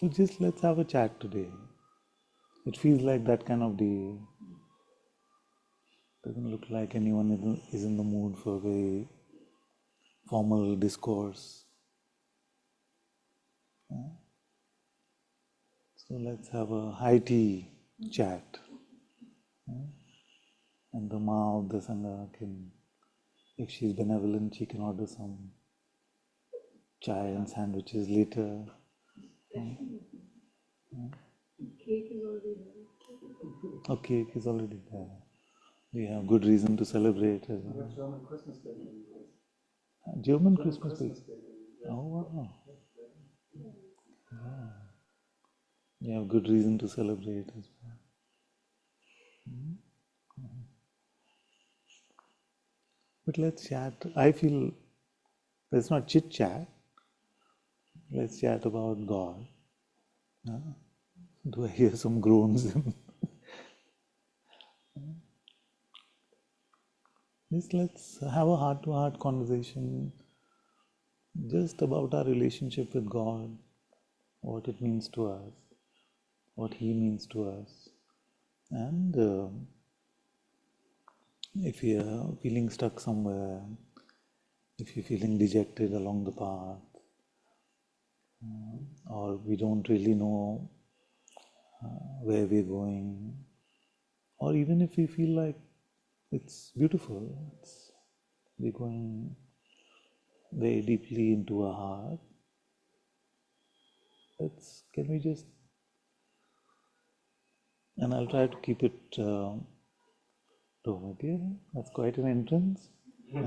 So just let's have a chat today. It feels like that kind of day. Doesn't look like anyone is in the mood for a very formal discourse. So let's have a high tea chat. And the Ma of the Sangha can, if she's benevolent, she can order some chai and sandwiches later. Cake is already there. Oh, cake is already there. We have good reason to celebrate as well. German Christmas bakery. German Christmas bakery. Oh wow. You have good reason to celebrate as well. But let's chat. I feel let's not chit chat. Let's chat about God. Do I hear some groans? Just let's have a heart to heart conversation just about our relationship with God, what it means to us, what He means to us. And if you're feeling stuck somewhere, if you're feeling dejected along the path, or we don't really know where we're going, or even if we feel like it's beautiful, we're going very deeply into our heart, can we just, and I'll try to keep it okay, that's quite an entrance. He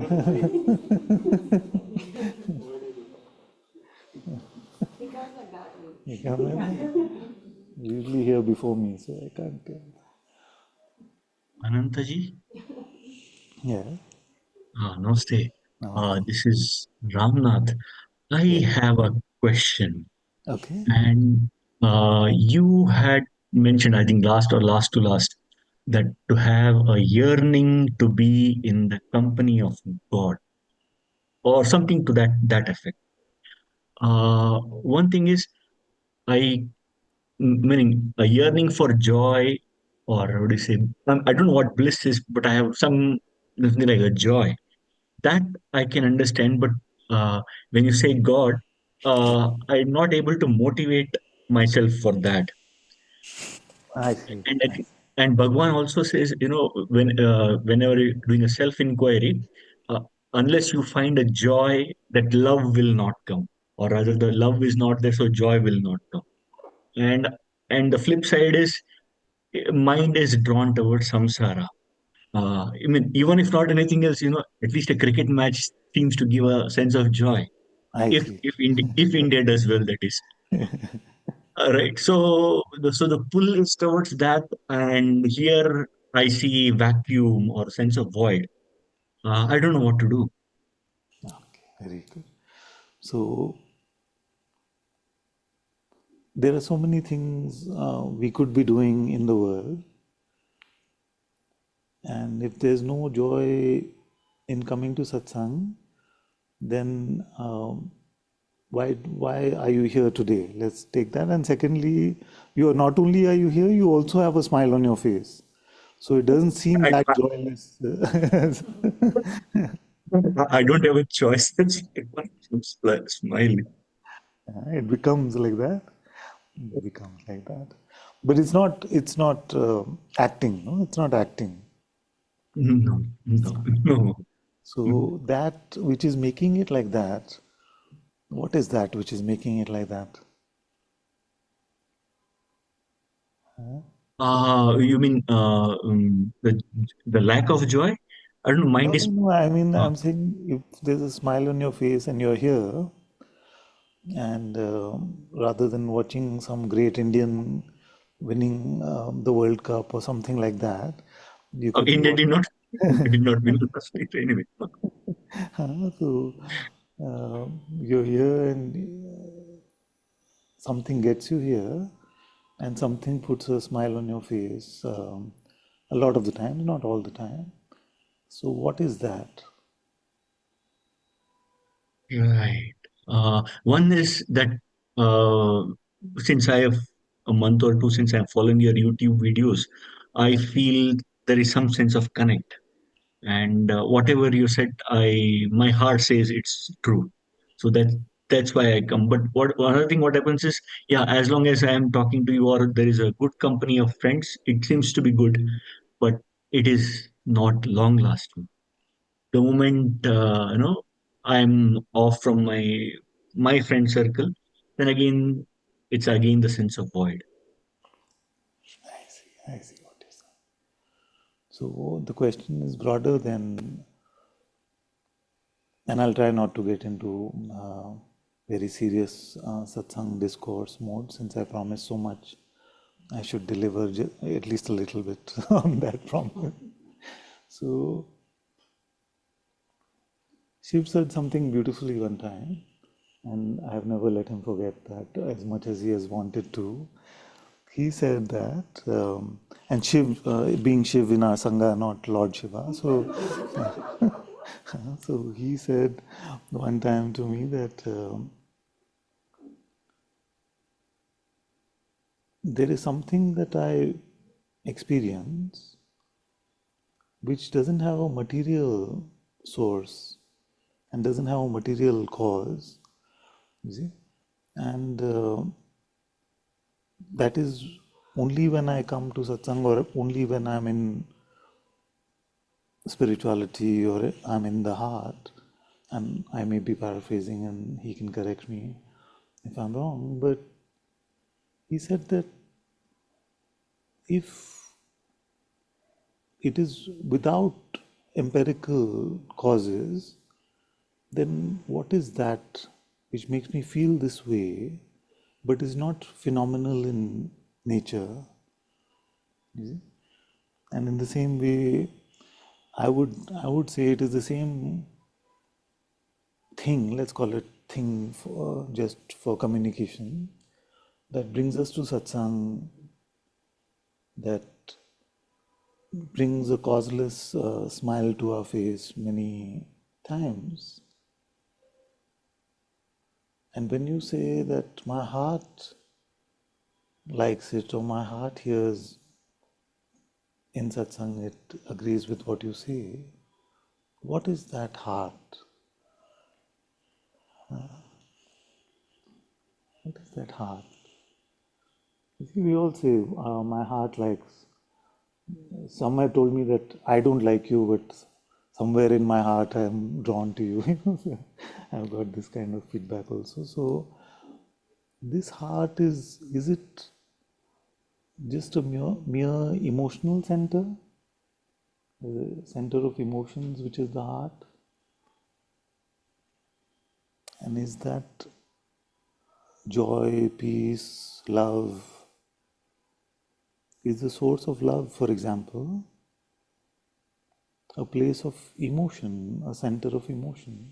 comes like that. You come in, usually here before me, so I can't tell. Anantaji, Yeah, namaste. namaste. This is Ramnath. I Yeah, have a question. okay. And you had mentioned, I think last or last to last, that to have a yearning to be in the company of God or something to that effect. One thing is, I meaning a yearning for joy, or what do you say? I don't know what bliss is, but I have something like a joy that I can understand. But when you say God, I'm not able to motivate myself for that. I see. And and Bhagwan also says, whenever you're doing a self-inquiry, uh, unless you find a joy, that love will not come, or rather, the love is not there, so joy will not come. And the flip side is, mind is drawn towards samsara. I mean, even if not anything else, at least a cricket match seems to give a sense of joy. I see. If India does well, that is. Right. So the pull is towards that, and here I see vacuum or sense of void. I don't know what to do. Okay, very good. So there are so many things we could be doing in the world, and if there's no joy in coming to satsang, then why are you here today? Let's take that. And secondly, you are not only are you here, you also have a smile on your face. So it doesn't seem I, that I, joyless. I don't have a choice. I'm smiling. It becomes like that. It becomes like that. But it's not acting, no? It's not acting. No, no, no. So that which is making it like that, what is that which is making it like that? You mean the lack of joy? I don't know. No, Mind no, is. no. I mean, Uh, I'm saying if there's a smile on your face and you're here, and rather than watching some great Indian winning the World Cup or something like that, you could be India watching. did not. India did not win the first fight anyway. So you're here and something gets you here and something puts a smile on your face a lot of the time, not all the time. So, what is that? Right. One is that. since I have a month or two since I'm following your YouTube videos, I feel there is some sense of connect. And whatever you said, my heart says it's true. So that's why I come. But what another thing, what happens is, yeah, as long as I am talking to you or there is a good company of friends, it seems to be good, but it is not long lasting. The moment I'm off from my friend circle, then again it's again the sense of void. I see what you're saying. So the question is broader than, and I'll try not to get into very serious satsang discourse mode, since I promised so much. I should deliver at least a little bit on that promise. So Shiv said something beautifully one time, and I have never let him forget that, as much as he has wanted to. He said that, and Shiv, being Shiv in our Sangha, not Lord Shiva, so he said one time to me that there is something that I experience which doesn't have a material source and doesn't have a material cause, you see, and that is only when I come to satsang, or only when I'm in spirituality, or I'm in the heart. And I may be paraphrasing and he can correct me if I'm wrong, but he said that if it is without empirical causes, then what is that which makes me feel this way but is not phenomenal in nature? You see? And in the same way, I would say it is the same thing, let's call it thing, for just for communication, that brings us to satsang, that brings a causeless smile to our face many times. And when you say that my heart likes it, or my heart hears in satsang, it agrees with what you say, what is that heart? What is that heart? You see, we all say, my heart likes. Some have told me that I don't like you, but somewhere in my heart I am drawn to you. I've got this kind of feedback also. So this heart is it just a mere emotional center? The center of emotions, which is the heart? And is that joy, peace, love, is the source of love, for example, a place of emotion, a center of emotion?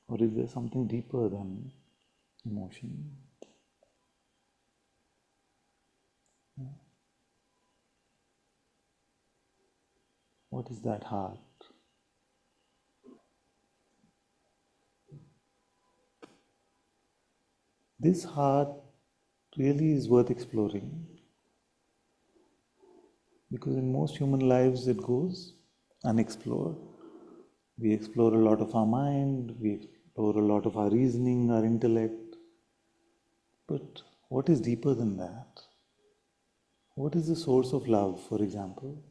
Or is there something deeper than emotion? What is that heart? This heart really is worth exploring, because in most human lives it goes unexplored. We explore a lot of our mind, we explore a lot of our reasoning, our intellect. But what is deeper than that? What is the source of love, for example?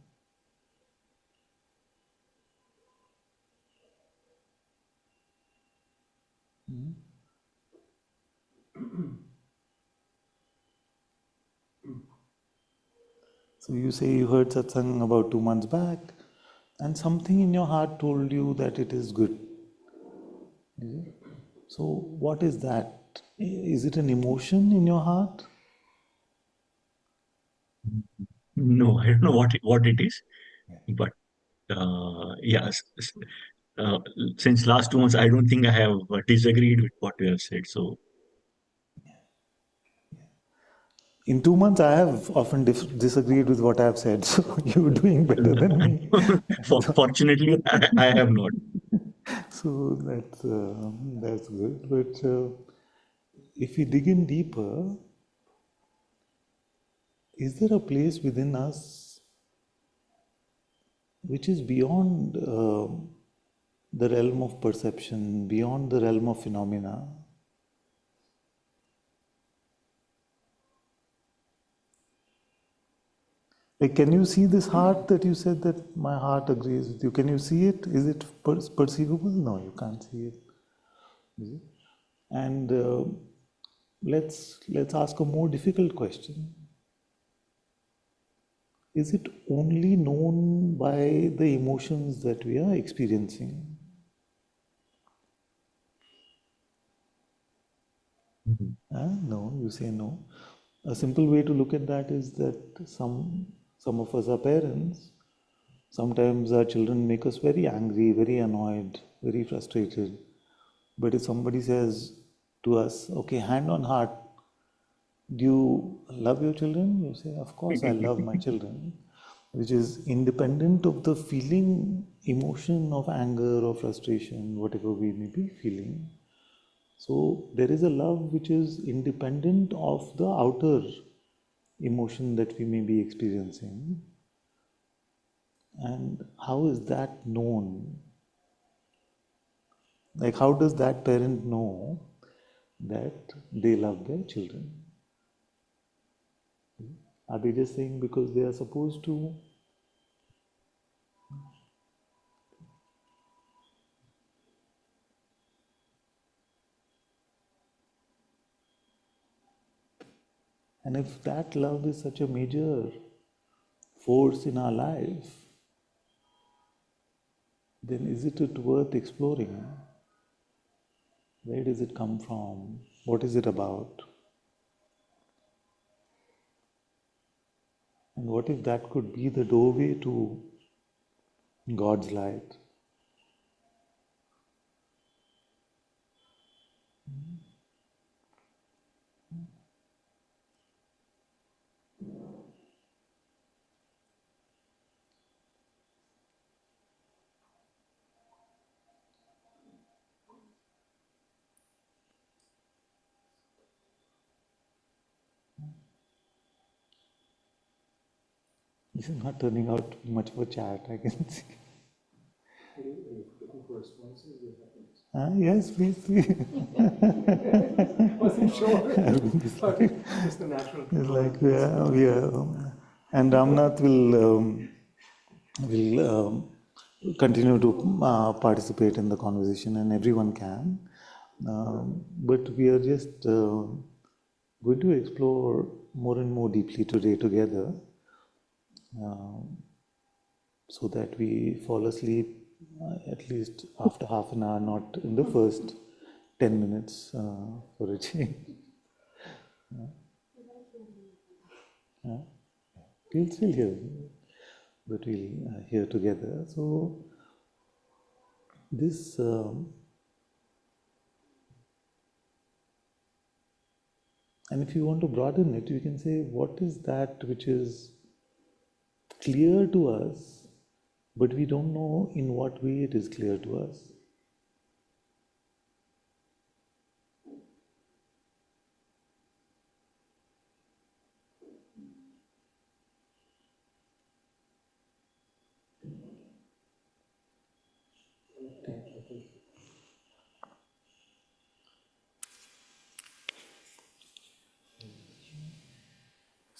So you say you heard satsang about 2 months back, and something in your heart told you that it is good. So what is that? Is it an emotion in your heart? No, I don't know what it is, but yes, uh, since last 2 months, I don't think I have disagreed with what you have said. So In 2 months, I have often disagreed with what I have said. So you're doing better than me. fortunately, I have not. So that's good. But if we dig in deeper, is there a place within us which is beyond the realm of perception, beyond the realm of phenomena? Like, can you see this heart that you said that my heart agrees with you? Can you see it? Is it perceivable? No, you can't see it. Is it? And let's ask a more difficult question. Is it only known by the emotions that we are experiencing? No, you say no. A simple way to look at that is that some of us are parents. Sometimes our children make us very angry, very annoyed, very frustrated. But if somebody says to us, okay, hand on heart, do you love your children? You say, of course, I love my children, which is independent of the feeling, emotion of anger or frustration, whatever we may be feeling. So there is a love which is independent of the outer emotion that we may be experiencing. And how is that known? Like, how does that parent know that they love their children? Are they just saying because they are supposed to? And if that love is such a major force in our life, then is it worth exploring? Where does it come from? What is it about? And what if that could be the doorway to God's light? This is not turning out to be much of a chat, I can see. Looking for responses, we have Yes, please, please. wasn't sure. Just the natural. It's like we are, and Ramnath will continue to participate in the conversation, and everyone can. But we are just going to explore more and more deeply today together, so that we fall asleep at least after half an hour, not in the first 10 minutes for a change. We'll still hear, but we'll hear together. So this, and if you want to broaden it, you can say, what is that which is clear to us, but we don't know in what way it is clear to us?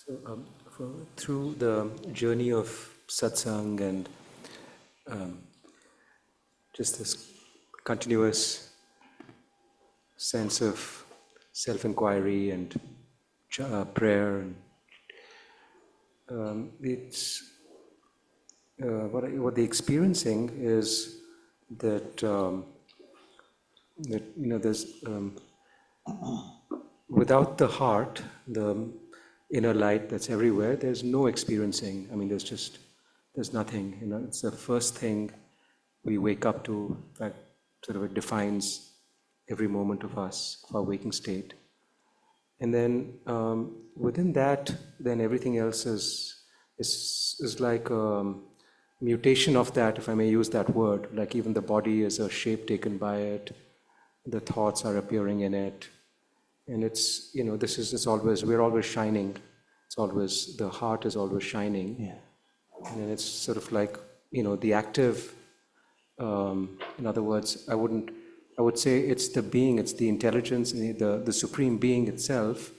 So, through the journey of satsang and just this continuous sense of self-inquiry and prayer, and it's what the experiencing is that there's without the heart, the inner light that's everywhere, there's no experiencing. I mean, there's nothing. It's the first thing we wake up to. In fact, sort of it defines every moment of our waking state. And then within that, then everything else is like a mutation of that, if I may use that word. Like even the body is a shape taken by it, the thoughts are appearing in it, And it's, this is, it's always, we're always shining. It's always, the heart is always shining. Yeah. And then it's sort of like, the active, in other words, I would say it's the being, it's the intelligence, the supreme being itself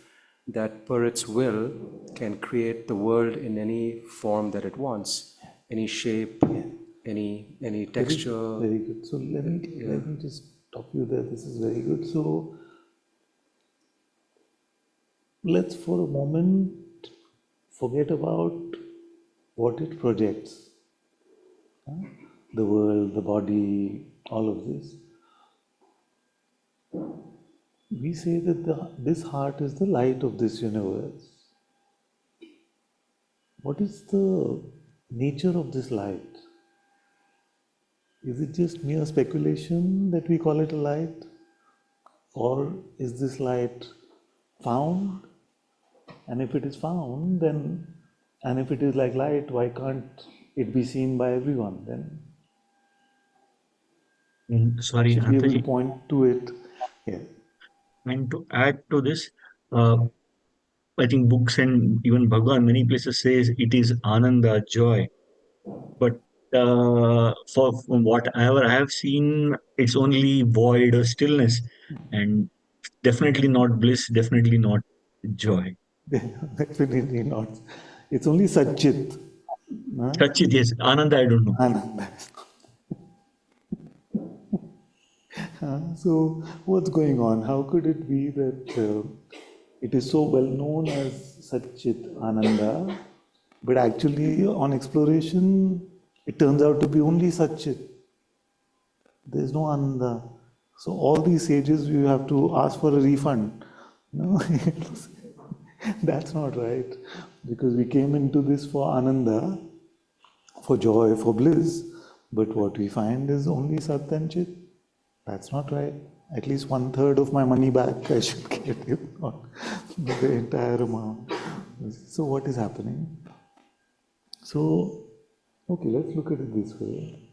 that per its will can create the world in any form that it wants, any shape, any texture. Very good. So let me just stop you there. This is very good. So let's for a moment forget about what it projects. The world, the body, all of this. We say that this heart is the light of this universe. What is the nature of this light? Is it just mere speculation that we call it a light? Or is this light found? And if it is found, then, and if it is like light, why can't it be seen by everyone then? Sorry, Should be able to Anantaji. point to it. Yeah. And to add to this, I think books and even Bhagwan many places says it is Ananda, joy. But from whatever I have seen, it's only void or stillness, and definitely not bliss, definitely not joy. Definitely not. It's only Satchit. Huh? Sachit, yes. Ananda, I don't know. Ananda. So, what's going on? How could it be that it is so well known as Satchit Ananda, but actually on exploration, it turns out to be only Satchit. There is no Ananda. So, all these sages, you have to ask for a refund. No, that's not right. Because we came into this for Ananda, for joy, for bliss, but what we find is only Sat and Chit. That's not right. At least 1/3 of my money back I should get, if not the entire amount. So what is happening? So, okay, let's look at it this way.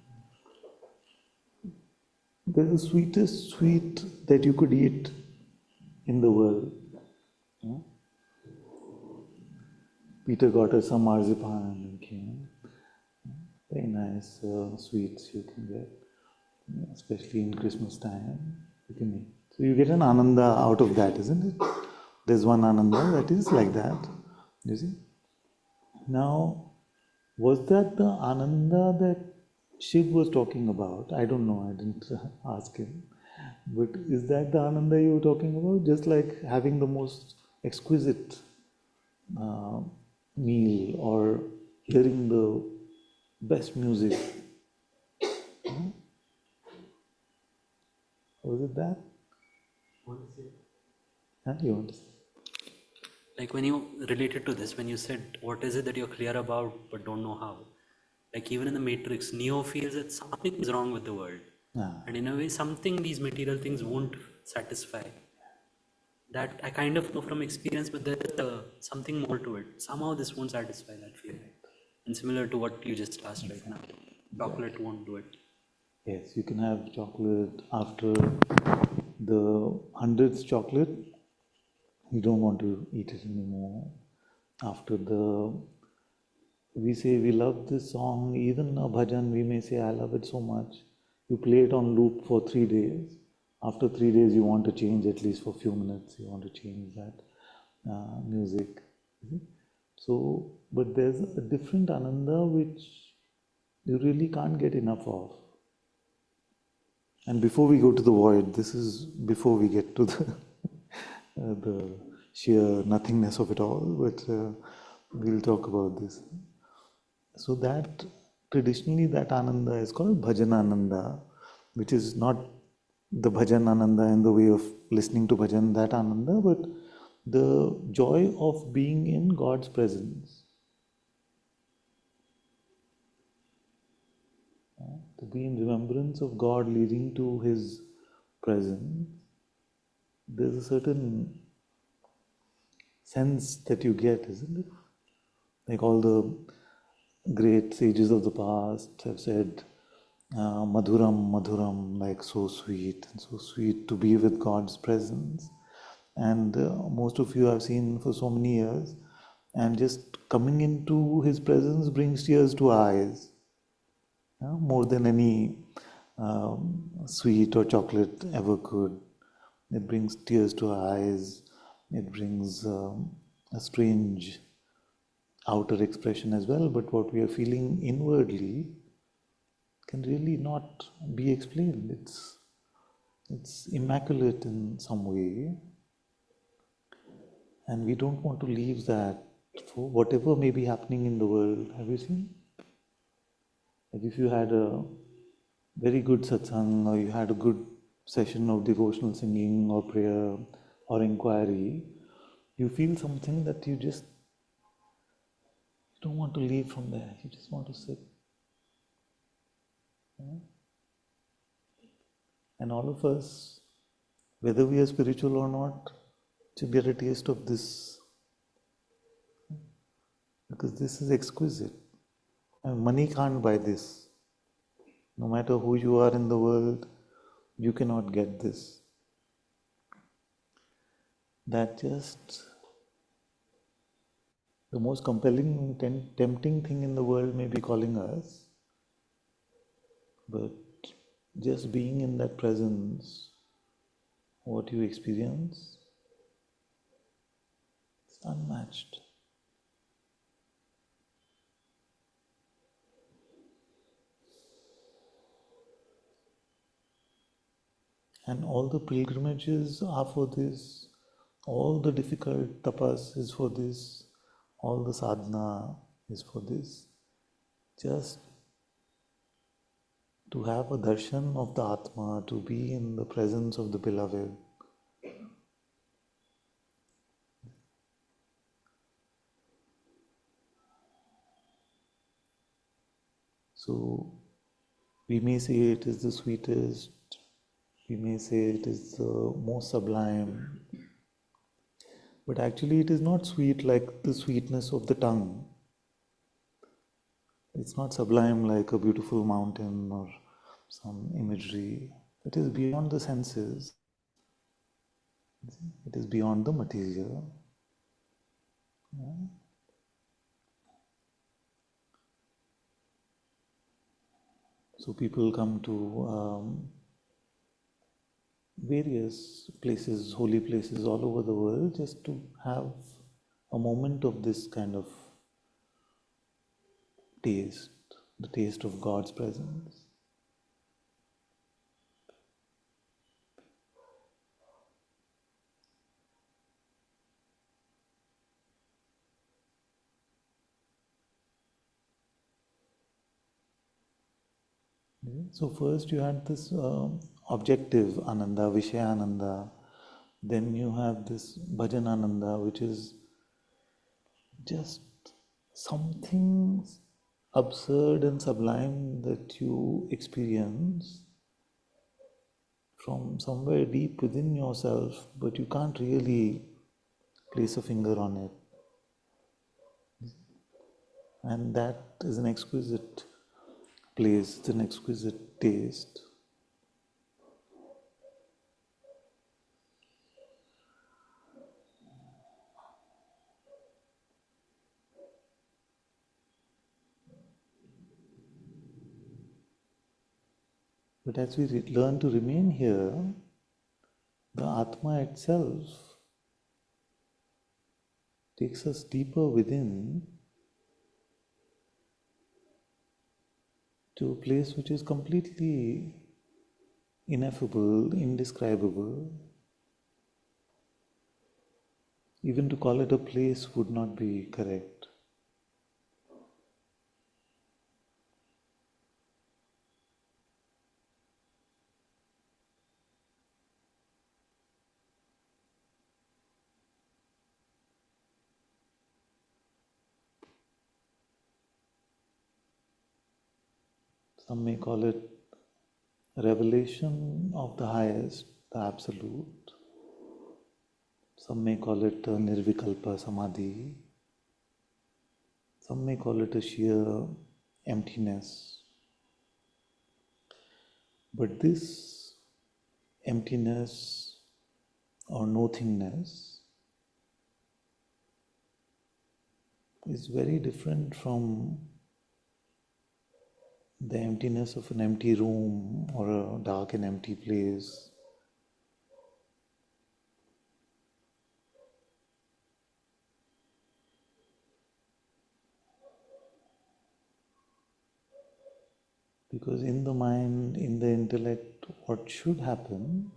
There's the sweetest sweet that you could eat in the world. Peter got us some marzipan and came. Very nice sweets you can get, especially in Christmas time. You can eat. So you get an ananda out of that, isn't it? There's one ananda that is like that. You see? Now, was that the ananda that Shiv was talking about? I don't know, I didn't ask him. But is that the ananda you were talking about? Just like having the most exquisite meal or hearing the best music. Was it that? Huh? You want to say? Like when you related to this, when you said, what is it that you're clear about but don't know how? Like even in the Matrix, Neo feels that something is wrong with the world. And in a way, something these material things won't satisfy. That I kind of know from experience, but there's something more to it. Somehow this won't satisfy that feeling. And similar to what you just asked right now, chocolate won't do it. Yes, you can have chocolate after the 100th chocolate. You don't want to eat it anymore. After we say we love this song, even a bhajan, we may say, I love it so much. You play it on loop for 3 days. After 3 days, you want to change at least for a few minutes. You want to change that music. So, but there's a different ananda which you really can't get enough of. And before we go to the void, this is before we get to the sheer nothingness of it all, but we'll talk about this. So that traditionally that ananda is called bhajan ananda, which is not the bhajan ananda in the way of listening to bhajan, that ananda, but the joy of being in God's presence. To be in remembrance of God leading to His presence, there's a certain sense that you get, isn't it? Like all the great sages of the past have said, Madhuram, Madhuram, like so sweet and so sweet to be with God's presence. and most of you I've seen for so many years, and just coming into his presence brings tears to our eyes, more than any sweet or chocolate ever could. It brings tears to our eyes. It brings a strange outer expression as well, but what we are feeling inwardly can really not be explained. It's immaculate in some way, and we don't want to leave that for whatever may be happening in the world. Have you seen? Like if you had a very good satsang, or you had a good session of devotional singing or prayer or inquiry, you feel something that you just don't want to leave from there. You just want to sit. And all of us, whether we are spiritual or not, to get a taste of this, because this is exquisite. And money can't buy this. No matter who you are in the world, you cannot get this. That just the most compelling, tempting thing in the world may be calling us, but just being in that presence, what you experience, it's unmatched. And all the pilgrimages are for this, all the difficult tapas is for this, all the sadhana is for this. Just to have a darshan of the Atma, to be in the presence of the beloved. So we may say it is the sweetest, we may say it is the most sublime, but actually it is not sweet like the sweetness of the tongue. It's not sublime like a beautiful mountain or some imagery. It is beyond the senses. It is beyond the material. So people come to various places, holy places all over the world, just to have a moment of this kind of taste, the taste of God's presence. So first you had this objective Ananda, Vishaya Ananda. Then you have this Bhajan Ananda, which is just something absurd and sublime that you experience from somewhere deep within yourself, but you can't really place a finger on it. And that is an exquisite place, it's an exquisite taste. But as we learn to remain here, the Atma itself takes us deeper within to a place which is completely ineffable, indescribable. Even to call it a place would not be correct. Some may call it revelation of the highest, the absolute. Some may call it a nirvikalpa samadhi. Some may call it a sheer emptiness. But this emptiness or nothingness is very different from the emptiness of an empty room or a dark and empty place. Because in the mind, in the intellect, what should happen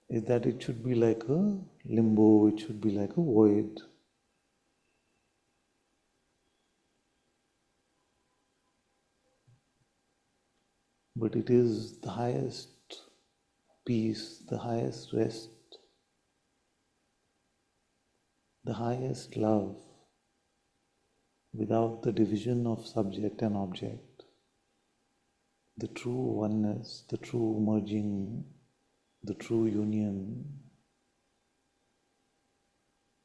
is that it should be like a limbo, it should be like a void. But it is the highest peace, the highest rest, the highest love, without the division of subject and object, the true oneness, the true merging, the true union,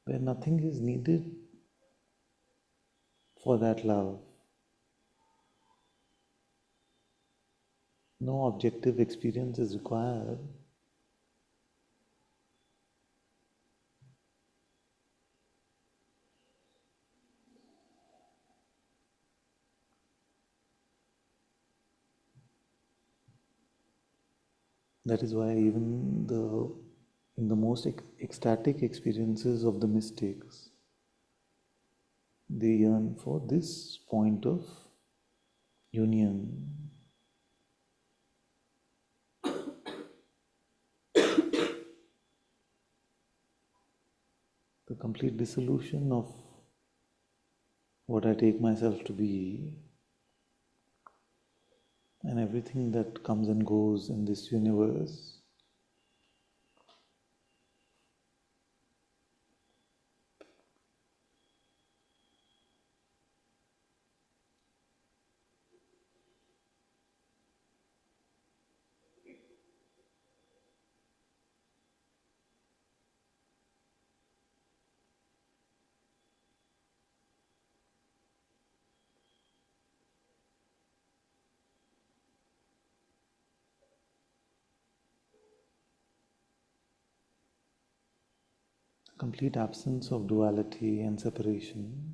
where nothing is needed for that love. No objective experience is required. That is why even in the most ecstatic experiences of the mystics, they yearn for this point of union. The complete dissolution of what I take myself to be and everything that comes and goes in this universe. Complete absence of duality and separation.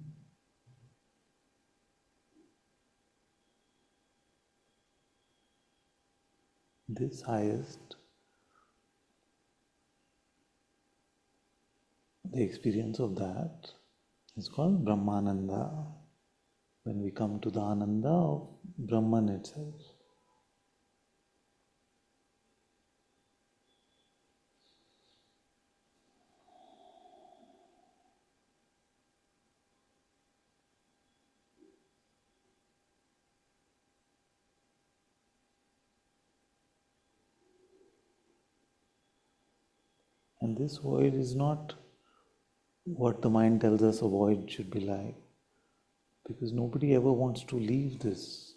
This highest, the experience of that is called Brahmananda. When we come to the Ananda of Brahman itself. And this void is not what the mind tells us a void should be like. Because nobody ever wants to leave this.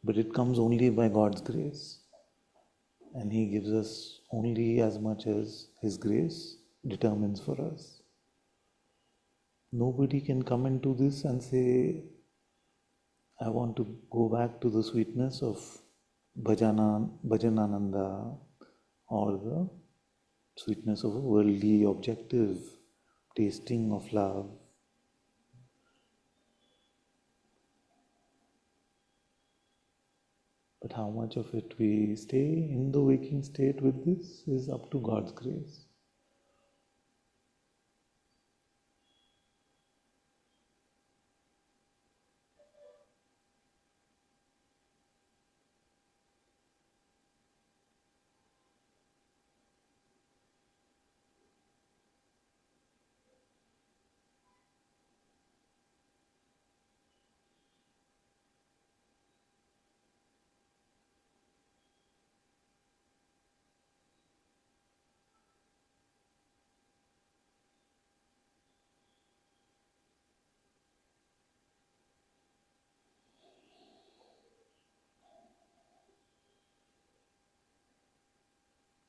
But it comes only by God's grace. And He gives us only as much as His grace determines for us. Nobody can come into this and say, I want to go back to the sweetness of Bhajanananda or the sweetness of a worldly, objective tasting of love. But how much of it we stay in the waking state with this is up to God's grace.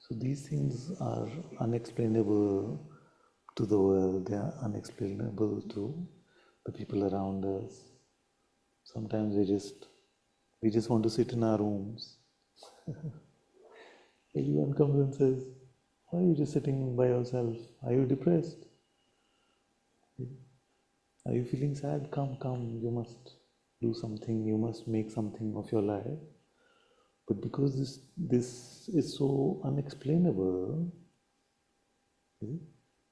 So these things are unexplainable to the world, they are unexplainable to the people around us. Sometimes we just want to sit in our rooms. Everyone comes and says, Why are you just sitting by yourself? Are you depressed? Are you feeling sad? Come, come, you must do something, you must make something of your life. But because this is so unexplainable,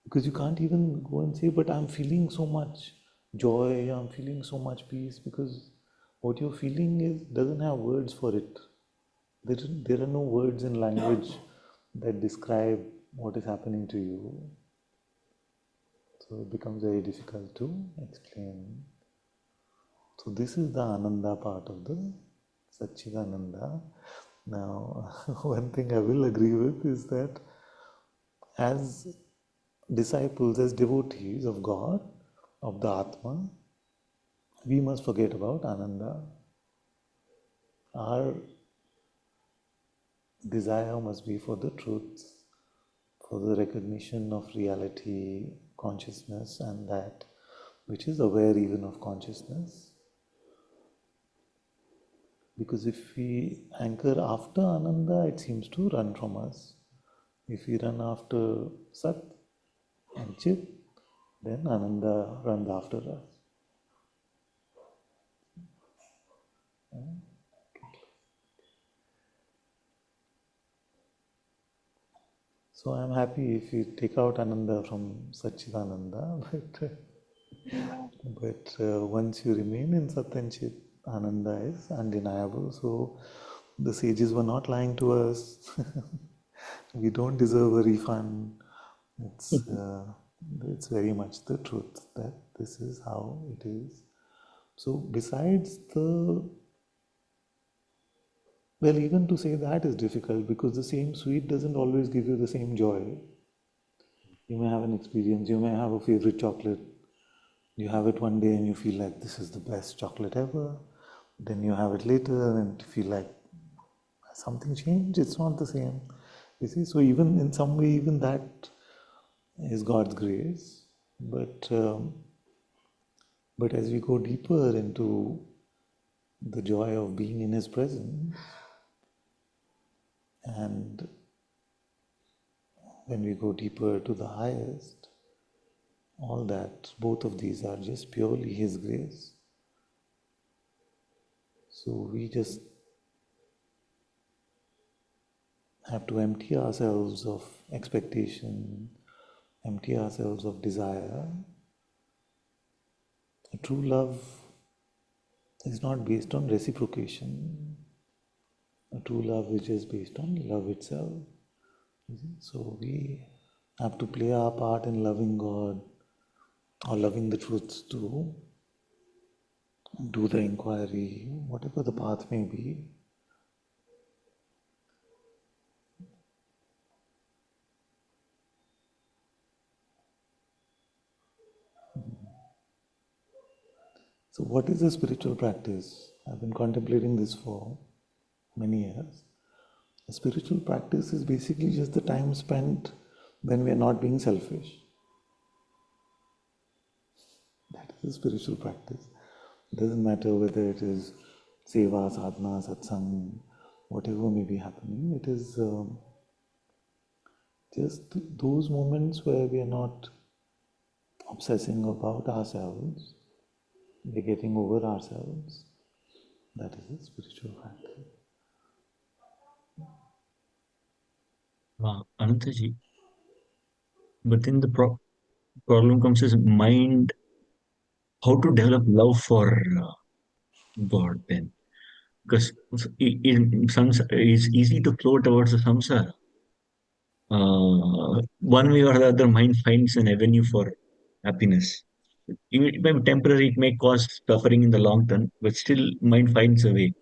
because you can't even go and say, but I'm feeling so much joy, I'm feeling so much peace, because what you're feeling doesn't have words for it. There are no words in language that describe what is happening to you. So it becomes very difficult to explain. So this is the Ananda part of the Satchidananda. Now, one thing I will agree with is that as disciples, as devotees of God, of the Atma, we must forget about Ananda. Our desire must be for the truth, for the recognition of reality, consciousness, and that which is aware even of consciousness. Because if we anchor after Ananda, it seems to run from us. If we run after Sat and Chit, then Ananda runs after us. So I'm happy if we take out Ananda from Satchidananda, but once you remain in Sat and Chit, Ananda is undeniable. So the sages were not lying to us. We don't deserve a refund. It's very much the truth that this is how it is. So besides well, even to say that is difficult because the same sweet doesn't always give you the same joy. You may have an experience, you may have a favorite chocolate. You have it one day and you feel like this is the best chocolate ever. Then you have it later and you feel like something changed, it's not the same. You see, so even in some way, even that is God's grace. But as we go deeper into the joy of being in His presence, and when we go deeper to the highest, all that, both of these are just purely His grace. So we just have to empty ourselves of expectation, empty ourselves of desire. A true love is not based on reciprocation. A true love is just based on love itself. So we have to play our part in loving God or loving the truths to do the inquiry, whatever the path may be. So what is a spiritual practice? I've been contemplating this for many years. A spiritual practice is basically just the time spent when we are not being selfish. That is a spiritual practice. It doesn't matter whether it is seva, sadhana, satsang, whatever may be happening. It is just those moments where we are not obsessing about ourselves, we are getting over ourselves. That is a spiritual practice. Anantaji, but then the problem comes is mind, how to develop love for God then? Because it's easy to flow towards the samsara. One way or the other, mind finds an avenue for happiness. Even it may be temporary, it may cause suffering in the long term, but still mind finds a way.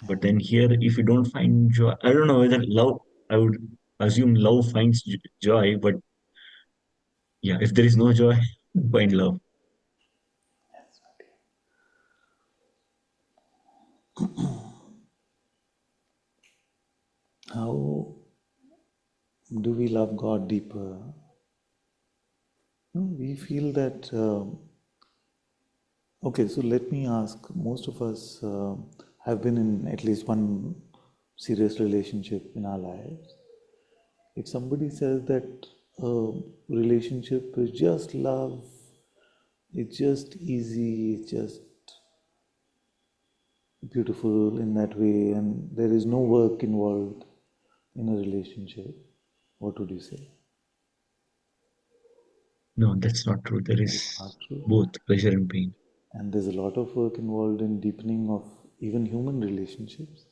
But then here, if you don't find joy, I don't know whether love, I would assume love finds joy, but yeah, if there is no joy, find love. How do we love God deeper? We feel that, okay, so let me ask, most of us have been in at least one serious relationship in our lives. If somebody says that a relationship is just love, it's just easy, it's just beautiful in that way, and there is no work involved in a relationship, what would you say? No, that's not true. There It's is not true. both pleasure and pain. And there's a lot of work involved in deepening of even human relationships.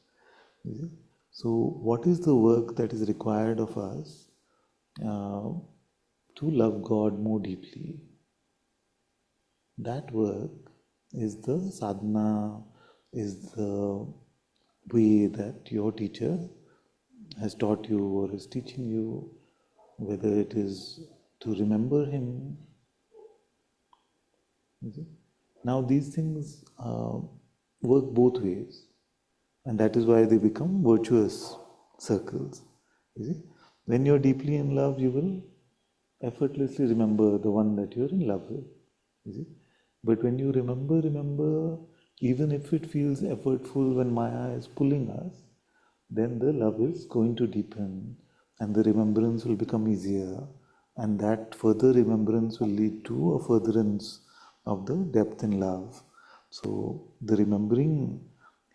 You see? So, what is the work that is required of us uh, to love God more deeply? That work is the sadhana, is the way that your teacher has taught you or is teaching you, whether it is to remember Him. You see? Now, these things work both ways, and that is why they become virtuous circles. You see? When you're deeply in love, you will effortlessly remember the one that you're in love with. You see? But when you remember, even if it feels effortful when Maya is pulling us, then the love is going to deepen and the remembrance will become easier, and that further remembrance will lead to a furtherance of the depth in love. So the remembering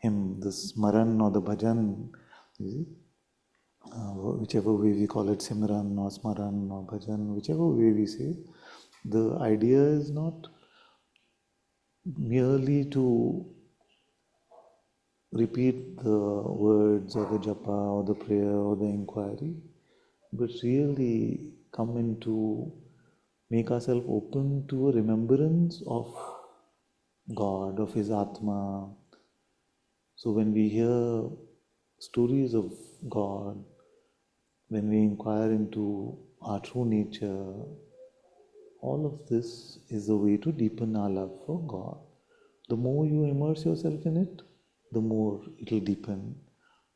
Him, the smaran or the bhajan, you see, whichever way we call it, simran or smaran or bhajan, whichever way we say, the idea is not merely to repeat the words or the japa or the prayer or the inquiry, but really come into make ourselves open to a remembrance of God, of His Atma. So when we hear stories of God, when we inquire into our true nature, all of this is a way to deepen our love for God. The more you immerse yourself in it, the more it will deepen.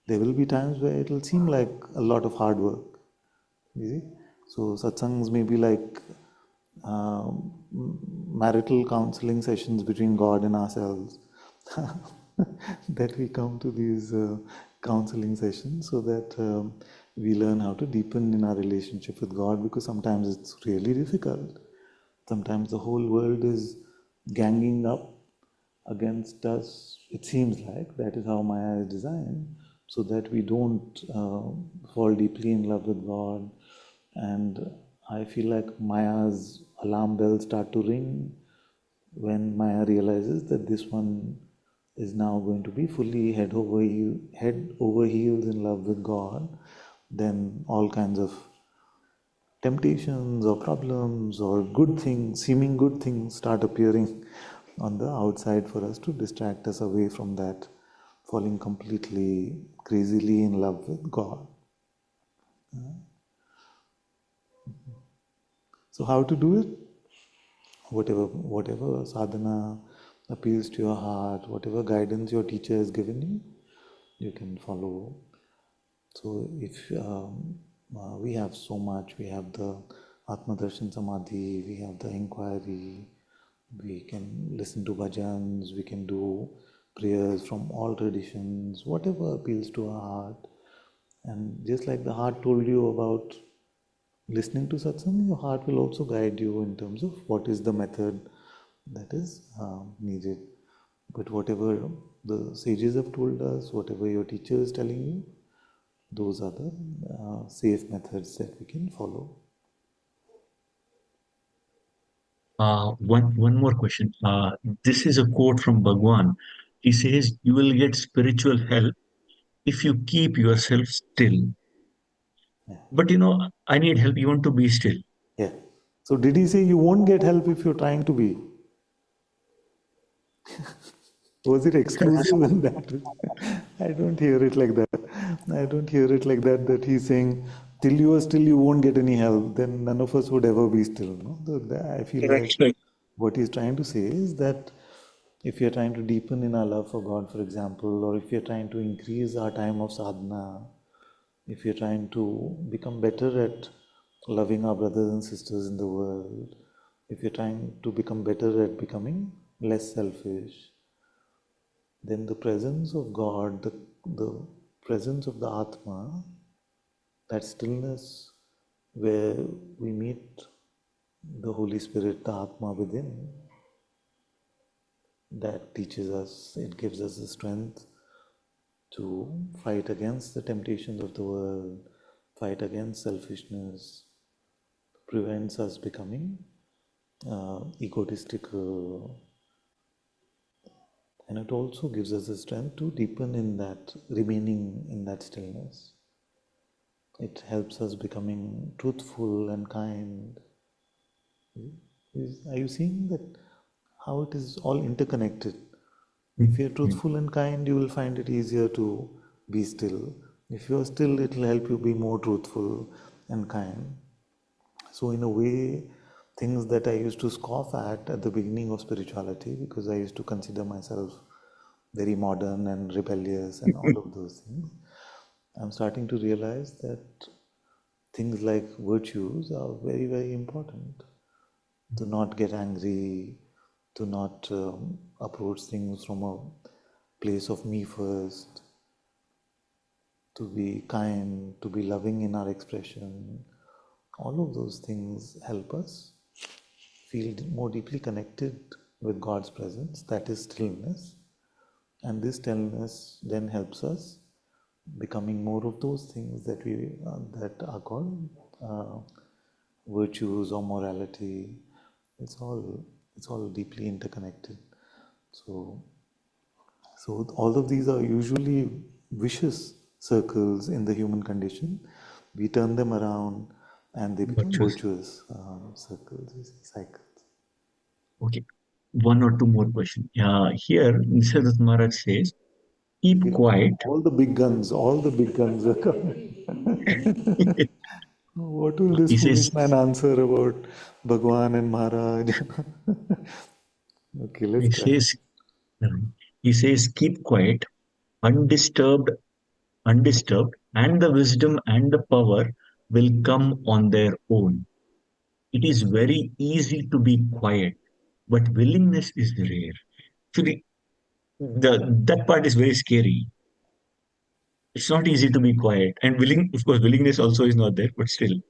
There will be times where it will seem like a lot of hard work. You see? So satsangs may be like marital counseling sessions between God and ourselves. That we come to these counseling sessions so that we learn how to deepen in our relationship with God, because sometimes it's really difficult. Sometimes the whole world is ganging up against us. It seems like that is how Maya is designed, so that we don't fall deeply in love with God. And I feel like Maya's alarm bells start to ring when Maya realizes that this one is now going to be fully head over heels in love with God. Then all kinds of temptations or problems or good things, seeming good things, start appearing on the outside for us to distract us away from that, falling completely, crazily in love with God. So, how to do it? Whatever sadhana appeals to your heart, whatever guidance your teacher has given you, you can follow. So if we have so much, we have the Atmadarshan Samadhi, we have the inquiry, we can listen to bhajans, we can do prayers from all traditions, whatever appeals to our heart. And just like the heart told you about listening to satsang, your heart will also guide you in terms of what is the method that is needed. But whatever the sages have told us, whatever your teacher is telling you, those are the safe methods that we can follow. One more question. This is a quote from Bhagwan. He says, "You will get spiritual help if you keep yourself still." Yeah. But I need help even to be still. Yeah. So did he say you won't get help if you're trying to be? Was it exclusive in that? I don't hear it like that. I don't hear it like that, that he's saying, till you are still, you won't get any help. Then none of us would ever be still. No? I feel like what he's trying to say is that if you're trying to deepen in our love for God, for example, or if you're trying to increase our time of sadhana, if you're trying to become better at loving our brothers and sisters in the world, if you're trying to become better at becoming less selfish, then the presence of God, the presence of the Atma that stillness where we meet the Holy Spirit, the Atma within, that teaches us, it gives us the strength to fight against the temptations of the world, fight against selfishness, prevents us becoming egotistical, and it also gives us the strength to deepen in that, remaining in that stillness. It helps us becoming truthful and kind. Are you seeing that how it is all interconnected? If you're truthful and kind, you will find it easier to be still. If you're still, it will help you be more truthful and kind. So in a way, things that I used to scoff at the beginning of spirituality, because I used to consider myself very modern and rebellious and all of those things, I'm starting to realize that things like virtues are very, very important. To not get angry, to not approach things from a place of me first, to be kind, to be loving in our expression. All of those things help us feel more deeply connected with God's presence. That is stillness. And this stillness then helps us becoming more of those things that that are called virtues or morality. It's all deeply interconnected. So all of these are usually vicious circles in the human condition. We turn them around and they become Virtuous. virtuous circles, cycles. Okay. One or two more questions. Here, Nisargadatta Maharaj says, keep quiet. All the big guns are coming. What will this He says, foolish man answer about Bhagwan and Maharaj? Okay, let's he crack. says, he says, keep quiet, undisturbed, and the wisdom and the power will come on their own. It is very easy to be quiet, but willingness is rare. Actually, that part is very scary. It's not easy to be quiet, and of course, willingness also is not there, but still.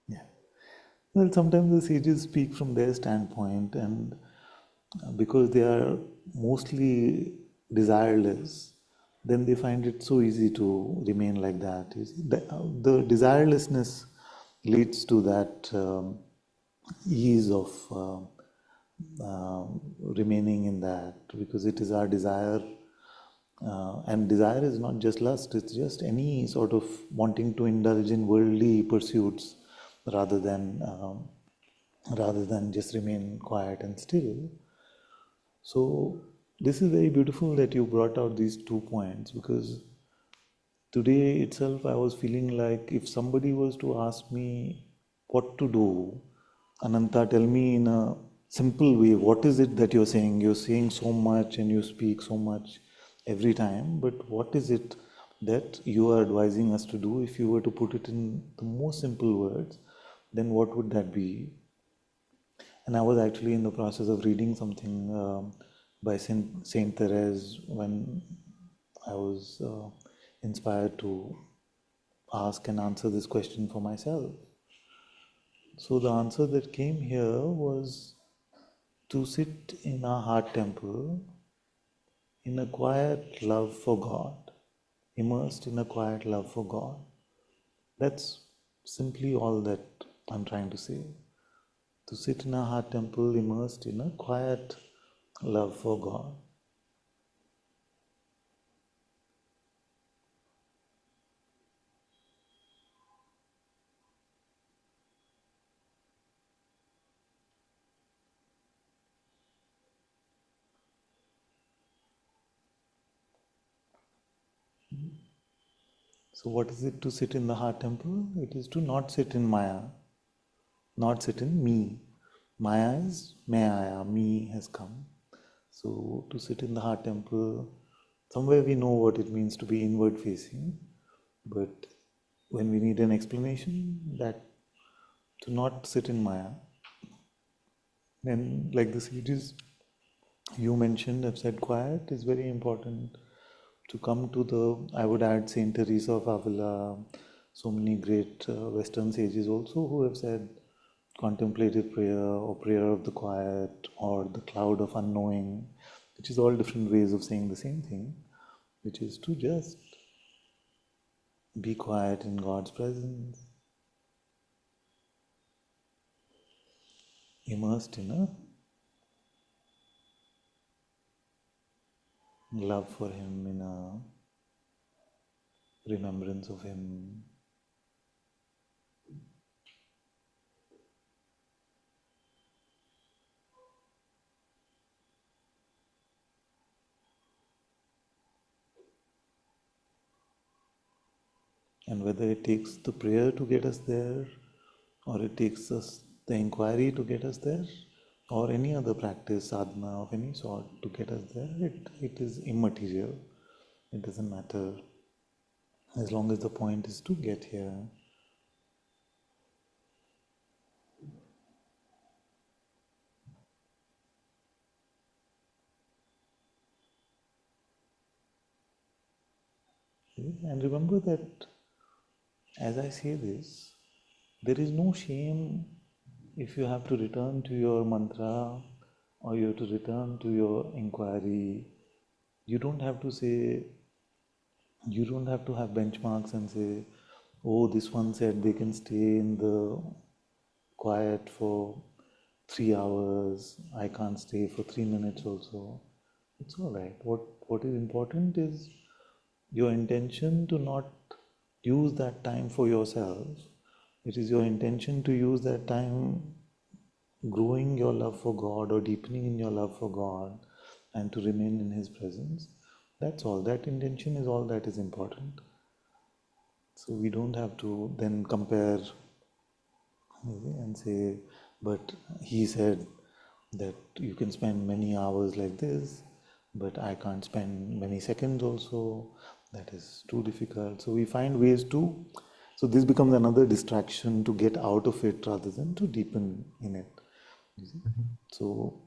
Yeah. Well, sometimes the sages speak from their standpoint, and because they are mostly desireless, then they find it so easy to remain like that. You see, the desirelessness leads to that ease of remaining in that, because it is our desire. And desire is not just lust, it's just any sort of wanting to indulge in worldly pursuits rather than just remain quiet and still. So this is very beautiful that you brought out these 2 points, because today itself I was feeling like if somebody was to ask me what to do, Ananta, tell me in a simple way, what is it that you're saying? You're saying so much and you speak so much every time, but what is it that you are advising us to do? If you were to put it in the most simple words, then what would that be? And I was actually in the process of reading something by Saint Therese when I was inspired to ask and answer this question for myself. So the answer that came here was to sit in a heart temple in a quiet love for God, immersed in a quiet love for God. That's simply all that I'm trying to say. To sit in a heart temple immersed in a quiet love for God. So what is it to sit in the heart temple? It is to not sit in Maya, not sit in me. Maya is Maya, me has come. So to sit in the heart temple, somewhere we know what it means to be inward facing, but when we need an explanation, that to not sit in Maya. And like the sages you mentioned, have said quiet is very important. To come to the, I would add Saint Teresa of Avila, so many great Western sages also who have said contemplative prayer or prayer of the quiet or the cloud of unknowing, which is all different ways of saying the same thing, which is to just be quiet in God's presence, immersed in a love for Him, in a remembrance of Him. And whether it takes the prayer to get us there, or it takes us the inquiry to get us there, or any other practice, sadhana of any sort to get us there, it is immaterial. It doesn't matter as long as the point is to get here. And remember that as I say this, there is no shame if you have to return to your mantra or you have to return to your inquiry. You don't have to say, you don't have to have benchmarks and say, oh, this one said they can stay in the quiet for 3 hours, I can't stay for 3 minutes also. It's all right. What is important is your intention to not use that time for yourself. It is your intention to use that time growing your love for God or deepening in your love for God and to remain in His presence. That's all. That intention is all that is important. So we don't have to then compare and say, but he said that you can spend many hours like this, but I can't spend many seconds also. That is too difficult. So we find ways to, so this becomes another distraction to get out of it rather than to deepen in it. You see? So,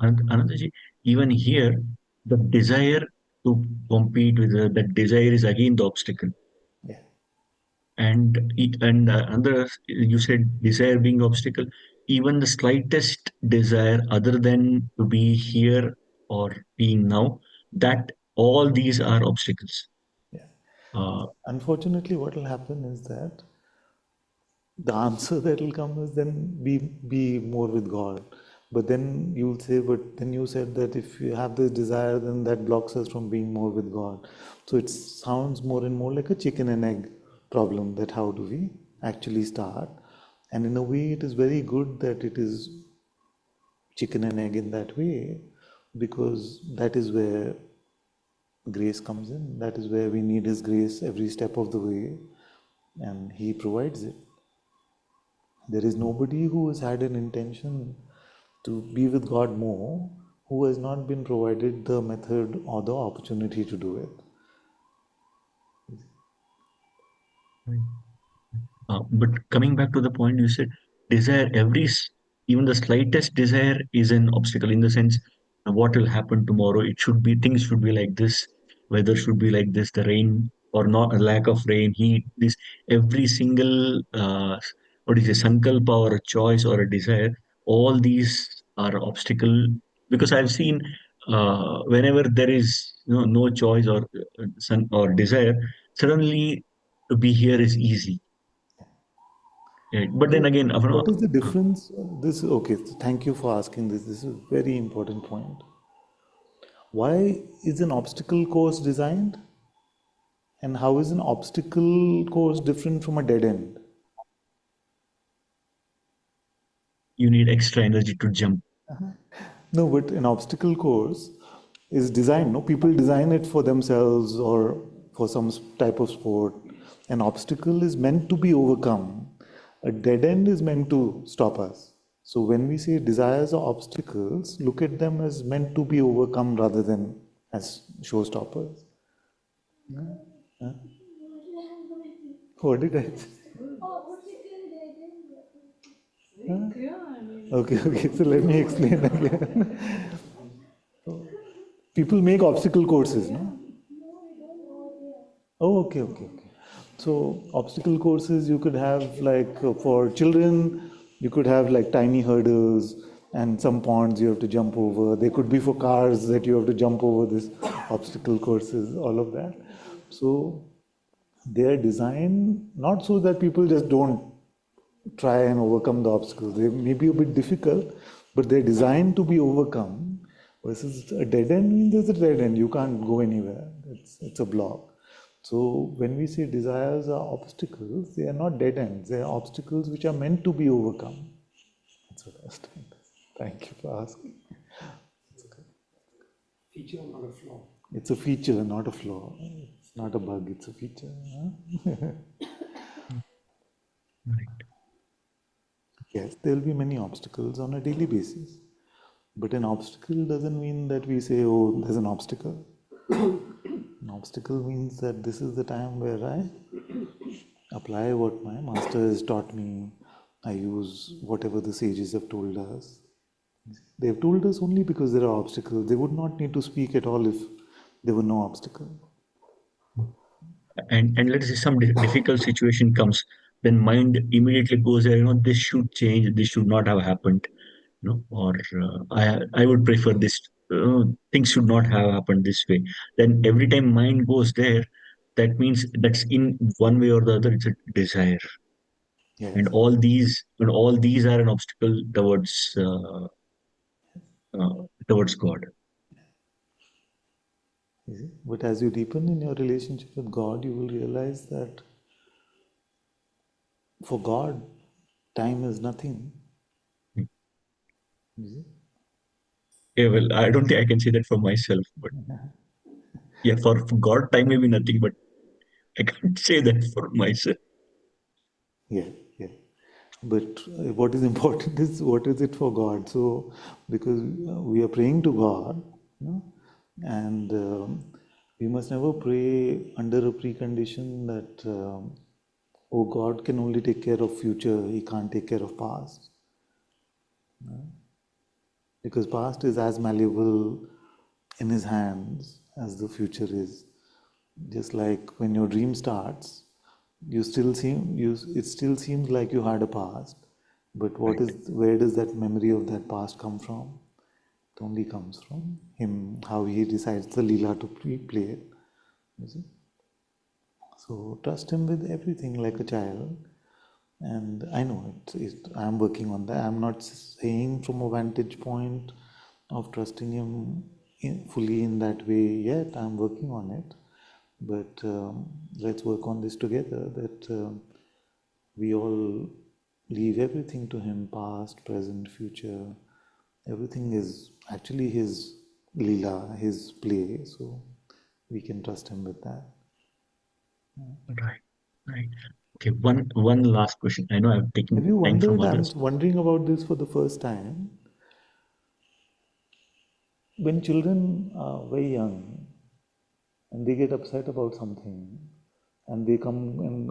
Anandaji, even here, the desire to compete with that desire is again the obstacle. yeah. And another, you said desire being obstacle. Even the slightest desire, other than to be here or being now, that all these are obstacles. Yeah. Uh, Unfortunately, what will happen is that the answer that will come is then be more with God. But then you'll say, but then you said that if you have this desire, then that blocks us from being more with God. So it sounds more and more like a chicken and egg problem, that how do we actually start? And in a way, it is very good that it is chicken and egg in that way, because that is where grace comes in. That is where we need His grace every step of the way, and He provides it. There is nobody who has had an intention to be with God more who has not been provided the method or the opportunity to do it. But coming back to the point you said, desire, even the slightest desire is an obstacle in the sense, what will happen tomorrow? Things should be like this, weather should be like this, the rain or not, a lack of rain, heat, this, every single, what is a sankalpa or a choice or a desire, all these are obstacle because I've seen whenever there is no choice or desire, suddenly to be here is easy. But then So, again, what is the difference? This okay. So thank you for asking this. This is a very important point. Why is an obstacle course designed, and how is an obstacle course different from a dead end? you need extra energy to jump. No, but an obstacle course is designed. No, people design it for themselves or for some type of sport. An obstacle is meant to be overcome. A dead end is meant to stop us. So when we say desires or obstacles, look at them as meant to be overcome rather than as showstoppers. Huh? What did I say? Huh? Okay, okay. So let me explain again. People make obstacle courses, no? Oh, okay, okay, okay. So obstacle courses you could have like for children, you could have like tiny hurdles and some ponds you have to jump over. They could be for cars that you have to jump over this obstacle courses, all of that. So they are designed not so that people just don't try and overcome the obstacles. They may be a bit difficult, but they're designed to be overcome. Versus a dead end means there's a dead end. You can't go anywhere. It's a block. So when we say desires are obstacles, they are not dead ends. They are obstacles which are meant to be overcome. That's what I was trying to say. Thank you for asking. Feature, not a flaw. It's a feature, not a flaw. It's not a bug, it's a feature. Huh? Right. Yes, there will be many obstacles on a daily basis. But an obstacle doesn't mean that we say, oh, there's an obstacle. An obstacle means that this is the time where I apply what my master has taught me. I use whatever the sages have told us. They've told us only because there are obstacles. They would not need to speak at all if there were no obstacle. And let's say some difficult situation comes, then mind immediately goes there, this should change, this should not have happened, or I would prefer this, things should not have happened this way. Then every time mind goes there, that means that's in one way or the other, it's a desire. Yes. And all these are an obstacle towards God. You see? But as you deepen in your relationship with God, you will realize that for God, time is nothing. You see? Yeah, well, I don't think I can say that for myself, but yeah, for God, time may be nothing, but I can't say that for myself. Yeah, yeah. But what is important is what is it for God? So, because we are praying to God, and we must never pray under a precondition that, oh, God can only take care of future, He can't take care of past. Because past is as malleable in His hands as the future is. Just like when your dream starts, it still seems like you had a past, but Right. where does that memory of that past come from? It only comes from Him, how He decides the Leela to play it. You see? So trust Him with everything like a child. And I know I'm working on that. I'm not saying from a vantage point of trusting Him fully in that way yet. I'm working on it. But let's work on this together, that we all leave everything to Him, past, present, future. Everything is actually His Leela, His play. So we can trust Him with that. Right. Right. Okay. One last question. I know I've Have taken you time from wondered? I'm others. wondering about this for the first time. When children are very young and they get upset about something and they come and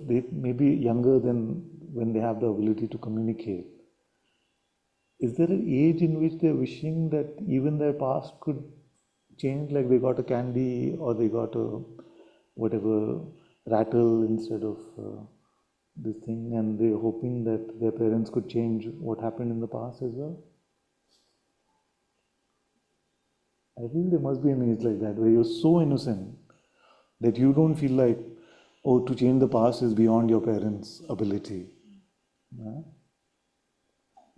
they may be younger than when they have the ability to communicate, is there an age in which they're wishing that even their past could change, like they got a candy or they got a whatever rattle instead of this thing, and they're hoping that their parents could change what happened in the past as well? I feel there must be an age like that where you're so innocent that you don't feel like, oh, to change the past is beyond your parents' ability. Yeah?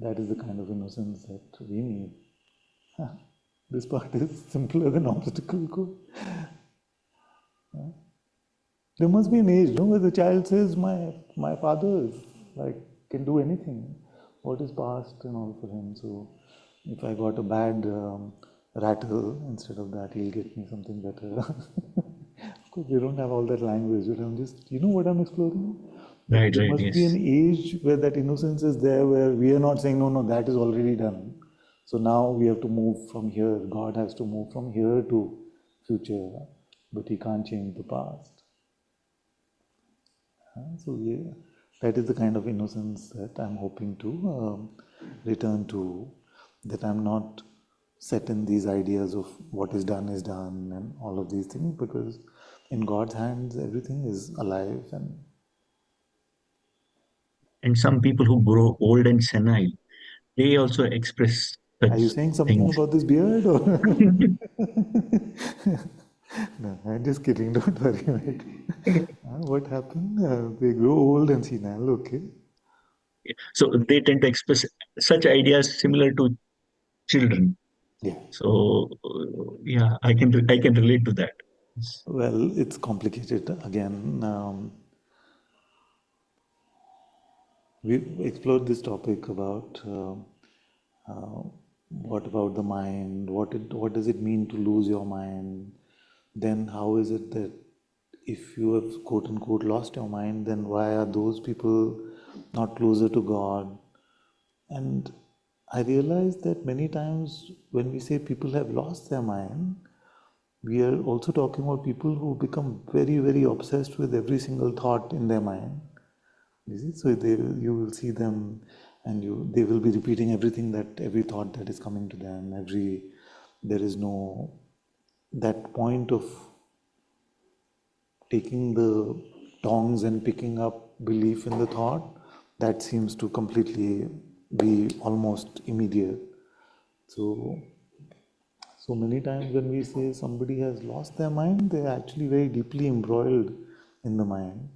That is the kind of innocence that we need. This part is simpler than obstacle course. There must be an age, no, where the child says, my father is like can do anything. What is past and all for him? So if I got a bad rattle, instead of that, he'll get me something better. Of course, we don't have all that language, but I'm just, what I'm exploring? That Right. there Right. must be an Yes. age where that innocence is there, where we are not saying, no, no, that is already done. So now we have to move from here. God has to move from here to future, but He can't change the past. So yeah, that is the kind of innocence that I'm hoping to return to. That I'm not set in these ideas of what is done and all of these things, because in God's hands, everything is alive. And some people who grow old and senile, they also express Are you such saying something things. about this beard? Or no, I'm just kidding. Don't worry, mate. What happened? They grow old and senile. Okay. So they tend to express such ideas similar to children. Yeah. So yeah, I can relate to that. Well, it's complicated. Again, we explored this topic about what about the mind? What does it mean to lose your mind? Then how is it that if you have quote unquote lost your mind, then why are those people not closer to God? And I realized that many times when we say people have lost their mind, we are also talking about people who become very, very obsessed with every single thought in their mind. You see, so you will see them, and they will be repeating every thought that is coming to them. There is no that point of taking the tongs and picking up belief in the thought. That seems to completely be almost immediate. So So many times when we say somebody has lost their mind, they're actually very deeply embroiled in the mind.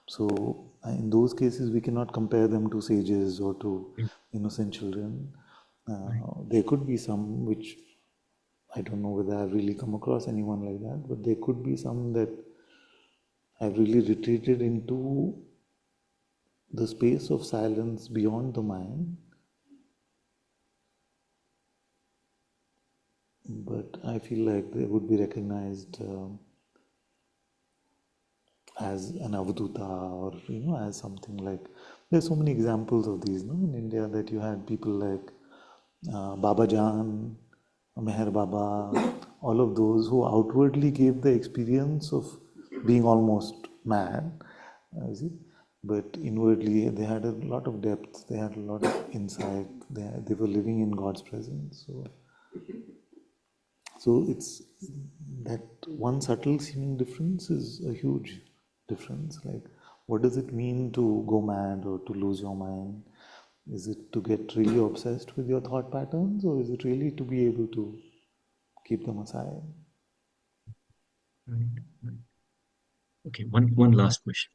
So in those cases, we cannot compare them to sages or to innocent children. There could be some which I don't know whether I've really come across anyone like that, but there could be some that have really retreated into the space of silence beyond the mind. But I feel like they would be recognized as an avduta, or as something like, there's so many examples of these, no, in India, that you had people like Baba Jan, Meher Baba, all of those who outwardly gave the experience of being almost mad, you see, but inwardly they had a lot of depth, they had a lot of insight, they were living in God's presence. So it's that one subtle seeming difference is a huge difference. Like, what does it mean to go mad or to lose your mind? Is it to get really obsessed with your thought patterns, or is it really to be able to keep them aside? Right, right. Okay, one last question.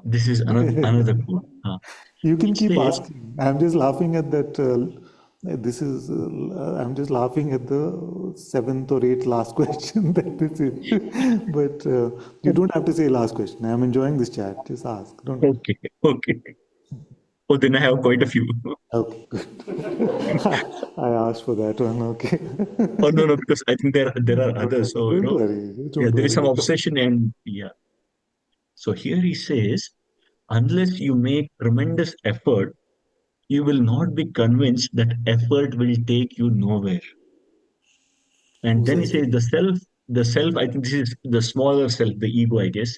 This is another quote. You can It keep says, asking. I'm just laughing at that. I'm just laughing at the seventh or eighth last question that this is. But you don't have to say last question. I'm enjoying this chat. Just ask. Don't worry. okay, okay. Oh, then I have quite a few. Okay, good. I asked for that one. Okay. Oh no, no, because I think there are Don't others. worry. So Don't worry. yeah, Don't there is some worry. obsession, and yeah. So here he says, unless you make tremendous effort, you will not be convinced that effort will take you nowhere. And Who then he says says that? the self, I think this is the smaller self, the ego, I guess.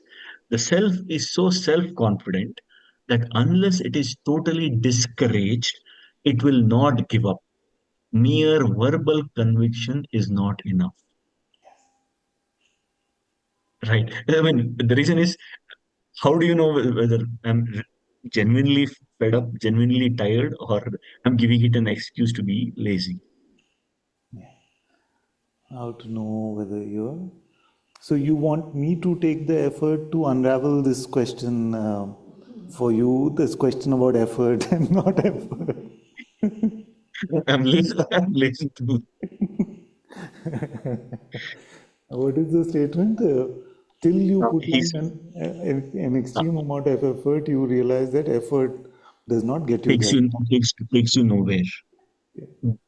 The self is so self-confident that unless it is totally discouraged, it will not give up. Mere verbal conviction is not enough. Right. I mean, the reason is, how do you know whether I'm genuinely fed up, genuinely tired, or I'm giving it an excuse to be lazy? How to know whether you're. So you want me to take the effort to unravel this question for you, this question about effort and not effort. I'm lazy. I'm lazy to do. What is the statement? Till you put in He's an extreme amount of effort, you realize that effort does not get you takes there. you nowhere.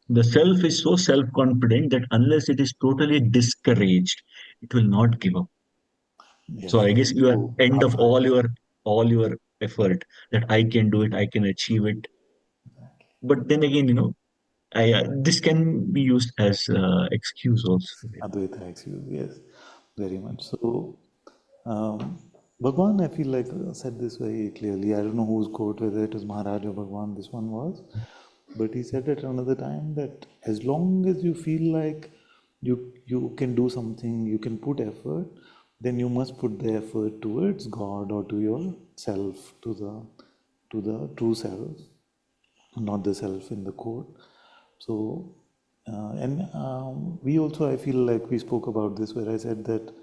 The self is so self-confident that unless it is totally discouraged, it will not give up. So Yes, I the guess you are ego end of upfront. all your effort that I can do it, I can achieve it. But then again, this can be used as excuse also. Advaita excuse, yes, very much. So, Bhagwan, I feel like said this very clearly. I don't know whose quote, whether it was Maharaj or Bhagwan, this one was, but he said at another time that as long as you feel like you can do something, you can put effort, then you must put the effort towards God or to yourself, to the true self, not the self in the quote. So, and we also, I feel like we spoke about this, where I said that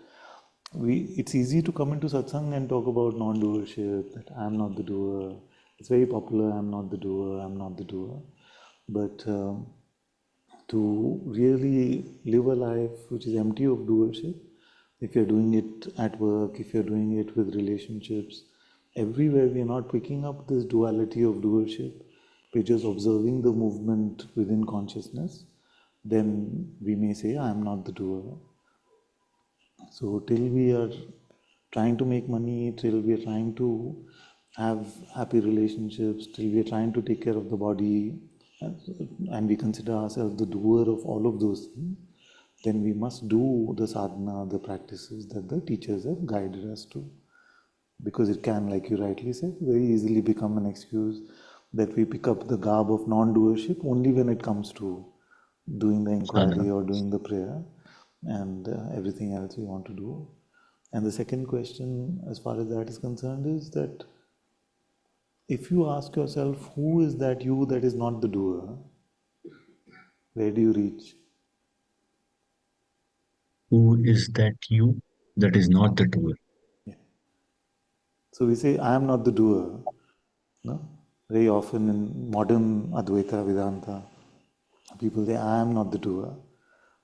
it's easy to come into satsang and talk about non-doership, that I'm not the doer. It's very popular. I'm not the doer. I'm not the doer. But to really live a life which is empty of doership, if you're doing it at work, if you're doing it with relationships, everywhere we are not picking up this duality of doership, we're just observing the movement within consciousness, then we may say, I'm not the doer. So, till we are trying to make money, till we are trying to have happy relationships, till we are trying to take care of the body, and we consider ourselves the doer of all of those things, then we must do the sadhana, the practices that the teachers have guided us to. Because it can, like you rightly said, very easily become an excuse that we pick up the garb of non doership only when it comes to doing the inquiry Sadhana. or doing the prayer and everything else we want to do. And the second question, as far as that is concerned, is that if you ask yourself, who is that you that is not the doer, where do you reach? Who is that you that is not the doer? Yeah. So we say, I am not the doer. No? Very often in modern Advaita Vedanta, people say, I am not the doer.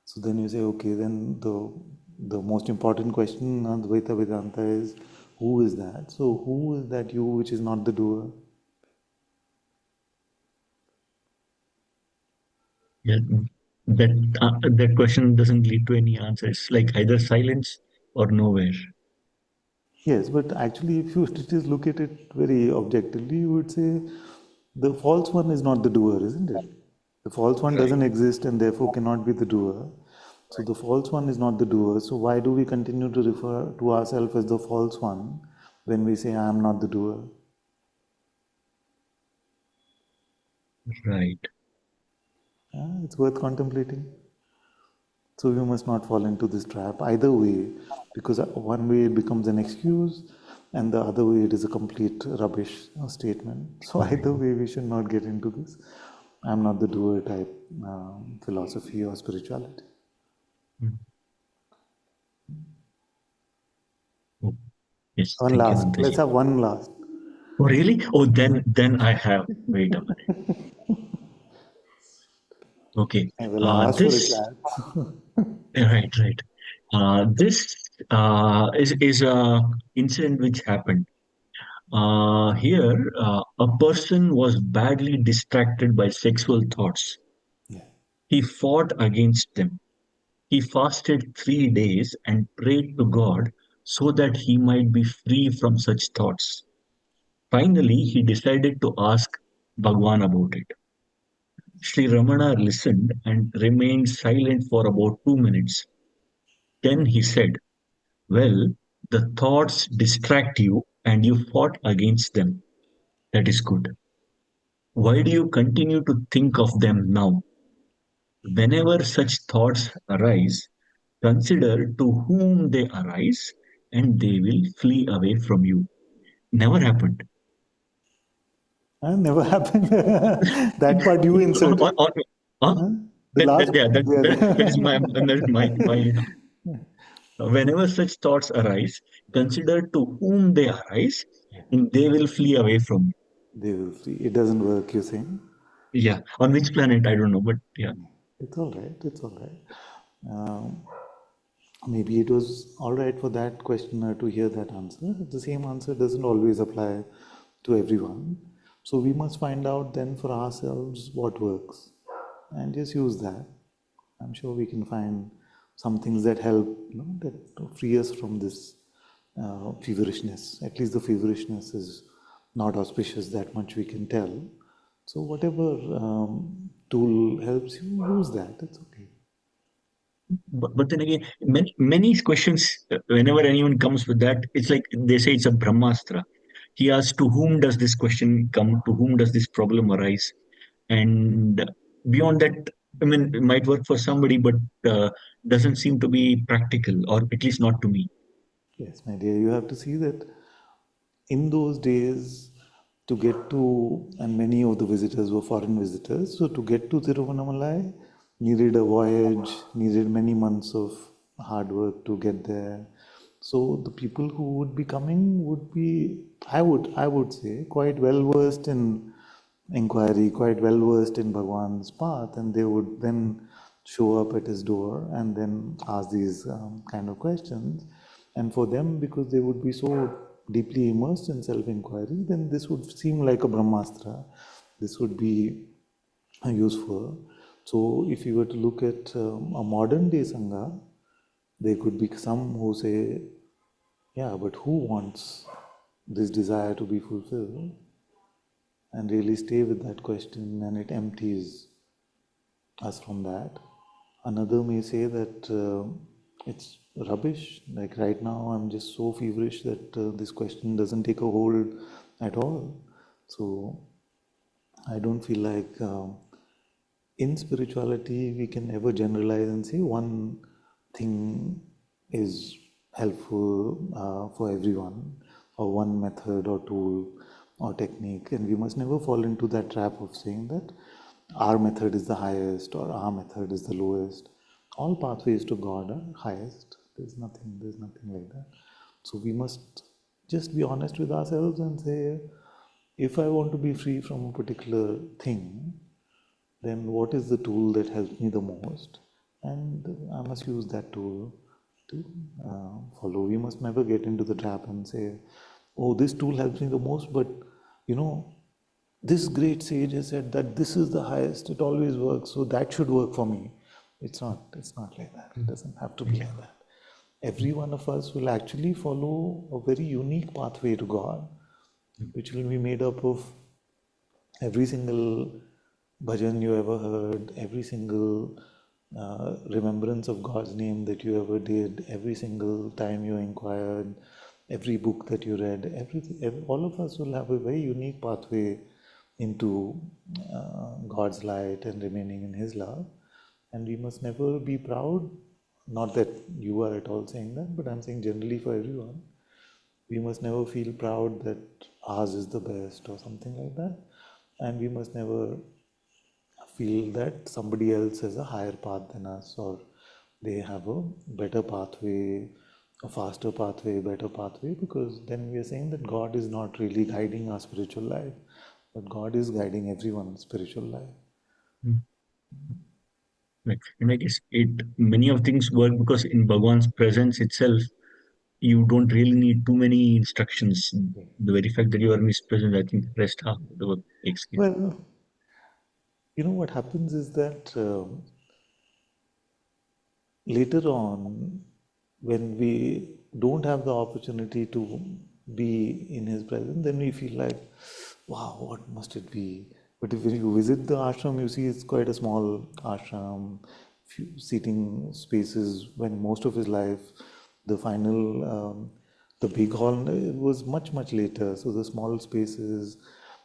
So then you say, okay, then the most important question in Advaita Vedanta is, who is that? So who is that you which is not the doer? Yeah, that question doesn't lead to any answer. It's like either silence or nowhere. Yes, but actually, if you just look at it very objectively, you would say the false one is not the doer, isn't it? The false one Right. doesn't exist and therefore cannot be the doer. So the false one is not the doer. So why do we continue to refer to ourselves as the false one when we say I am not the doer? Right. It's worth contemplating. So we must not fall into this trap either way, because one way it becomes an excuse, and the other way it is a complete rubbish statement. So Right. either way, we should not get into this I'm not the doer type philosophy or spirituality. Mm. Oh, yes. One Thank you, last. Let's Nantaji. have one last. Oh, really? Oh, then I have. Wait a minute. Okay. I will ask for a This chance. right, right. This is a incident which happened. Here, a person was badly distracted by sexual thoughts. Yeah. He fought against them. He fasted 3 days and prayed to God so that he might be free from such thoughts. Finally, he decided to ask Bhagwan about it. Sri Ramana listened and remained silent for about 2 minutes. Then he said, well, the thoughts distract you and you fought against them. That is good. Why do you continue to think of them now? Whenever such thoughts arise, consider to whom they arise and they will flee away from you. Never happened. Never happened. That part you inserted. Huh? Huh? The last Yeah, part. Yeah. that is my. Whenever such thoughts arise, consider to whom they arise and they will flee away from you. They will see. It doesn't work, you're saying? Yeah, on which planet, I don't know, but yeah. It's all right. It's all right. Um, Maybe it was all right for that questioner to hear that answer. The same answer doesn't always apply to everyone. So we must find out then for ourselves what works and just use that. I'm sure we can find some things that help, that free us from this feverishness. At least the feverishness is not auspicious, that much we can tell. So whatever tool helps you, use that. It's okay. But then again, many questions, whenever anyone comes with that, it's like they say it's a Brahmastra. He asks, to whom does this question come? To whom does this problem arise? And beyond that, I mean, it might work for somebody, but doesn't seem to be practical, or at least not to me. Yes, my dear, you have to see that in those days to get to, and many of the visitors were foreign visitors, so to get to Tiruvannamalai needed a voyage, needed many months of hard work to get there. So the people who would be coming would be, I would say, quite well versed in inquiry, quite well versed in Bhagwan's path, and they would then show up at his door and then ask these kind of questions. And for them, because they would be so deeply immersed in self inquiry, then this would seem like a Brahmastra. This would be useful. So, if you were to look at a modern day Sangha, there could be some who say, yeah, but who wants this desire to be fulfilled? And really stay with that question, and it empties us from that. Another may say that it's rubbish. Like right now, I'm just so feverish that this question doesn't take a hold at all. So I don't feel like in spirituality we can ever generalize and say one thing is helpful for everyone, or one method or tool or technique, and we must never fall into that trap of saying that our method is the highest or our method is the lowest. All pathways to God are highest. There's nothing like that. So we must just be honest with ourselves and say, if I want to be free from a particular thing, then what is the tool that helps me the most? And I must use that tool to follow. We must never get into the trap and say, oh, this tool helps me the most, but you know, this great sage has said that this is the highest, it always works, so that should work for me. It's not like that. It doesn't have to be like that. Every one of us will actually follow a very unique pathway to God, which will be made up of every single bhajan you ever heard, every single remembrance of God's name that you ever did, every single time you inquired, every book that you read, everything, all of us will have a very unique pathway into God's light and remaining in His love. And we must never be proud, not that you are at all saying that, but I'm saying generally for everyone, we must never feel proud that ours is the best or something like that. And we must never feel that somebody else has a higher path than us, or they have a better pathway, a faster pathway, better pathway, because then we are saying that God is not really guiding our spiritual life, but God is guiding everyone's spiritual life. Mm. Right. And I guess many of things work because in Bhagwan's presence itself, you don't really need too many instructions. The very fact that you are in his presence, I think the rest half of the work takes care. Well, what happens is that later on, when we don't have the opportunity to be in his presence, then we feel like, wow, what must it be? But if you visit the ashram, you see it's quite a small ashram, few seating spaces. When most of his life, the final, the big hall was much, much later. So the small spaces,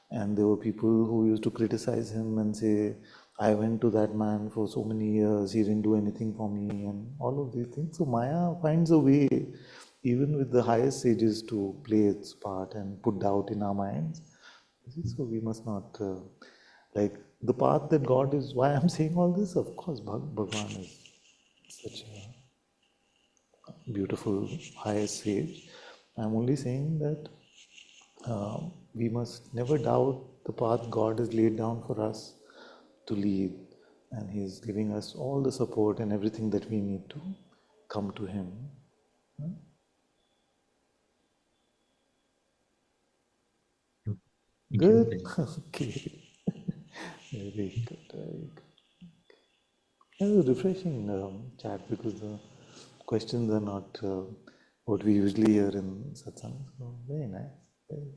and there were people who used to criticize him and say, I went to that man for so many years, he didn't do anything for me, and all of these things. So Maya finds a way, even with the highest sages, to play its part and put doubt in our minds. So we must not, like, the path that God is, why I'm saying all this, of course, Bhagwan is such a beautiful highest sage. I'm only saying that we must never doubt the path God has laid down for us to lead, and He's giving us all the support and everything that we need to come to Him. Thank you. Good? Okay. Very good, very good. It was a refreshing chat because the questions are not what we usually hear in satsang. So very nice. Very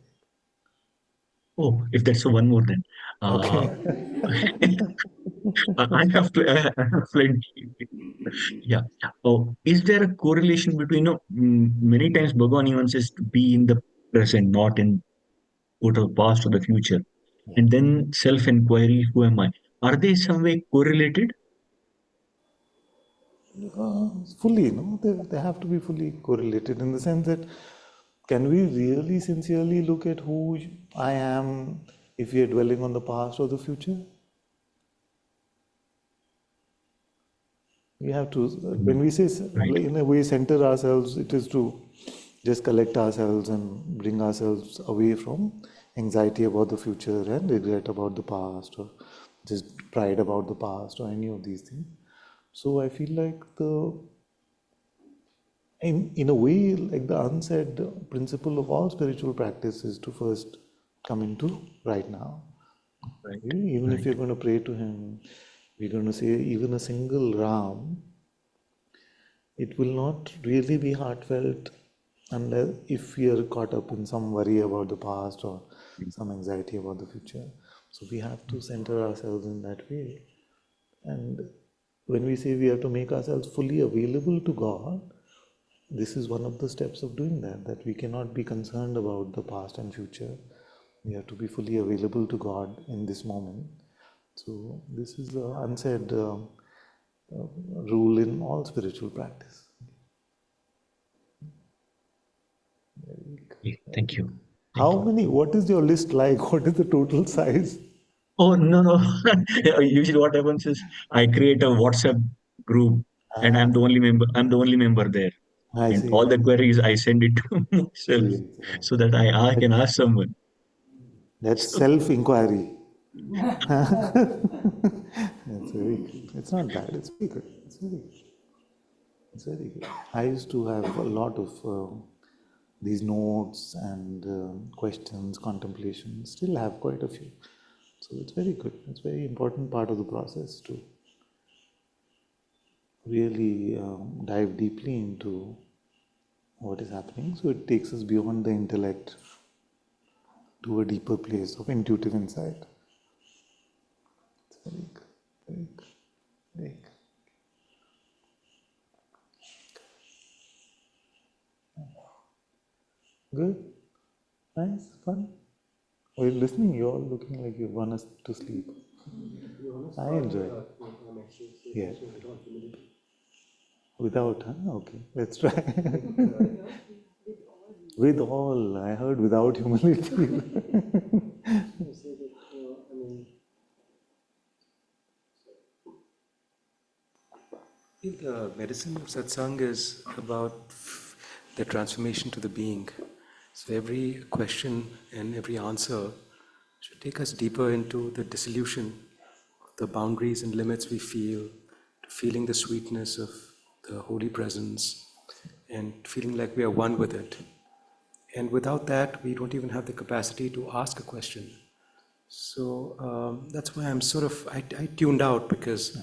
Oh, if that's one more, then uh, okay. I have to. I have plenty. Yeah. Oh, is there a correlation between, many times Bhagavan even says to be in the present, not in go to the past or the future, Yeah. and then self-inquiry, who am I? Are they some way correlated? fully, they have to be fully correlated in the sense that can we really sincerely look at who I am if we are dwelling on the past or the future? We have to, when we say, Right. in a way, center ourselves, it is to just collect ourselves and bring ourselves away from anxiety about the future and regret about the past or just pride about the past or any of these things. So I feel like in a way, like the unsaid principle of all spiritual practice is to first come into right now. Right. Even if Right. you're going to pray to him, we're going to say even a single Ram, it will not really be heartfelt unless if we are caught up in some worry about the past or some anxiety about the future. So we have to center ourselves in that way. And when we say we have to make ourselves fully available to God, this is one of the steps of doing that, that we cannot be concerned about the past and future. We have to be fully available to God in this moment. So this is the unsaid rule in all spiritual practice. Okay, thank you. Thank How you. many? What is your list like? What is the total size? Oh, no, no. Usually what happens is I create a WhatsApp group and Ah, I'm the only member there. I And see. all the queries I send it to myself Yes, so that I that, can ask someone. that's So, self-inquiry. That's very good. It's not bad. It's very good. It's very good. It's very good. I used to have a lot of these notes and questions, contemplations. Still have quite a few. So it's very good. It's a very important part of the process to really dive deeply into what is happening. So it takes us beyond the intellect to a deeper place of intuitive insight. It's very good. Very good. Very good. Good. Nice. Fun. While listening, you're all looking like you want us to sleep. I enjoy it. Yeah. Without, huh? Okay. Let's try. With all. I heard without humility. I think the medicine of satsang is about the transformation to the being. So every question and every answer should take us deeper into the dissolution of the boundaries and limits we feel, to feeling the sweetness of the holy presence and feeling like we are one with it. And without that, we don't even have the capacity to ask a question. So that's why I'm sort of, I tuned out, because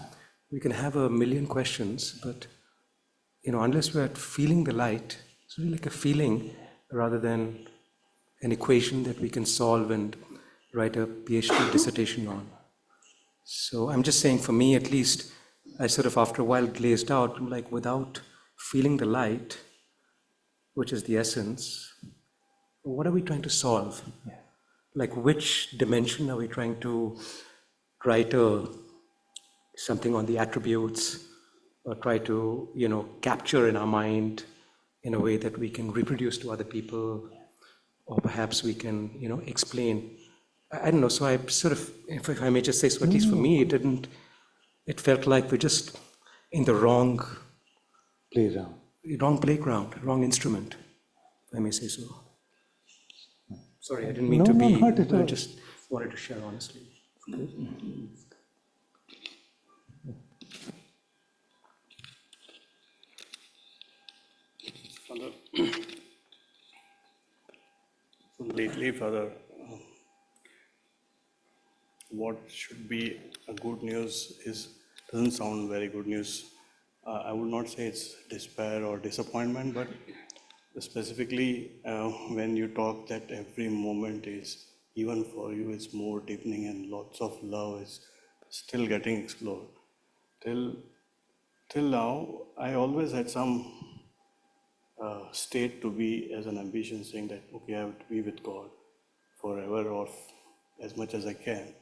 we can have a million questions, but unless we're feeling the light, it's really like a feeling rather than an equation that we can solve and write a PhD dissertation on. So I'm just saying, for me at least, I sort of after a while glazed out, like without feeling the light, which is the essence, what are we trying to solve? Like which dimension are we trying to write something on the attributes, or try to capture in our mind in a way that we can reproduce to other people, or perhaps we can explain. I don't know. So I sort of, if I may just say so, at least for me, it felt like we're just in the wrong Playground. playground, wrong instrument, if I may say so. Sorry, I didn't mean No, to no, be, not at but I all. just wanted to share honestly. Father, lately, Father, what should be a good news doesn't sound very good news. I would not say it's despair or disappointment, but specifically when you talk that every moment is, even for you, it's more deepening and lots of love is still getting explored. Till now, I always had some state to be as an ambition, saying that, okay, I have to be with God forever or as much as I can.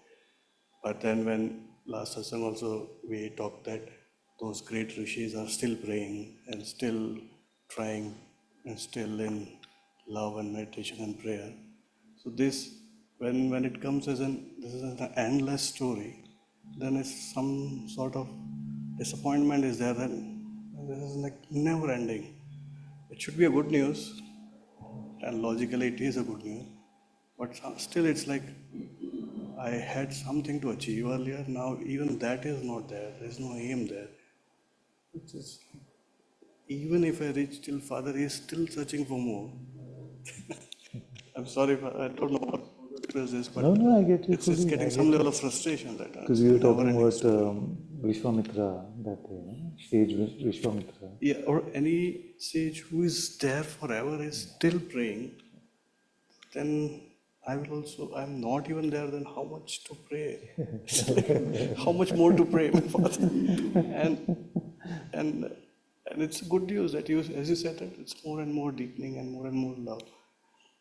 But then when last satsang also we talked that those great rishis are still praying and still trying and still in love and meditation and prayer. So this, when it comes as this is an endless story, then it's some sort of disappointment is there. Then this is like never ending. It should be a good news, and logically it is a good news. But still, it's like I had something to achieve earlier. Now even that is not there. There is no aim there. It's just, even if I reach till Father, he is still searching for more. I'm sorry, I don't know what to express this, but No, I get you it's fully. getting some level of frustration that Because you were talking about Vishwamitra, that sage Vishwamitra. yeah, or any sage who is there forever is still praying, then I will also, I'm not even there, then how much to pray? It's like, how much more to pray, my Father? And it's good news that you, as you said, that it's more and more deepening and more love.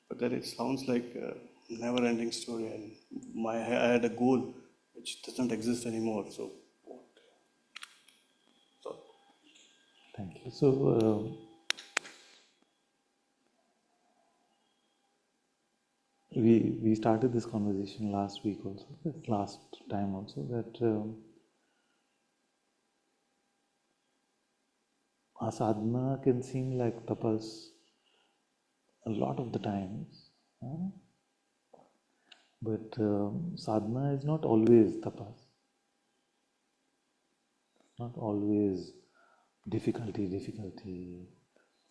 But then it sounds like a never-ending story, and I had a goal which doesn't exist anymore. So, what? So Thank you. So, we started this conversation last week also, last time also, that our sadhana can seem like tapas a lot of the times. But sadhana is not always tapas, not always difficulty.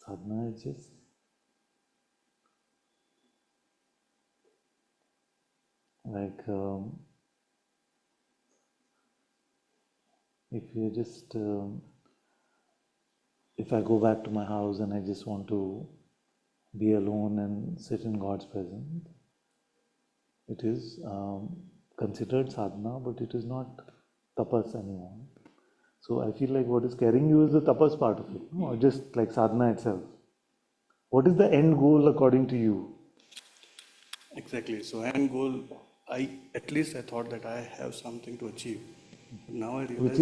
Sadhana is just like if I go back to my house and I just want to be alone and sit in God's presence, it is considered sadhana, but it is not tapas anymore. So I feel like what is carrying you is the tapas part of it, or just like sadhana itself. What is the end goal according to you? exactly. So end goal, at least I thought that I have something to achieve. Now I realize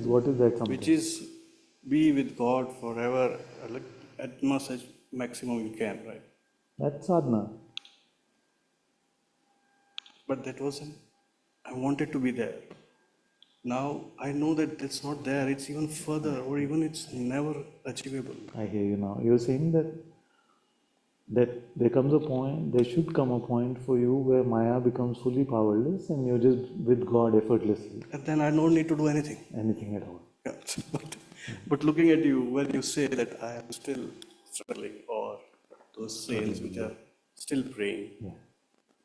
What is that something? which is be with God forever, like at most maximum you can, right? That's sadhana. But that wasn't. I wanted to be there. Now I know that it's not there. It's even further, or even it's never achievable. I hear you now. You're saying that there comes a point, there should come a point for you where Maya becomes fully powerless and you're just with God effortlessly. And then I don't need to do anything. Anything at all. Yeah. But looking at you, when you say that I am still struggling, or those saints which are still praying, Yeah.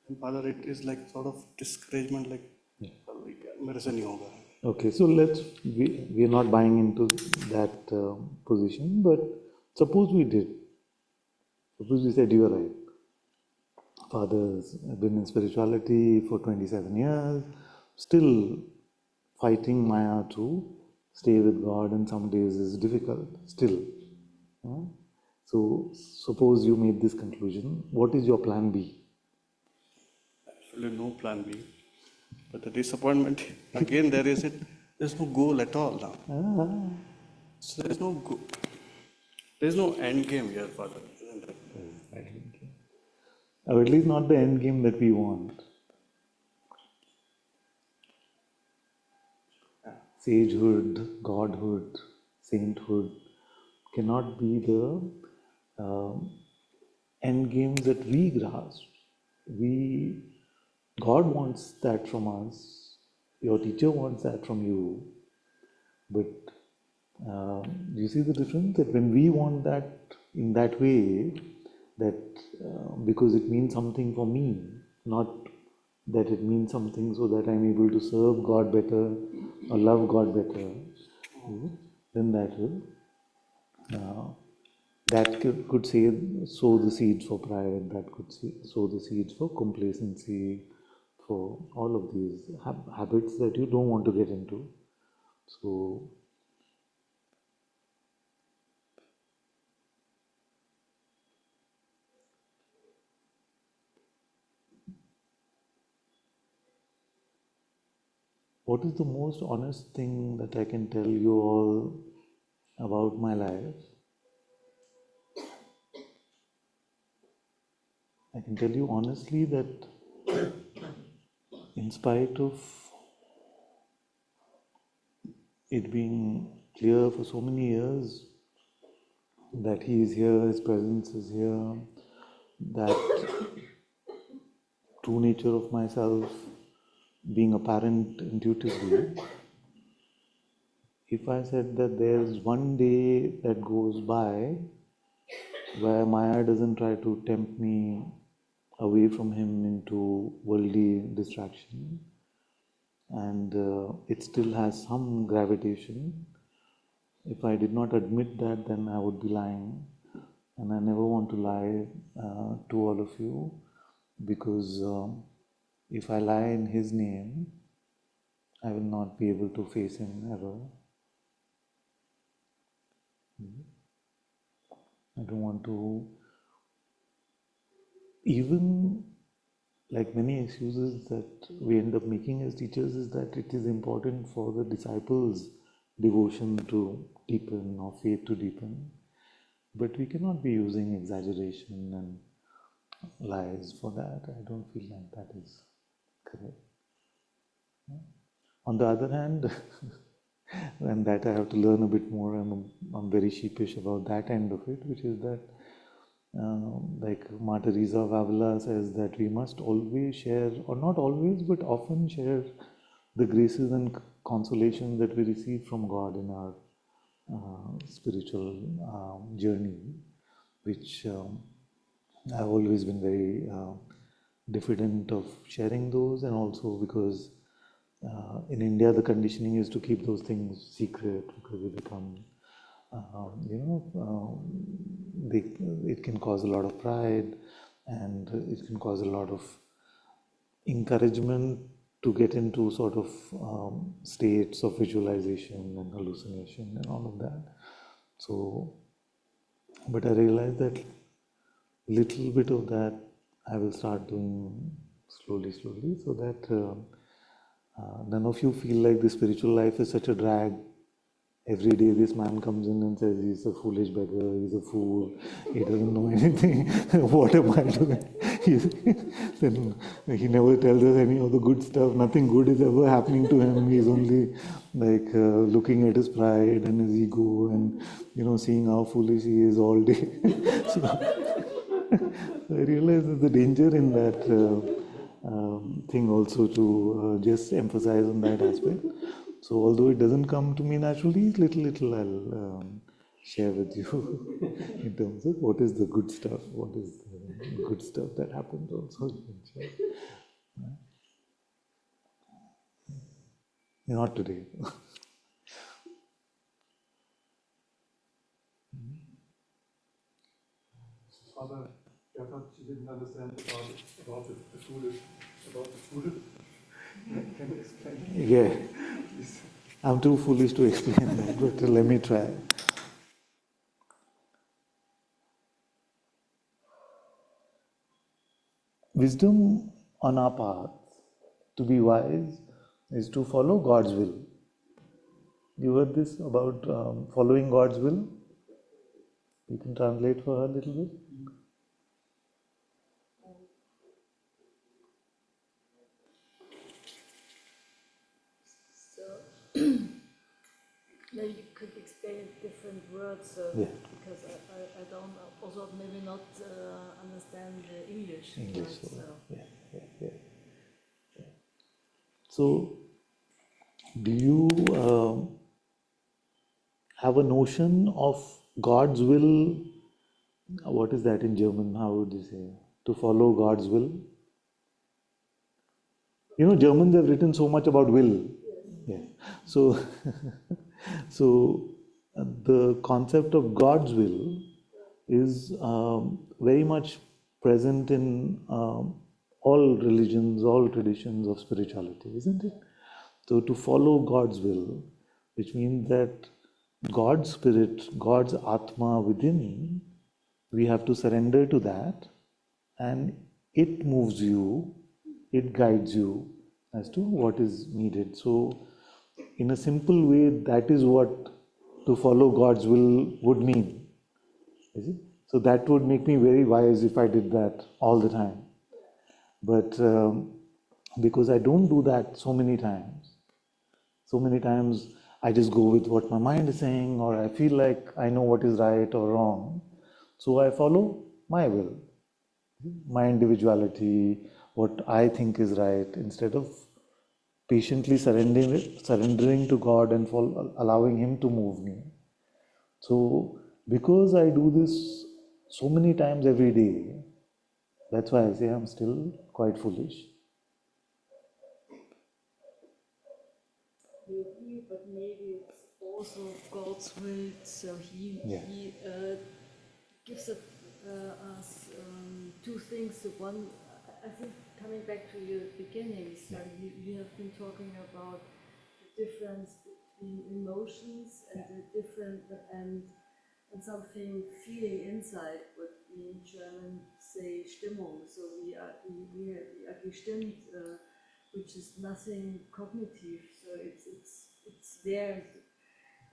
and Father, it is like sort of discouragement, like, मेरे से नहीं होगा. Okay, so we are not buying into that position, but suppose we did. Suppose we said you are right. Father's been in spirituality for 27 years, still fighting Maya to stay with God, and some days is difficult, still. So, suppose you made this conclusion, what is your plan B? Absolutely no plan B. But the disappointment, again, there's no goal at all now. So there's no end game here, Father, isn't it? Or at least not the end game that we want. Sagehood, godhood, sainthood cannot be the end games that we grasp. God wants that from us. Your teacher wants that from you. But you see the difference? That when we want that in that way, that because it means something for me, not that it means something so that I'm able to serve God better or love God better, then that could say sow the seeds for pride, that could sow the seeds for complacency, for all of these habits that you don't want to get into. So what is the most honest thing that I can tell you all about my life? I can tell you honestly that in spite of it being clear for so many years that he is here, his presence is here, that true nature of myself being apparent intuitively, if I said that there's one day that goes by where Maya doesn't try to tempt me away from him into worldly distraction, and it still has some gravitation, if I did not admit that, then I would be lying. And I never want to lie to all of you, because if I lie in his name, I will not be able to face him ever. I don't want to, even like many excuses that we end up making as teachers, is that it is important for the disciples' devotion to deepen or faith to deepen. But we cannot be using exaggeration and lies for that. I don't feel like that is correct. On the other hand, and that I have to learn a bit more, I'm very sheepish about that end of it, which is that like Ma Teresa of Avila says that we must always share, or not always, but often share the graces and consolation that we receive from God in our spiritual journey, which I've always been very diffident of sharing those, and also because in India the conditioning is to keep those things secret because they become, it can cause a lot of pride, and it can cause a lot of encouragement to get into sort of states of visualization and hallucination and all of that. So, but I realized that little bit of that I will start doing slowly, so that none of you feel like the spiritual life is such a drag. Every day this man comes in and says he's a foolish beggar, he's a fool, he doesn't know anything. What am I doing? Then he never tells us any of the good stuff. Nothing good is ever happening to him. He's only like looking at his pride and his ego, and seeing how foolish he is all day. So I realize there's a danger in that thing also, to just emphasize on that aspect. So although it doesn't come to me naturally, little I'll share with you in terms of what is the good stuff, what is the good stuff that happens also. You can share. Not today. Father, I thought you didn't understand about the foolish. Can you explain? Yeah, I'm too foolish to explain that, but let me try. Wisdom on our path to be wise is to follow God's will. You heard this about following God's will? You can translate for her a little bit? So, maybe you could explain different words, Yeah. because I don't also maybe not understand the English. English. words, so. Yeah. So, do you have a notion of God's will? What is that in German? How would you say? To follow God's will? Germans have written so much about will. Yeah. So, the concept of God's will is very much present in all religions, all traditions of spirituality, isn't it? So to follow God's will, which means that God's spirit, God's Atma within, we have to surrender to that, and it moves you, it guides you as to what is needed. So, in a simple way, that is what to follow God's will would mean. Is it? So that would make me very wise if I did that all the time. But because I don't do that so many times I just go with what my mind is saying, or I feel like I know what is right or wrong. So I follow my will, my individuality, what I think is right, instead of patiently surrendering to God and allowing Him to move me. So, because I do this so many times every day, that's why I say I'm still quite foolish. Maybe, but maybe it's also God's will. So He gives us two things. One, I think, coming back to your beginning. So you have been talking about the difference between emotions and the different and something feeling inside, what we in German say Stimmung. So we are gestimmt, which is nothing cognitive. So it's there.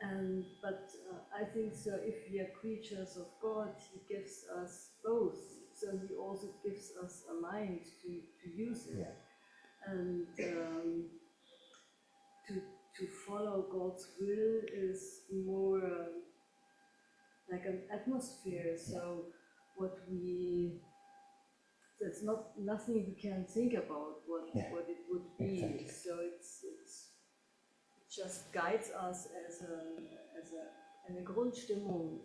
And but I think so. If we are creatures of God, He gives us both. So He also gives us a mind to use it, and to follow God's will is more like an atmosphere. So what we, it's not nothing we can think about what it would be. Exactly. So it just guides us as eine Grundstimmung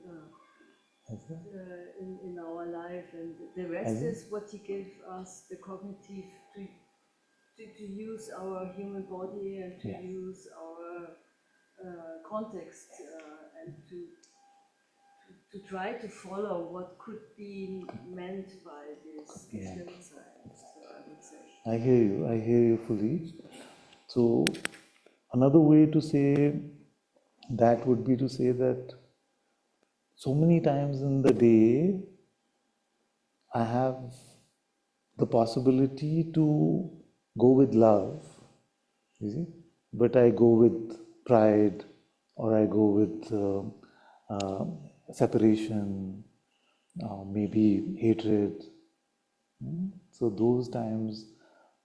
in our life, and the rest is what He gave us, the cognitive to use our human body and to use our context and to try to follow what could be meant by this Stimmtsein, so I would say. I hear you fully. So, another way to say that would be to say that so many times in the day, I have the possibility to go with love, you see, but I go with pride, or I go with separation, maybe hatred. So those times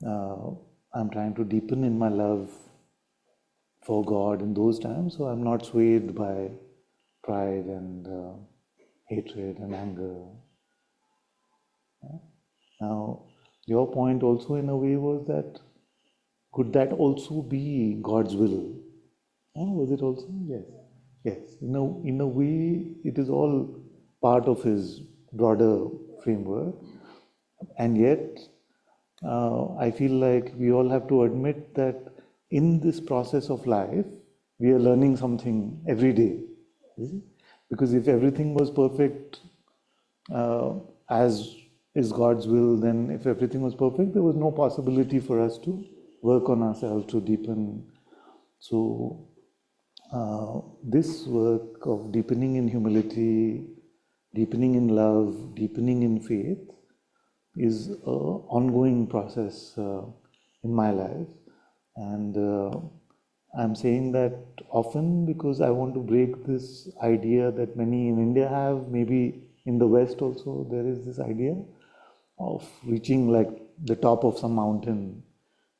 I'm trying to deepen in my love for God in those times, so I'm not swayed by pride and hatred and anger. Now, your point also in a way was that could that also be God's will? Was it also? Yes. Yes. In a way, it is all part of His broader framework. And yet, I feel like we all have to admit that in this process of life, we are learning something every day. Because if everything was perfect as is God's will, then if everything was perfect, there was no possibility for us to work on ourselves, to deepen. So, this work of deepening in humility, deepening in love, deepening in faith is an ongoing process in my life. And I'm saying that often because I want to break this idea that many in India have, maybe in the West also there is this idea of reaching like the top of some mountain.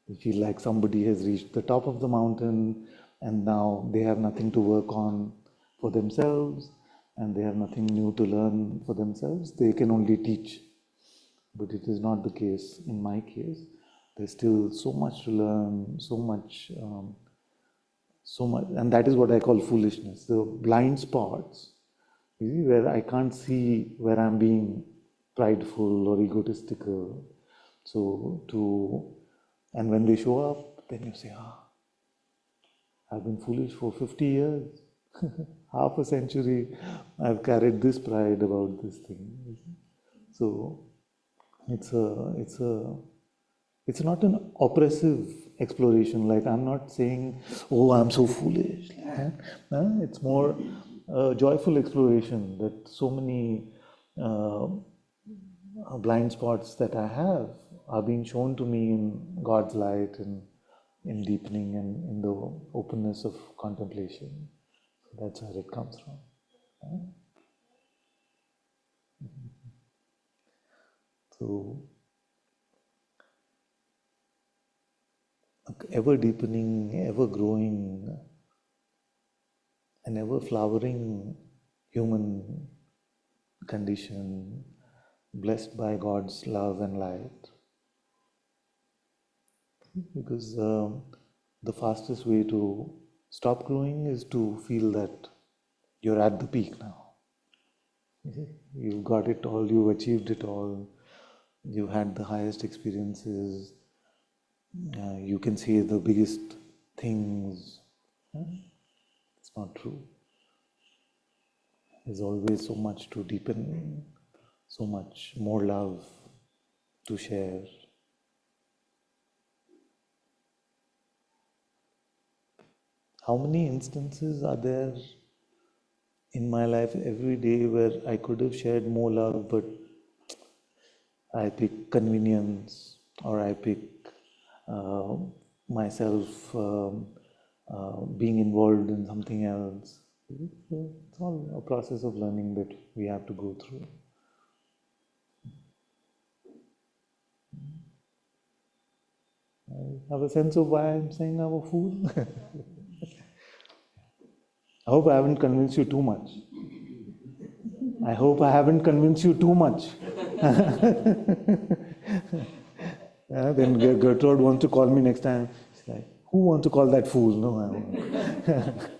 They feel like somebody has reached the top of the mountain and now they have nothing to work on for themselves and they have nothing new to learn for themselves. They can only teach. But it is not the case in my case. There's still so much to learn, so much, and that is what I call foolishness. The blind spots, you see, where I can't see where I'm being prideful or egotistical. And when they show up, then you say, I've been foolish for 50 years. Half a century, I've carried this pride about this thing. So, it's not an oppressive exploration. Like I'm not saying, "Oh, I'm so foolish." It's more a joyful exploration that so many blind spots that I have are being shown to me in God's light, and in deepening and in the openness of contemplation. That's where it comes from. So, ever deepening, ever growing, and ever flowering human condition, blessed by God's love and light. Because the fastest way to stop growing is to feel that you're at the peak now. You've got it all, you've achieved it all, you've had the highest experiences, you can see the biggest things. It's not true. There's always so much to deepen, so much more love to share. How many instances are there in my life every day where I could have shared more love, but I pick convenience, or I pick uh, myself being involved in something else. It's all a process of learning that we have to go through. I have a sense of why I'm saying I'm a fool. I hope I haven't convinced you too much. I hope I haven't convinced you too much. Then Gertrude wants to call me next time. She's like, who wants to call that fool? No, I won't.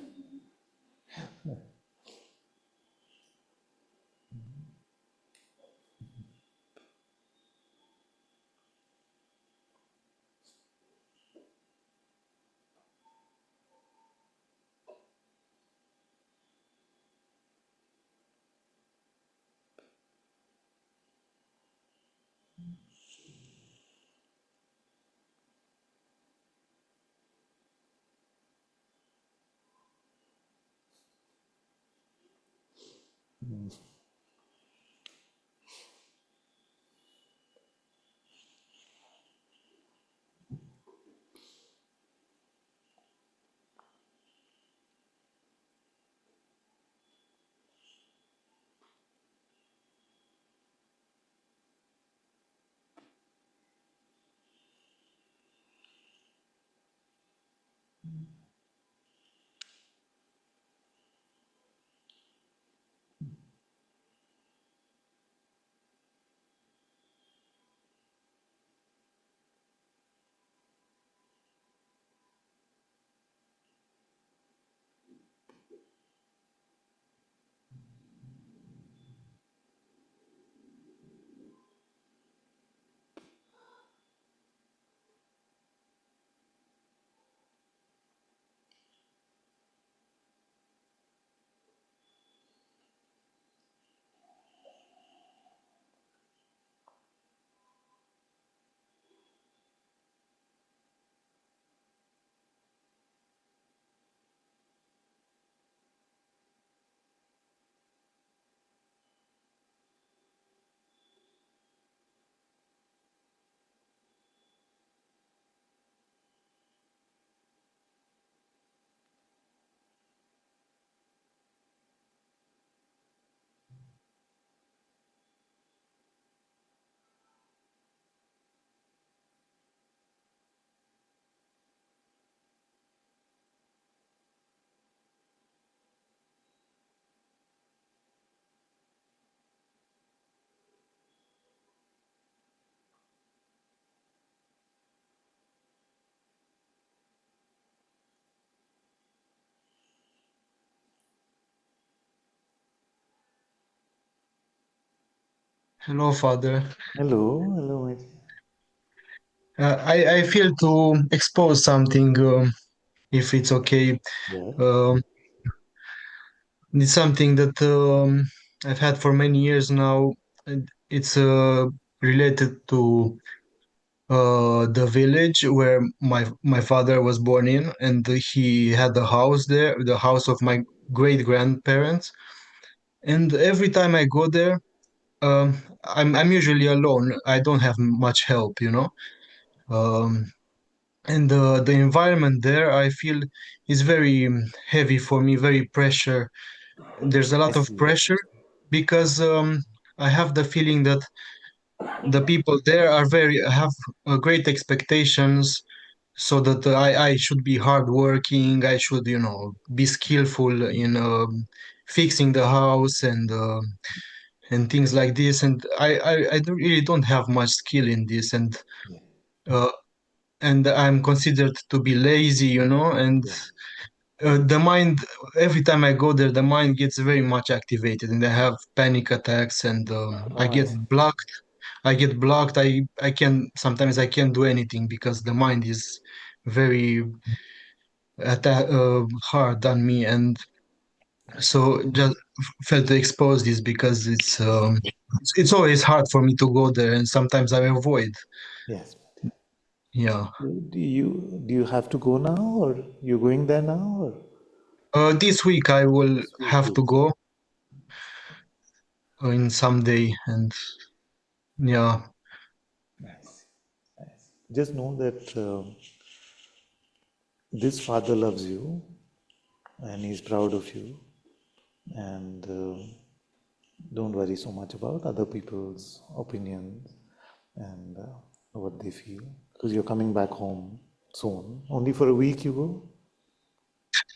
Hello, Father. Hello, hello, my dear. I feel to expose something, if it's okay. Yeah. Um, it's something that I've had for many years now. And it's related to the village where my father was born in, and he had a house there, the house of my great grandparents. And every time I go there, I'm usually alone. I don't have much help, you know. Um, and the environment there, I feel, is very heavy for me, very pressure. There's a I lot of see. pressure because I have the feeling that the people there are very have great expectations, so that I should be hardworking. I should, be skillful in fixing the house and things like this. And really don't have much skill in this, Yeah, uh, and I'm considered to be lazy, and yeah. the mind, every time I go there, the mind gets very much activated, and I have panic attacks, and I Oh, I get see. blocked. I can sometimes I can't do anything because the mind is very hard on me, and so just felt to expose this because it's always hard for me to go there, and sometimes I avoid. Yes. Yeah. Do you have to go now, or you're going there now, or This week I will this week? have to go in some day, and yeah. Nice, nice. Just know that this father loves you, and he's proud of you, and don't worry so much about other people's opinions and what they feel, because you're coming back home soon. Only for a week you go?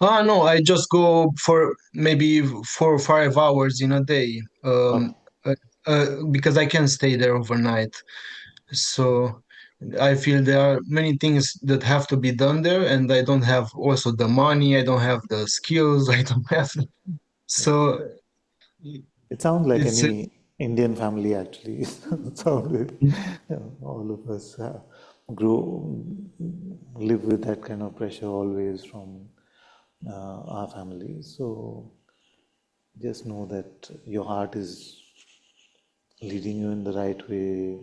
Ah, no, I just go for maybe 4 or 5 hours in a day, Okay. because I can't stay there overnight. So I feel there are many things that have to be done there, and I don't have also the money, I don't have the skills, I don't have. So It sounds like it's any Indian family actually. It sounds like, all of us grow, live with that kind of pressure always from our families. So just know that your heart is leading you in the right way.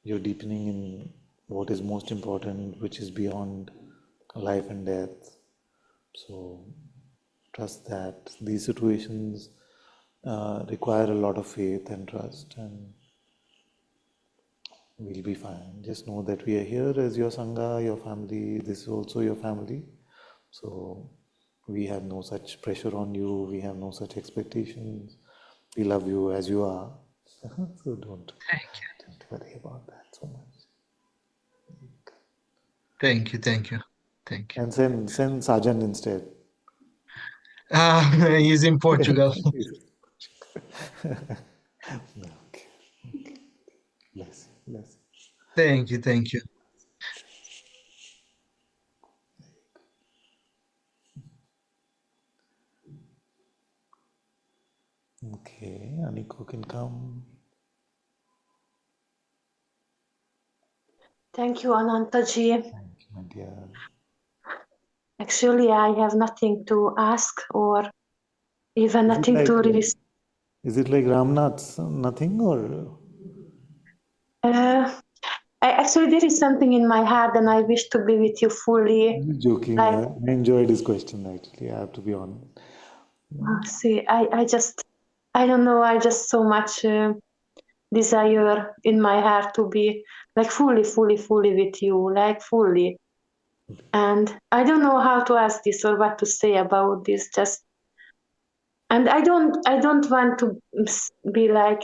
You're deepening in what is most important, which is beyond life and death. So trust that these situations require a lot of faith and trust, and we'll be fine. Just know that we are here as your Sangha, your family. This is also your family. So we have no such pressure on you. We have no such expectations. We love you as you are. So don't worry about that so much. thank you, thank you, thank you. And send Sajan instead. Ah, he's in Portugal. Okay. Bless you. Bless Thank you, thank you. you. Okay, Aniko can come. Thank you, Anantaji. Thank you, my dear. Actually, I have nothing to ask or even Is it nothing like to really. Ramnath's nothing, or Uh, actually, there is something in my heart, and I wish to be with you fully. I'm just joking? Like, I enjoyed his question actually. I have to be honest. see, I don't know, I just so much desire in my heart to be like fully with you, like fully. And I don't know how to ask this or what to say about this. Just, and I don't want to be like,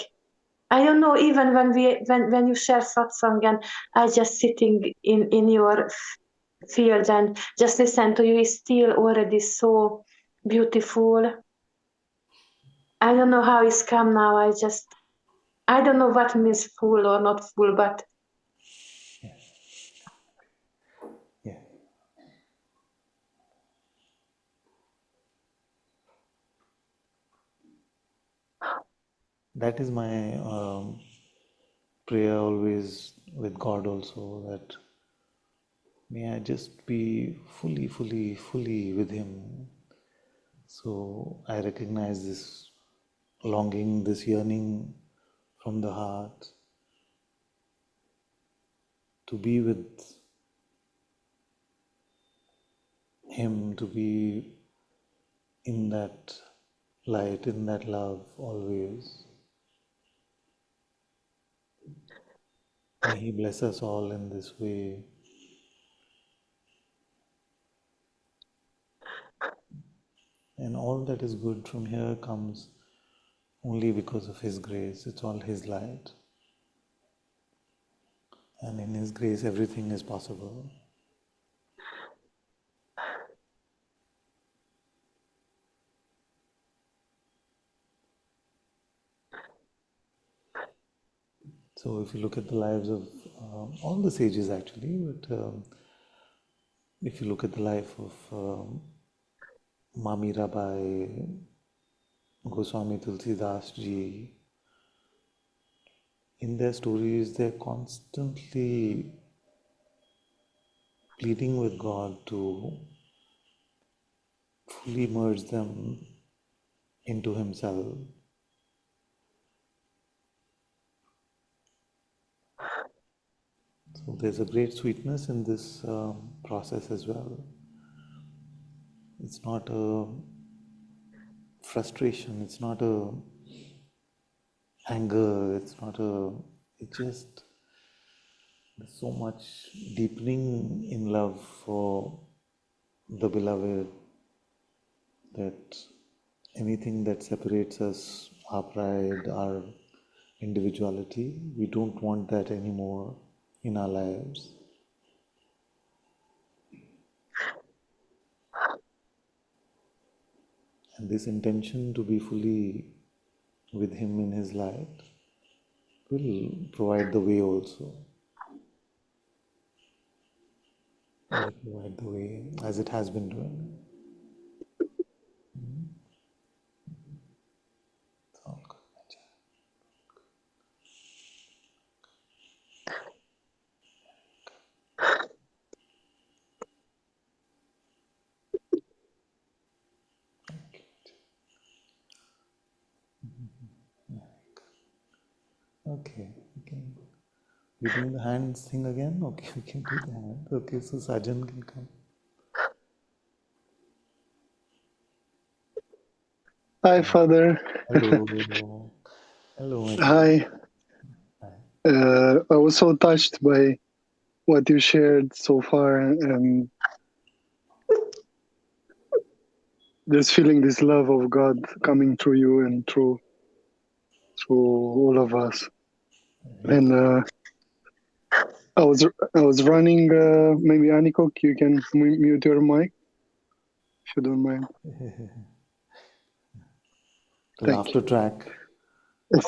I don't know, even when you share satsang and I just sitting in your field and just listen to you is still already so beautiful. I don't know how it's come now. I don't know what means full or not full, but Yeah, that is my prayer always with God also, that may I just be fully with Him. So I recognize this longing, this yearning from the heart to be with Him, to be in that light, in that love always. May He bless us all in this way. And all that is good from here comes only because of His grace. It's all His light. And in His grace, everything is possible. So if you look at the lives of all the sages actually, but if you look at the life of Mami Rabai, Goswami Tulsidas ji, in their stories they're constantly pleading with God to fully merge them into Himself. So there's a great sweetness in this process as well. It's not a frustration, it's not a anger, it's just there's so much deepening in love for the beloved that anything that separates us, our pride, our individuality, we don't want that anymore in our lives. And this intention to be fully with Him in His light will provide the way also. Will provide the way as it has been doing. It's all good. Okay, okay. We're doing the hands thing again? Okay, we can do the hand. Okay, so Sajan can come. Hi, Father. Hello. Hello, my friend. Hi. I was so touched by what you shared so far, and just feeling this love of God coming through you and through all of us. And I was running. Maybe Anikok, you can mute your mic if you don't mind. Thank Laughter track. you.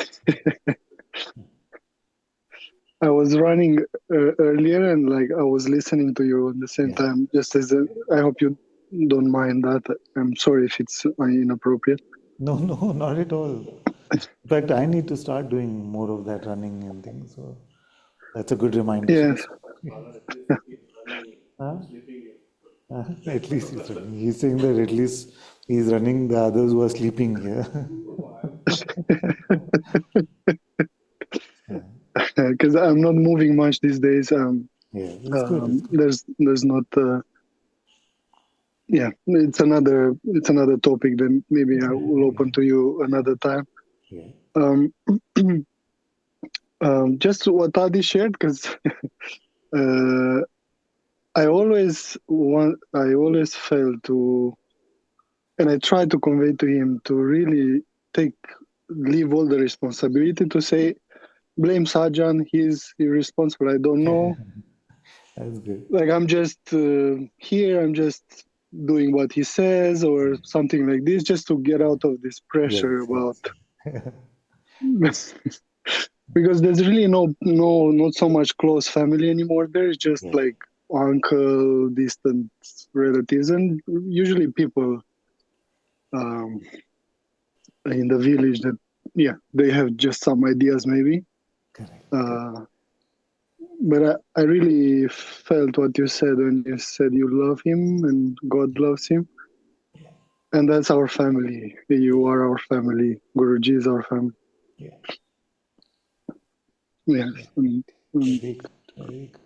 I was running earlier, and like I was listening to you at the same time. Just as I hope you don't mind that. I'm sorry if it's inappropriate. No, no, not at all. In fact, I need to start doing more of that running and things. So that's a good reminder. Yes. Huh? At least he's running. He's saying that at least he's running the others who are sleeping here. Because I'm not moving much these days. Yeah, it's good. It's good. There's not. Yeah, it's another topic that maybe I will open to you another time. Yeah. Just what Adi shared, because I always fail to, and I try to convey to him to really leave all the responsibility to say, blame Sajan, he's irresponsible, I don't know. That's good. Like I'm just here, I'm just doing what he says or something like this, just to get out of this pressure about. Because there's really not so much close family anymore. There's just like uncle, distant relatives, and usually people in the village that they have just some ideas maybe. But I really felt what you said when you said you love him and God loves him. And that's our family. You are our family. Guruji is our family. Yeah. Yes. Very good. Very good.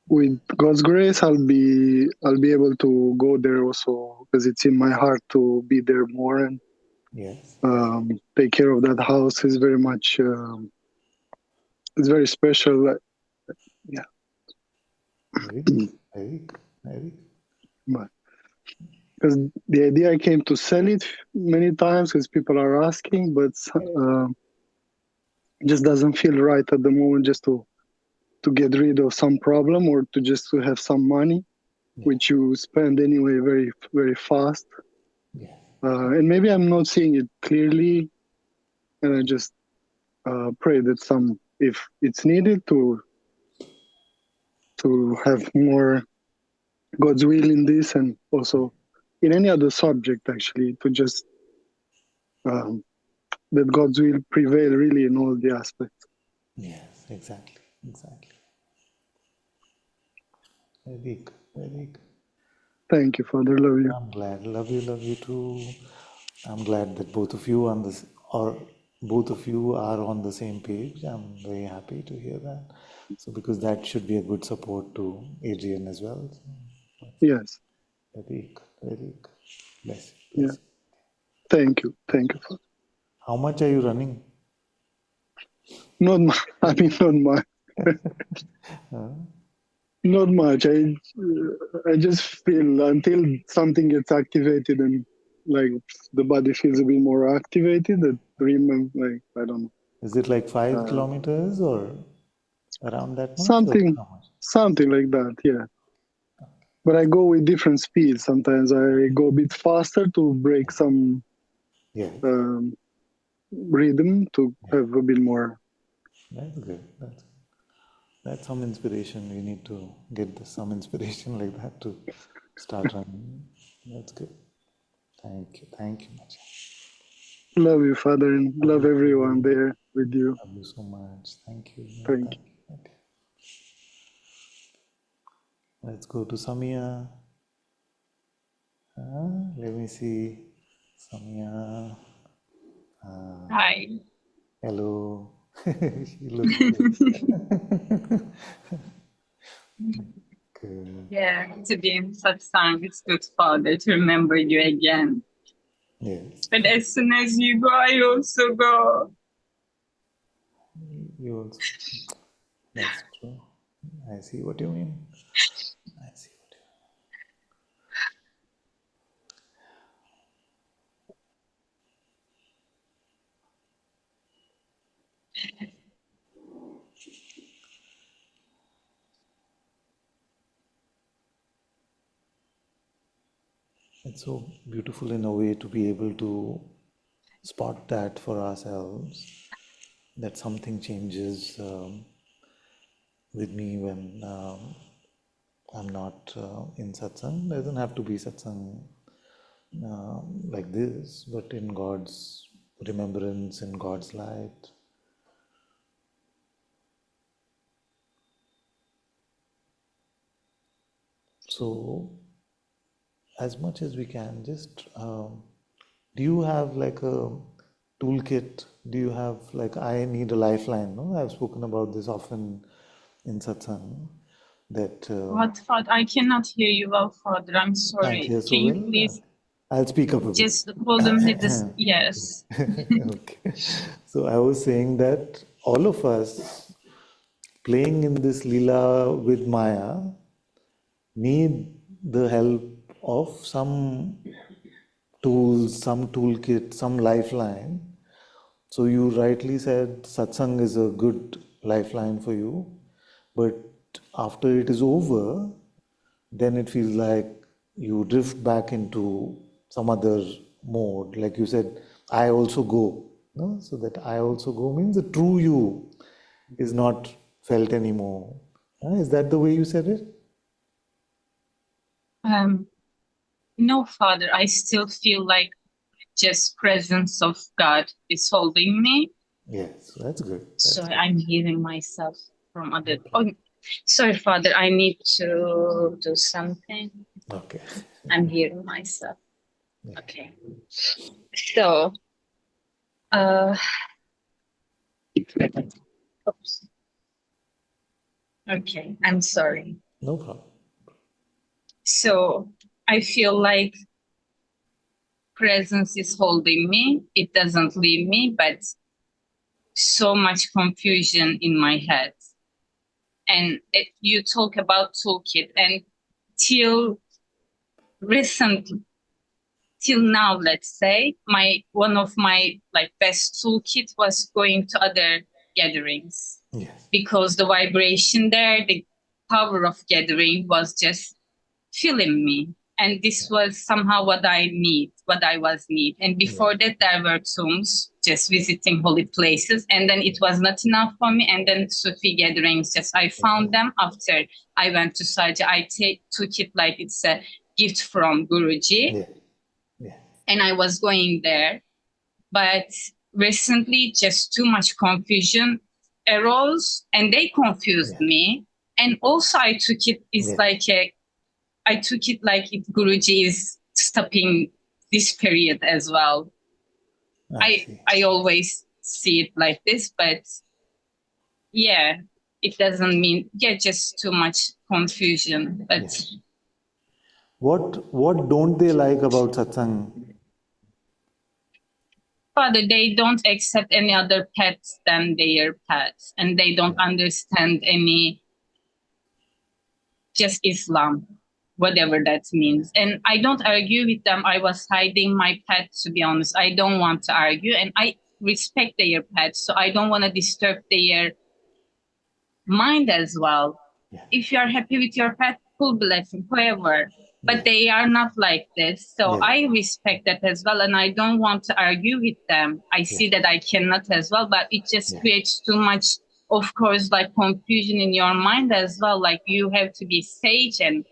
With God's grace, I'll be able to go there also because it's in my heart to be there more and take care of that house. Is very much. It's very special. Yeah. Very good. Very good. Very good. because the idea I came to sell it many times because people are asking, but it just doesn't feel right at the moment just to get rid of some problem or to just to have some money, which you spend anyway very, very fast. And maybe I'm not seeing it clearly, and I just pray that if it's needed to have more God's will in this, and also in any other subject, actually, to just that God's will prevail really in all the aspects. Yes, exactly. Very good, very good. Thank you, Father. Love you. I'm glad. Love you too. I'm glad that both of you are on the same page. I'm very happy to hear that. So because that should be a good support to Adrian as well. So Yes. very good, very good. Bless you, Yeah. bless you. Thank you, Father. How much are you running? Not much. I mean, not much. Not much. I just feel until something gets activated and like the body feels a bit more activated. That remember, like I don't know. Is it like 5 kilometers or around that much, or Something, how much? something like that. Yeah. But I go with different speeds. Sometimes I go a bit faster to break some Yes, rhythm to have a bit more. that's good. That's some inspiration. We need to get some inspiration like that to start running. That's good. Thank you much. Love you, Father, and love everyone there with you. Love you so much. Thank you. Thank you. Okay. Let's go to Samia. Let me see. Samia. Hi. Hello. She looks good. Good. Yeah, to be in Satsang, it's good, Father, to remember you again. Yes. But as soon as you go, I also go. You also. That's true. I see what you mean. I see what you mean. It's so beautiful in a way to be able to spot that for ourselves, that something changes with me when I'm not in satsang. Doesn't have to be satsang like this, but in God's remembrance, in God's light. So, as much as we can, just do you have like a toolkit? Do you have like, I need a lifeline? No, I've spoken about this often in satsang. That What, Father? I cannot hear you well, Father. I'm can't sorry. hear Can so you well. please I'll speak up a bit. just hold on with this? Yes. Okay. So I was saying that all of us playing in this lila with Maya need the help of some tools, some toolkit, some lifeline. So you rightly said satsang is a good lifeline for you, but after it is over, then it feels like you drift back into some other mode. Like you said, I also go. No? So that I also go means the true you is not felt anymore. Is that the way you said it? No, Father. I still feel like just presence of God is holding me. Yes, that's good. So I'm hearing myself from other. Oh, sorry, Father. I need to do something. Okay. I'm hearing myself. Yeah. Okay. So, oops. Okay, I'm sorry. No problem. So I feel like presence is holding me. It doesn't leave me, but so much confusion in my head. And you talk about toolkit, and till recently, till now, let's say, one of my like best toolkit was going to other gatherings. Yes. Because the vibration there, the power of gathering was just filling me. And this was somehow what I was need. And before that, there were tombs, just visiting holy places. And then it was not enough for me. And then Sufi gatherings, just I found them after I went to Saja. I took it like it's a gift from Guruji. Yeah. Yeah. And I was going there. But recently, just too much confusion arose and they confused me. And also I took it, I took it like if Guruji is stopping this period as well. I always see it like this, but yeah, it doesn't mean, just too much confusion. But What don't they like about satsang? Father, they don't accept any other pets than their pets, and they don't understand any, just Islam, whatever that means. And I don't argue with them. I was hiding my pet, to be honest. I don't want to argue, and I respect their pets, so I don't want to disturb their mind as well. If you are happy with your pet, full blessing, whoever. But they are not like this. So I respect that as well. And I don't want to argue with them. I see that I cannot as well, but it just creates too much, of course, like confusion in your mind as well. Like you have to be sage and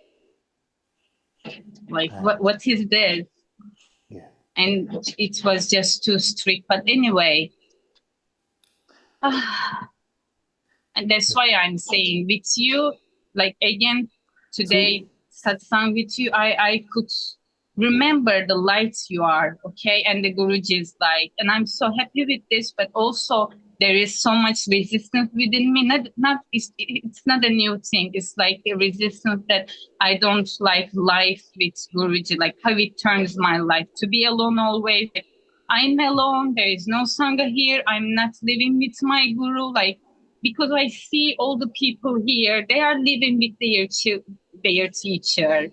like, what is this? And it was just too strict. But anyway, and that's why I'm saying with you, like again, today, satsang with you, I could remember the light you are, okay? And the Guruji's light. And I'm so happy with this, but also there is so much resistance within me. It's not a new thing. It's like a resistance that I don't like life with Guruji, like how it turns my life to be alone always. Like, I'm alone. There is no Sangha here. I'm not living with my Guru. Like, because I see all the people here, they are living with their teacher,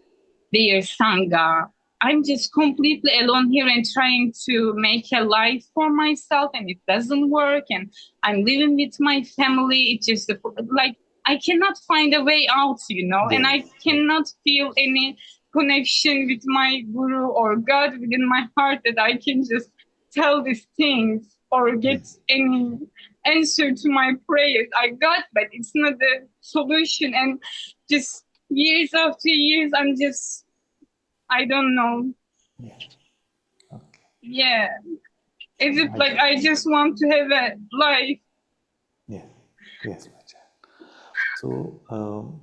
their Sangha. I'm just completely alone here and trying to make a life for myself, and it doesn't work. And I'm living with my family. It's just like I cannot find a way out, and I cannot feel any connection with my Guru or God within my heart that I can just tell these things or get any answer to my prayers. I got, but it's not the solution. And just years after years, I don't know. Yeah. Is it like I just want to have a life? Yes, my child. So,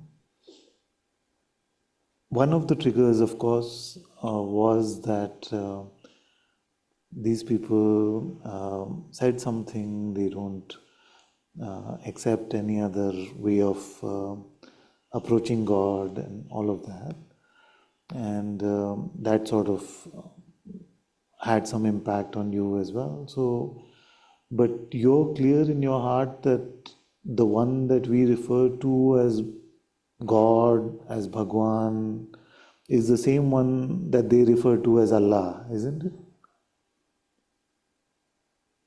one of the triggers, of course, was that these people said something, they don't accept any other way of approaching God and all of that. And that sort of had some impact on you as well. So, but you're clear in your heart that the one that we refer to as God, as Bhagwan, is the same one that they refer to as Allah, isn't it?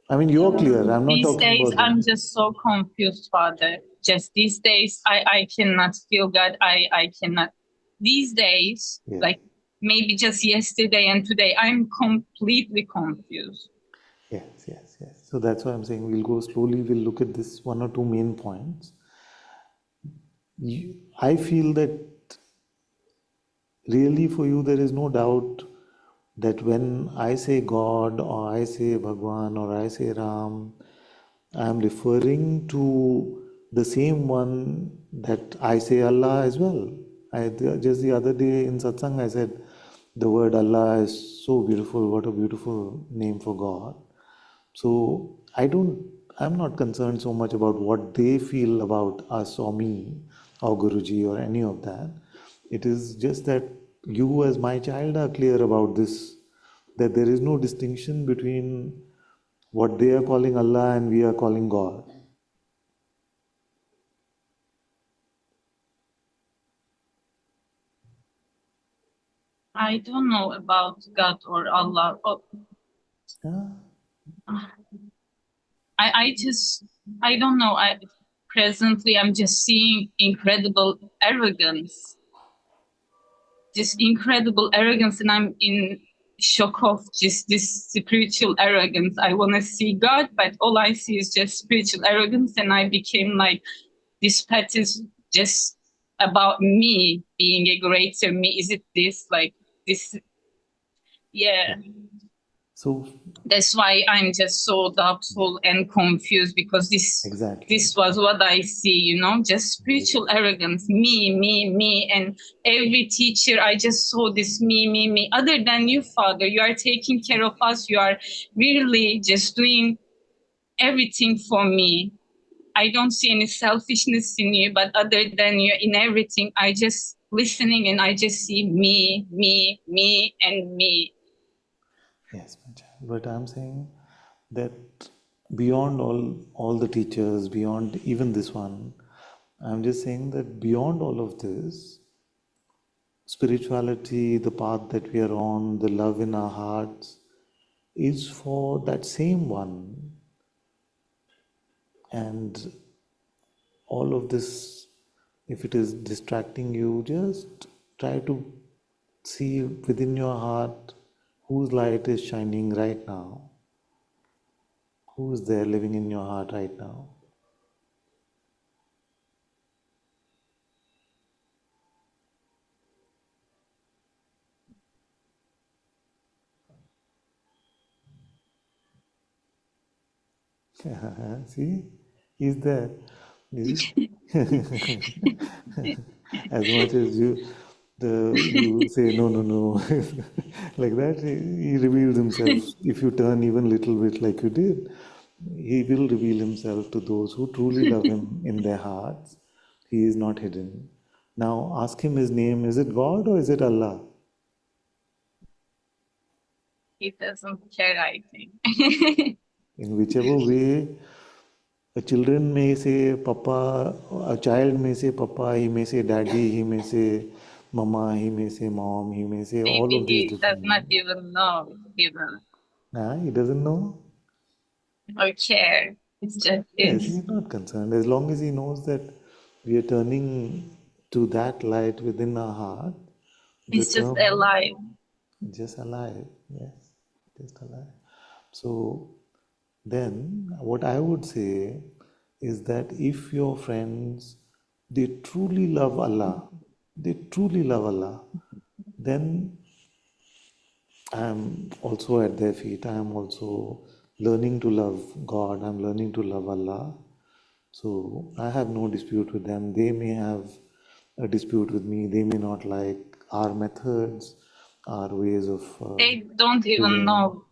I mean, you're clear. I'm not These talking days, about that. I'm just so confused, Father. Just these days, I cannot feel God. I cannot. These days, like maybe just yesterday and today, I'm completely confused. Yes. So that's why I'm saying we'll go slowly. We'll look at this one or two main points. I feel that really for you, there is no doubt that when I say God or I say Bhagwan or I say Ram, I am referring to the same one that I say Allah as well. Just the other day in Satsang, I said the word Allah is so beautiful. What a beautiful name for God. So I'm not concerned so much about what they feel about us or me or Guruji or any of that. It is just that you as my child are clear about this, that there is no distinction between what they are calling Allah and we are calling God. I don't know about God or Allah. I just, I don't know. Presently I'm just seeing incredible arrogance. This incredible arrogance, and I'm in shock of just this spiritual arrogance. I want to see God, but all I see is just spiritual arrogance, and I became like, this path is just about me being a greater me. Is it this, like this? Yeah. So that's why I'm just so doubtful and confused, because this was what I see, just spiritual arrogance, me, and every teacher, I just saw this me. Other than you, Father, you are taking care of us. You are really just doing everything for me. I don't see any selfishness in you, but other than you in everything, I just listening and I just see me, and me. Yes, my child. But I'm saying that beyond all the teachers, beyond even this one, I'm just saying that beyond all of this, spirituality, the path that we are on, the love in our hearts, is for that same one. And all of this, if it is distracting you, just try to see within your heart whose light is shining right now. Who is there living in your heart right now? See, he's there. As much as you say no, like that, he reveals himself. If you turn even little bit like you did, he will reveal himself to those who truly love him in their hearts. He is not hidden. Now ask him his name. Is it God or is it Allah? He doesn't care, I think. In whichever way, a children may say Papa, a child may say Papa, he may say Daddy, he may say Mama, he may say Mom, he may say all Maybe of these he does different not names. even know, even. He doesn't know? Or care. It's just, Yes, he's not concerned. As long as he knows that we are turning to that light within our heart, the it's just term alive. just alive, yes, just alive. So then what I would say is that if your friends, they truly love Allah, they truly love Allah, then I am also at their feet. I am also learning to love God. I'm learning to love Allah. So I have no dispute with them. They may have a dispute with me. They may not like our methods, our ways of They don't even living. know.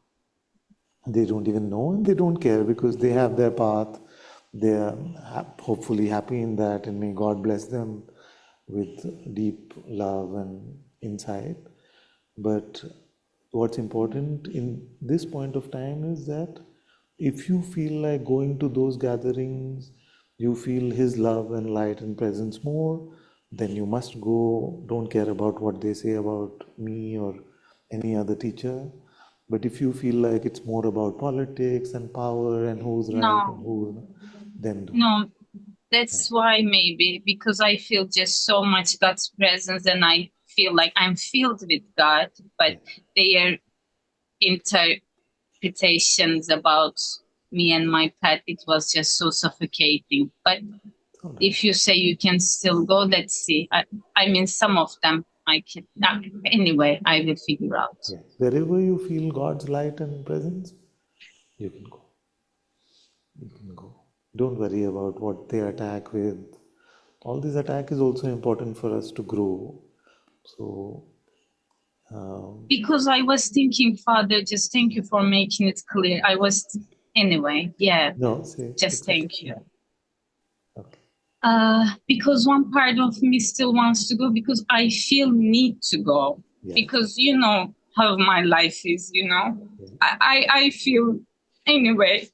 They don't even know and they don't care because they have their path. They are hopefully happy in that, and may God bless them with deep love and insight. But what's important in this point of time is that if you feel like going to those gatherings, you feel His love and light and presence more, then you must go. Don't care about what they say about me or any other teacher. But if you feel like it's more about politics and power and who's right and No, who, then don't. no. That's why maybe, because I feel just so much God's presence and I feel like I'm filled with God, but their interpretations about me and my path, it was just so suffocating. But if you say you can still go, let's see. I mean, some of them I can. Anyway, I will figure out. Yes. Wherever you feel God's light and presence, you can go. You can go. Don't worry about what they attack with. All this attack is also important for us to grow. So, because I was thinking, Father, just thank you for making it clear. I was, anyway, yeah. no, say just thank okay. you. Okay. Because one part of me still wants to go because I feel need to go. Yes. Because you know how my life is, Yes. I feel, anyway,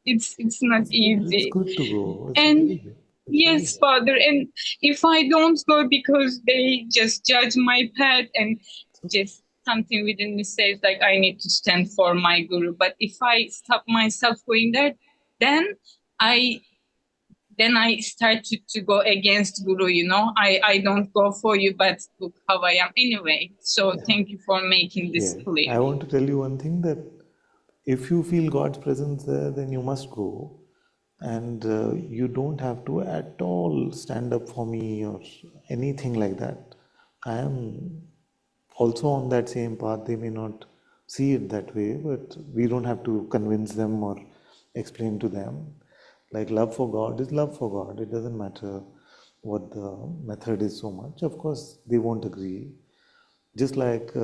it's not It's easy. good to go. It's And very good. yes, Father, and if I don't go because they just judge my path and just something within me says like I need to stand for my guru. But if I stop myself going there, then I start to go against guru, you know. I don't go for you, but look how I am anyway. So thank you for making this Yes. clear. I want to tell you one thing, that if you feel God's presence there, then you must go. And you don't have to at all stand up for me or anything like that. I am also on that same path. They may not see it that way, but we don't have to convince them or explain to them. Like, love for God is love for God. It doesn't matter what the method is so much. Of course, they won't agree. Just like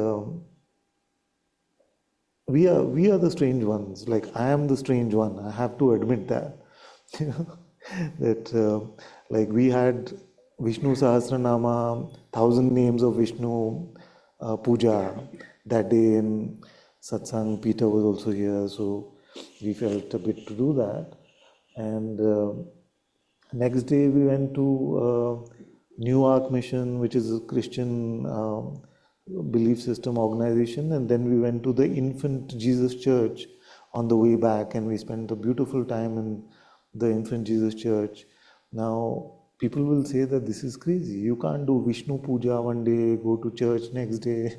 we are the strange ones. Like, I am the strange one. I have to admit that. You know, that like, we had Vishnu Sahasranama, 1,000 names of Vishnu puja that day in Satsang. Peter was also here, so we felt a bit to do that. And next day we went to New Ark Mission, which is a Christian belief system organization, and then we went to the Infant Jesus Church on the way back, and we spent a beautiful time in the Infant Jesus Church. Now, people will say that this is crazy. You can't do Vishnu Puja one day, go to church next day.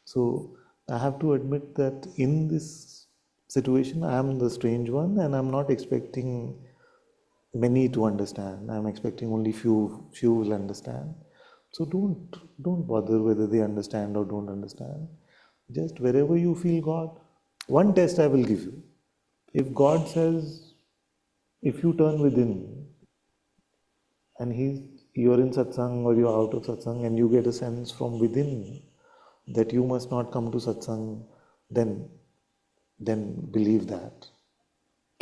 So I have to admit that in this situation, I am the strange one, and I'm not expecting many to understand. I'm expecting only few will understand. So don't bother whether they understand or don't understand. Just wherever you feel God. One test I will give you. If God says, if you turn within and you're in satsang or you're out of satsang and you get a sense from within that you must not come to satsang, then believe that.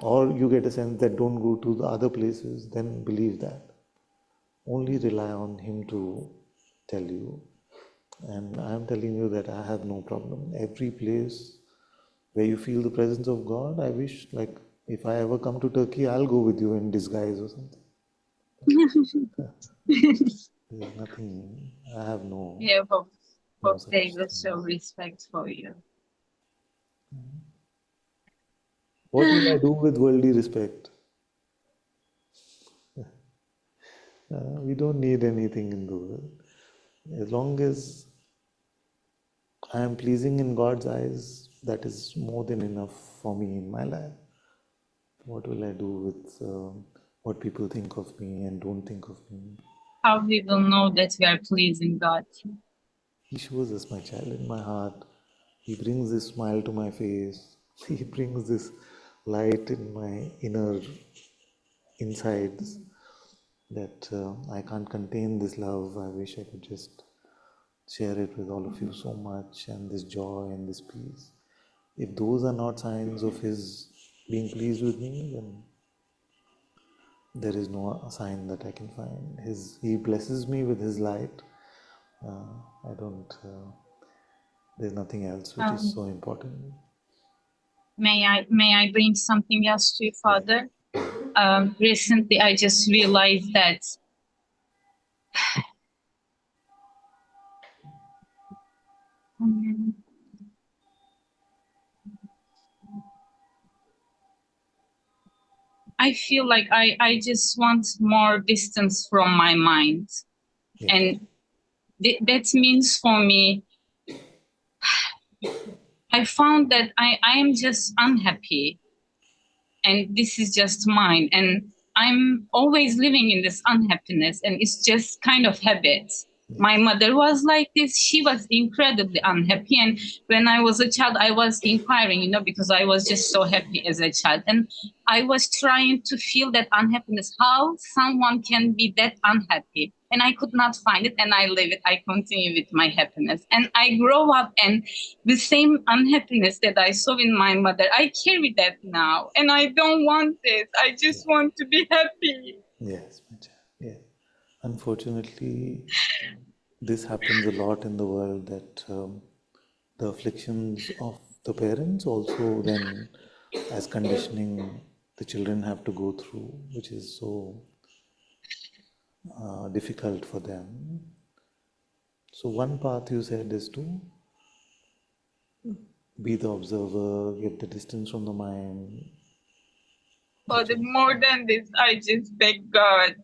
Or you get a sense that don't go to the other places, then believe that. Only rely on Him to tell you. And I am telling you that I have no problem. Every place where you feel the presence of God, I wish, like, if I ever come to Turkey, I'll go with you in disguise or something. There's nothing, I have Yeah, no hope such they will thing. show respect for you. What will I do with worldly respect? We don't need anything in the world. As long as I am pleasing in God's eyes, that is more than enough for me in my life. What will I do with what people think of me and don't think of me? How we will know that we are pleasing God? He shows us, my child, in my heart. He brings this smile to my face. He brings this light in my inner insides that I can't contain this love. I wish I could just share it with all of you so much, and this joy and this peace. If those are not signs of His being pleased with me, then there is no sign that I can find. He blesses me with His light. I don't. There's nothing else which is so important. May I bring something else to you, Yeah. Father? Recently, I just realized that I feel like I just want more distance from my mind. Yeah. And that means for me, I found that I am just unhappy. And this is just mine. And I'm always living in this unhappiness, and it's just kind of habit. My mother was like this. She was incredibly unhappy. And when I was a child, I was inquiring, you know, because I was just so happy as a child. And I was trying to feel that unhappiness, how someone can be that unhappy. And I could not find it, and I live it. I continue with my happiness. And I grow up, and the same unhappiness that I saw in my mother, I carry that now. And I don't want it. I just want to be happy. Yes, my child. Yeah. Unfortunately, this happens a lot in the world, that the afflictions of the parents also then, as conditioning, the children have to go through, which is so difficult for them. So one path you said is to be the observer, get the distance from the mind. But more than this, I just beg God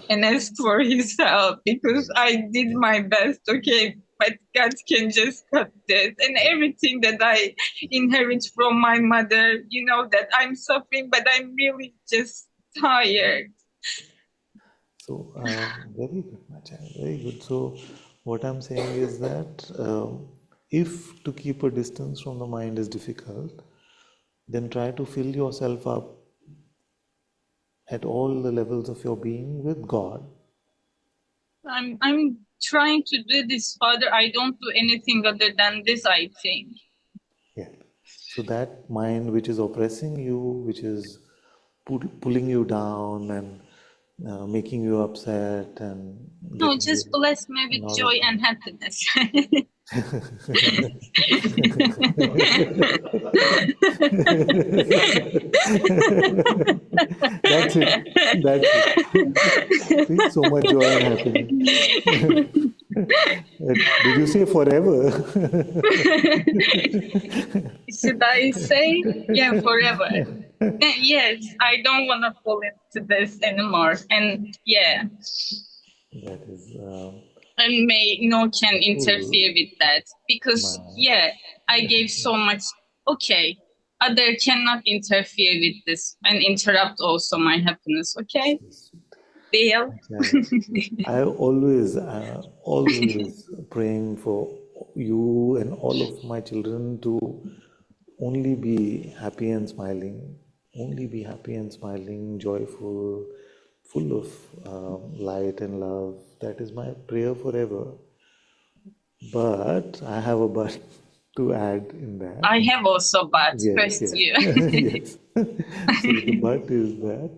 and ask for His help because I did my best, okay? But God can just cut this. And everything that I inherit from my mother, you know, that I'm suffering, but I'm really just tired. So, very good, my child, very good. So, what I'm saying is that if to keep a distance from the mind is difficult, then try to fill yourself up at all the levels of your being with God. I'm trying to do this, Father. I don't do anything other than this, I think. Yeah. So that mind which is oppressing you, which is pulling you down and making you upset and No, getting just you bless me in with all of joy that. and happiness. That's it. That's it. See, so much joy and happiness. Did you say forever? Should I say? Yeah, forever. Yes, I don't want to fall into this anymore. And yeah. That is And may no can cool. interfere with that because yeah, I gave so much. Okay, other cannot interfere with this and interrupt also my happiness. Okay, deal. I always praying for you and all of my children to only be happy and smiling, only be happy and smiling, joyful, full of light and love. That is my prayer forever. But I have a but to add in that. I have also but Yes, first yes, you. yes. So the but is that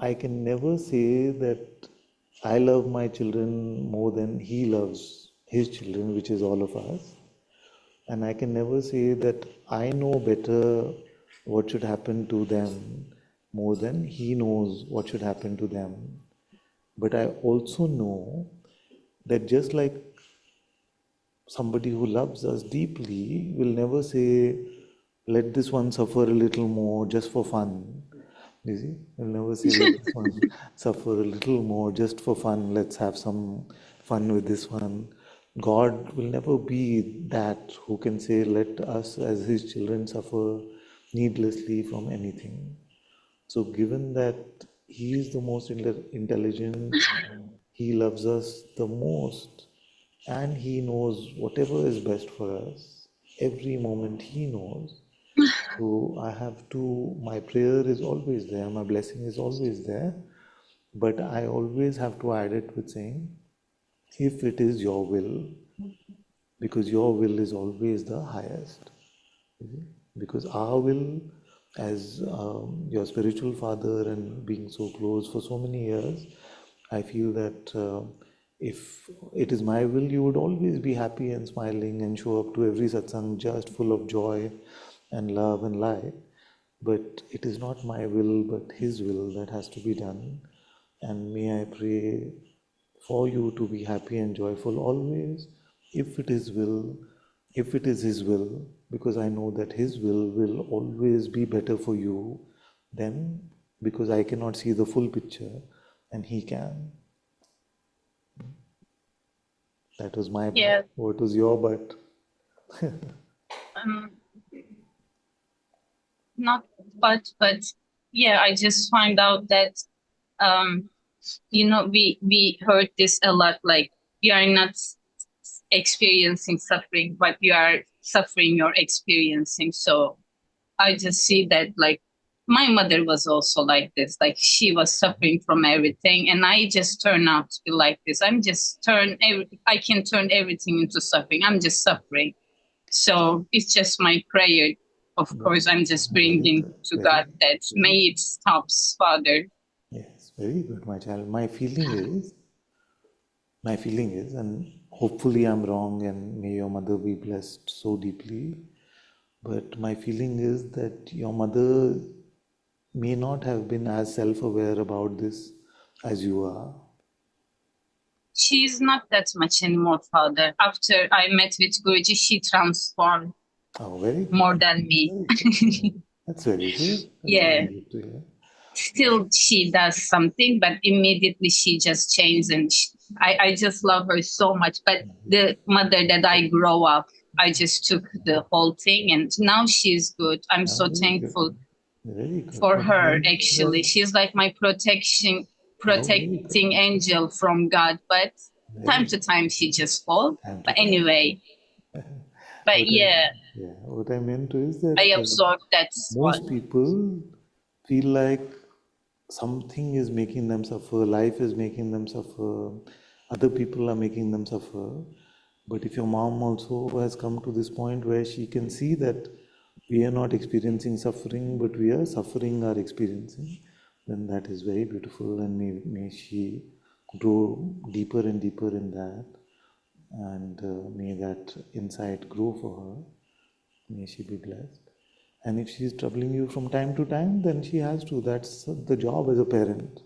I can never say that I love my children more than he loves his children, which is all of us. And I can never say that I know better what should happen to them more than he knows what should happen to them. But I also know that just like somebody who loves us deeply will never say, let this one suffer a little more just for fun. You see, will never say, let this one suffer a little more just for fun. Let's have some fun with this one. God will never be that who can say, let us as His children suffer needlessly from anything. So, given that He is the most intelligent, He loves us the most, and He knows whatever is best for us, every moment He knows. So, I have to, my prayer is always there, my blessing is always there, but I always have to add it with saying, if it is your will, because your will is always the highest. Because our will, as your spiritual father and being so close for so many years, I feel that if it is my will, you would always be happy and smiling and show up to every satsang just full of joy and love and light. But it is not my will, but His will that has to be done. And may I pray for you to be happy and joyful always, if it is will, if it is His will, because I know that His will always be better for you than, because I cannot see the full picture and He can. That was my Yeah. but. What was your but? Not but yeah, I just find out that you know we heard this a lot, like you are not experiencing suffering, but you are suffering you're experiencing. So I just see that like my mother was also like this, like she was suffering from everything, and I just turn out to be like this. I can turn everything into suffering. I'm just suffering. So it's just my prayer. Of course, I'm just Very bringing good, to very God good, that very may good. it stops, Father. Yes, very good, my child. My feeling is, and hopefully I'm wrong, and may your mother be blessed so deeply. But my feeling is that your mother may not have been as self aware about this as you are. She's not that much anymore, Father. After I met with Guruji, she transformed very good. more than me. That's very good. That's Yeah. very good to hear. Still, she does something, but immediately she just changed, and I just love her so much. But the mother that I grow up, I just took the whole thing, and now she's good. I'm so Very thankful good. Very good. for But her. then- Actually, she's like my protecting angel from God. But time to time, she just falls. But anyway, but yeah, what I meant is that I absorbed that most one. people feel like something is making them suffer, life is making them suffer, other people are making them suffer. But if your mom also has come to this point where she can see that we are not experiencing suffering, but we are suffering our experiencing, then that is very beautiful, and may she grow deeper and deeper in that, and may that insight grow for her. May she be blessed. And if she is troubling you from time to time, then she has to. That's the job as a parent.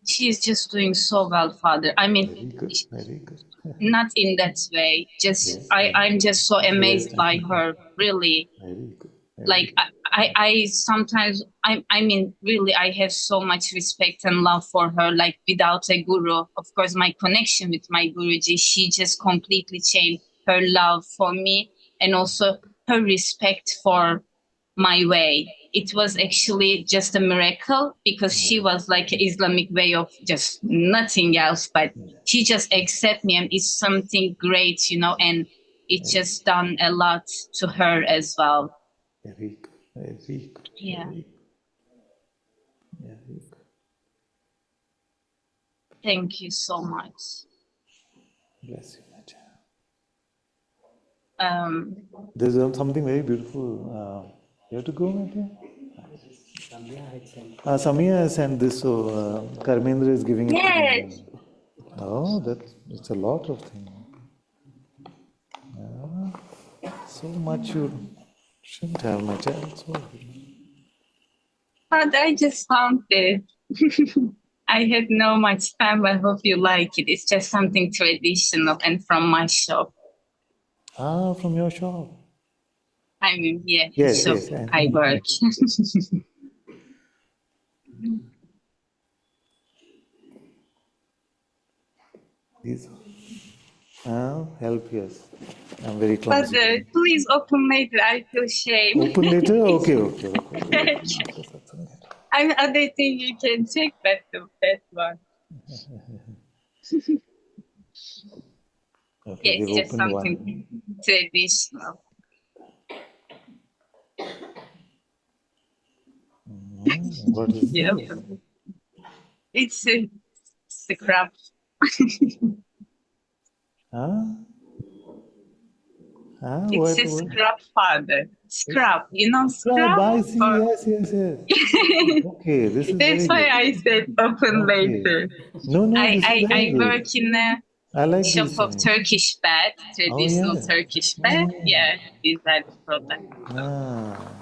She's just doing so well, Father. I mean, Very good. Very good. not in that way. Just Yes, I'm just so amazed by her. Really, very good. like I sometimes I mean really I have so much respect and love for her. Like without a guru, of course, my connection with my Guruji, she just completely changed her love for me and also her respect for my way. It was actually just a miracle because she was like an Islamic way of just nothing else, but she just accept me and it's something great, you know, and it just done a lot to her as well. Very good. Very good. Yeah. Very good. Thank you so much. Bless you, my child. There's something very beautiful. You have to go, my dear? Samia has sent this, so Karmendra is giving it to me. Oh, it's a lot of things. So much you shouldn't have, my child. So But I just found it. I had no much time. I hope you like it. It's just something traditional and from my shop. From your shop. I mean, yeah, Yes, shop yes. I work. These help, yes. I'm very But clumsy. please open later. I feel shame. Open later? Okay. Other thing you can check, but that one. Okay, It's just something traditional. What is Yeah. It's a scrap. It's a scrap, Father. Scrap. You know scrap? I see. Yes. Okay, this is That's why good. I said open later. No, this is very I good. work in a shop of Turkish bed, traditional Turkish bed. Yeah, these are the products.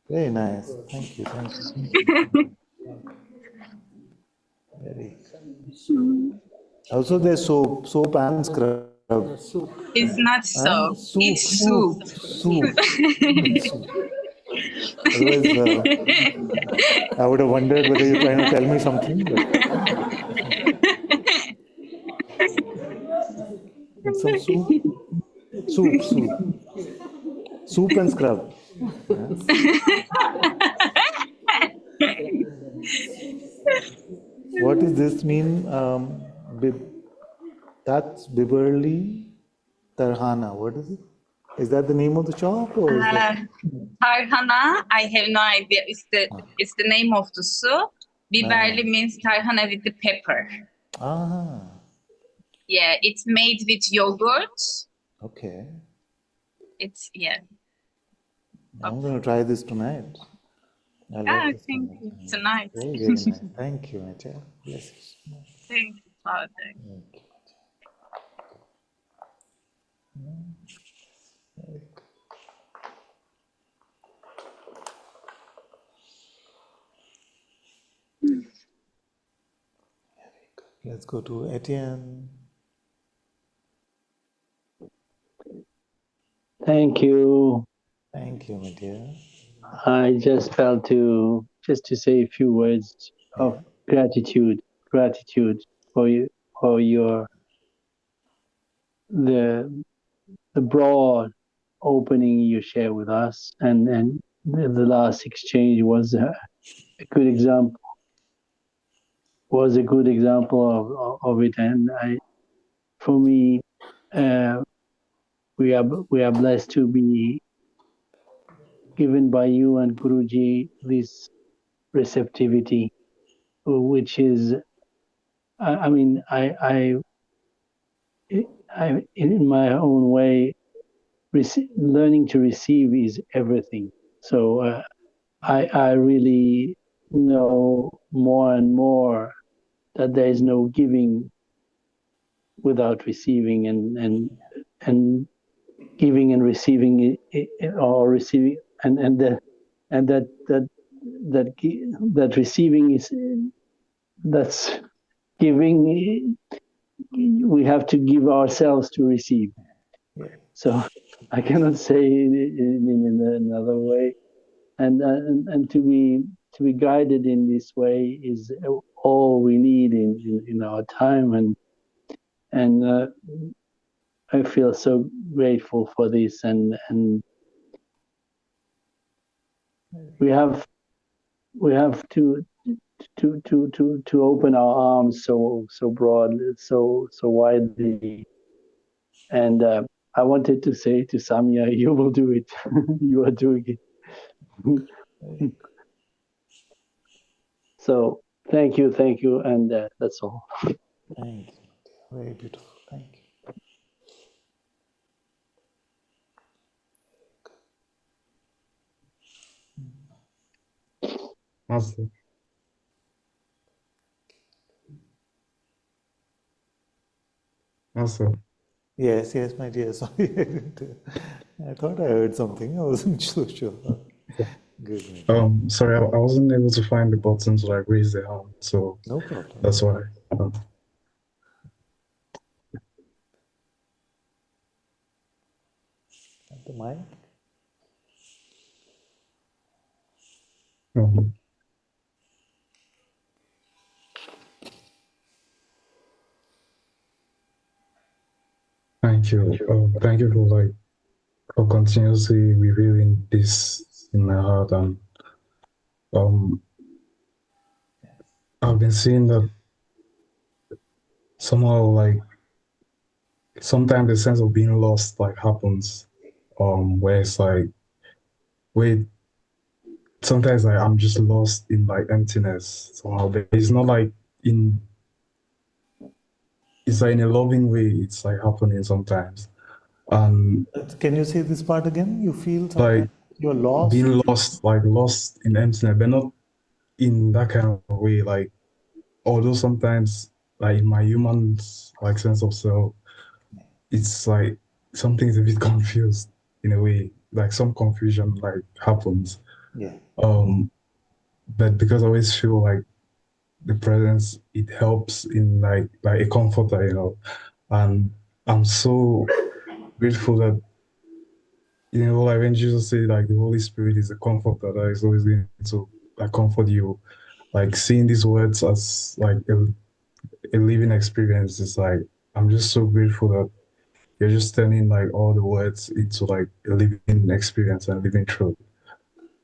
Very nice. Thank you. Very. Also, there's soap and scrub. It's not soap. It's soup. Soup. Otherwise, I would have wondered whether you're trying to tell me something. But it's some soup. Soup and scrub. What does this mean? That's Biberli Tarhana. What is it? Is that the name of the shop or is that? Tarhana, I have no idea. It's the name of the soup. Biberli means tarhana with the pepper. Yeah, it's made with yogurt. Okay. It's I'm going to try this tonight. Thank you. Tonight. Very, very nice. Thank you, my child. Bless you. Thank you, Father. Thank you. Let's go to Etienne. Thank you. Thank you, my dear. I just felt to say a few words of gratitude for you, for your the broad opening you share with us, and the last exchange was a good example. Was a good example of it, and for me, we are blessed to be given by you and Guruji this receptivity, which is, I mean, I in my own way, learning to receive is everything. So I really know more and more that there is no giving without receiving, and giving and receiving, or receiving, and that receiving is, that's giving. We have to give ourselves to receive. So I cannot say it in another way. And to be guided in this way is all we need in our time. And I feel so grateful for this. And we have to open our arms so broadly, so widely. And I wanted to say to Samya, you will do it. You are doing it. So thank you, and that's all. Thank you. Very beautiful. Thank you. Master. Master. Yes, my dear. Sorry, I thought I heard something. I wasn't so sure. Good. Sorry, I wasn't able to find the button to like raise the hand, so no problem. That's why. At the mic. Thank you. Thank you for continuously revealing this in my heart, and I've been seeing that somehow, like, sometimes the sense of being lost like happens, where it's like, wait, sometimes like I'm just lost in like emptiness somehow, but it's not like it's like in a loving way, it's like happening sometimes. Can you say this part again? You feel sometimes like you're lost? Being lost, like lost in emptiness, but not in that kind of way. Like, although sometimes, like in my human like sense of self, it's like something's a bit confused in a way. Like some confusion like happens. Yeah. But because I always feel like the presence, it helps in like a comforter, you know. And I'm so grateful that, you know, like when Jesus said like the Holy Spirit is a comforter that is always going to like comfort you. Like seeing these words as like a living experience is like, I'm just so grateful that you're just turning like all the words into like a living experience and living truth.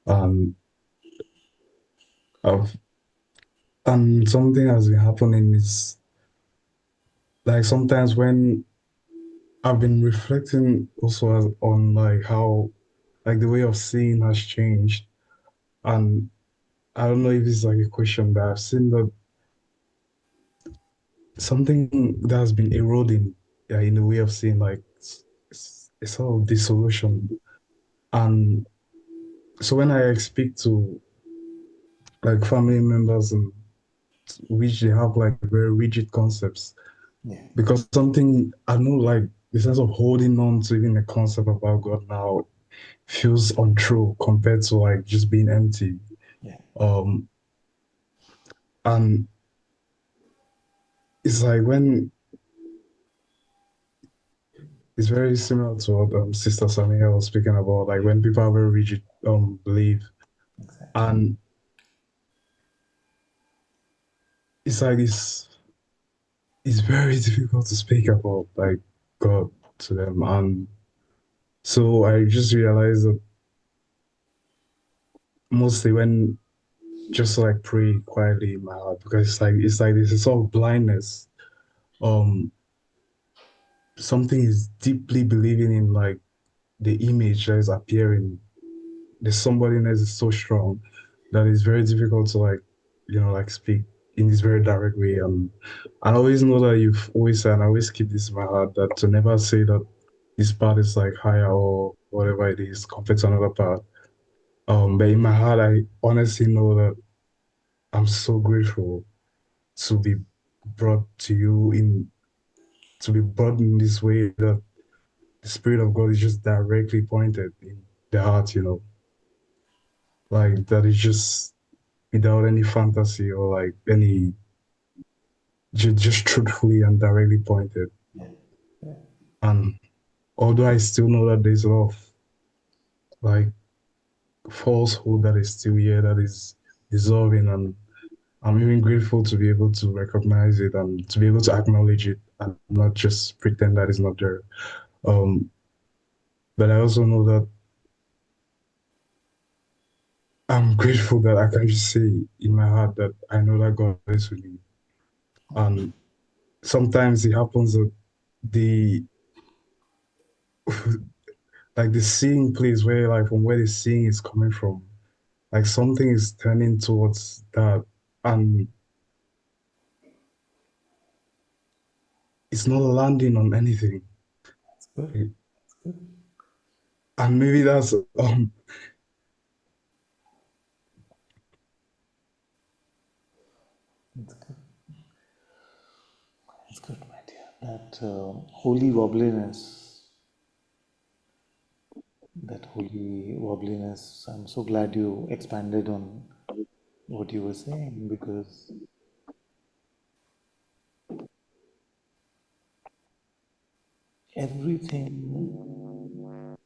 And something has been happening is like sometimes when I've been reflecting also on like how like the way of seeing has changed. And I don't know if it's like a question, but I've seen that something that has been eroding, yeah, in the way of seeing, like a sort of dissolution. And so when I speak to like family members and which they have like very rigid concepts, because something, I know, like the sense of holding on to even the concept about God now feels untrue compared to like just being empty. And it's like when it's very similar to what Sister Samia was speaking about, like when people have a rigid belief, and it's like it's very difficult to speak about like God to them, and so I just realized that mostly when just like pray quietly in my heart, because it's like this is sort of blindness. Um, something is deeply believing in like the image that is appearing. The somebodyness is so strong that it's very difficult to like, like speak in this very direct way. I always know that you've always said, and I always keep this in my heart, that to never say that this part is like higher or whatever it is compared to another part. But in my heart, I honestly know that I'm so grateful to be brought to you to be brought in this way that the Spirit of God is just directly pointed in the heart, like that is just without any fantasy or like any, just truthfully and directly pointed. And although I still know that there's a lot of like falsehood that is still here, that is dissolving, and I'm even grateful to be able to recognize it and to be able to acknowledge it and not just pretend that it's not there. Um, but I also know that I'm grateful that I can just say in my heart that I know that God is with me. And sometimes it happens that the like the seeing place where like from where the seeing is coming from, like something is turning towards that, and it's not landing on anything. And maybe that's It's good, my dear. That holy wobbliness, I'm so glad you expanded on what you were saying, because everything,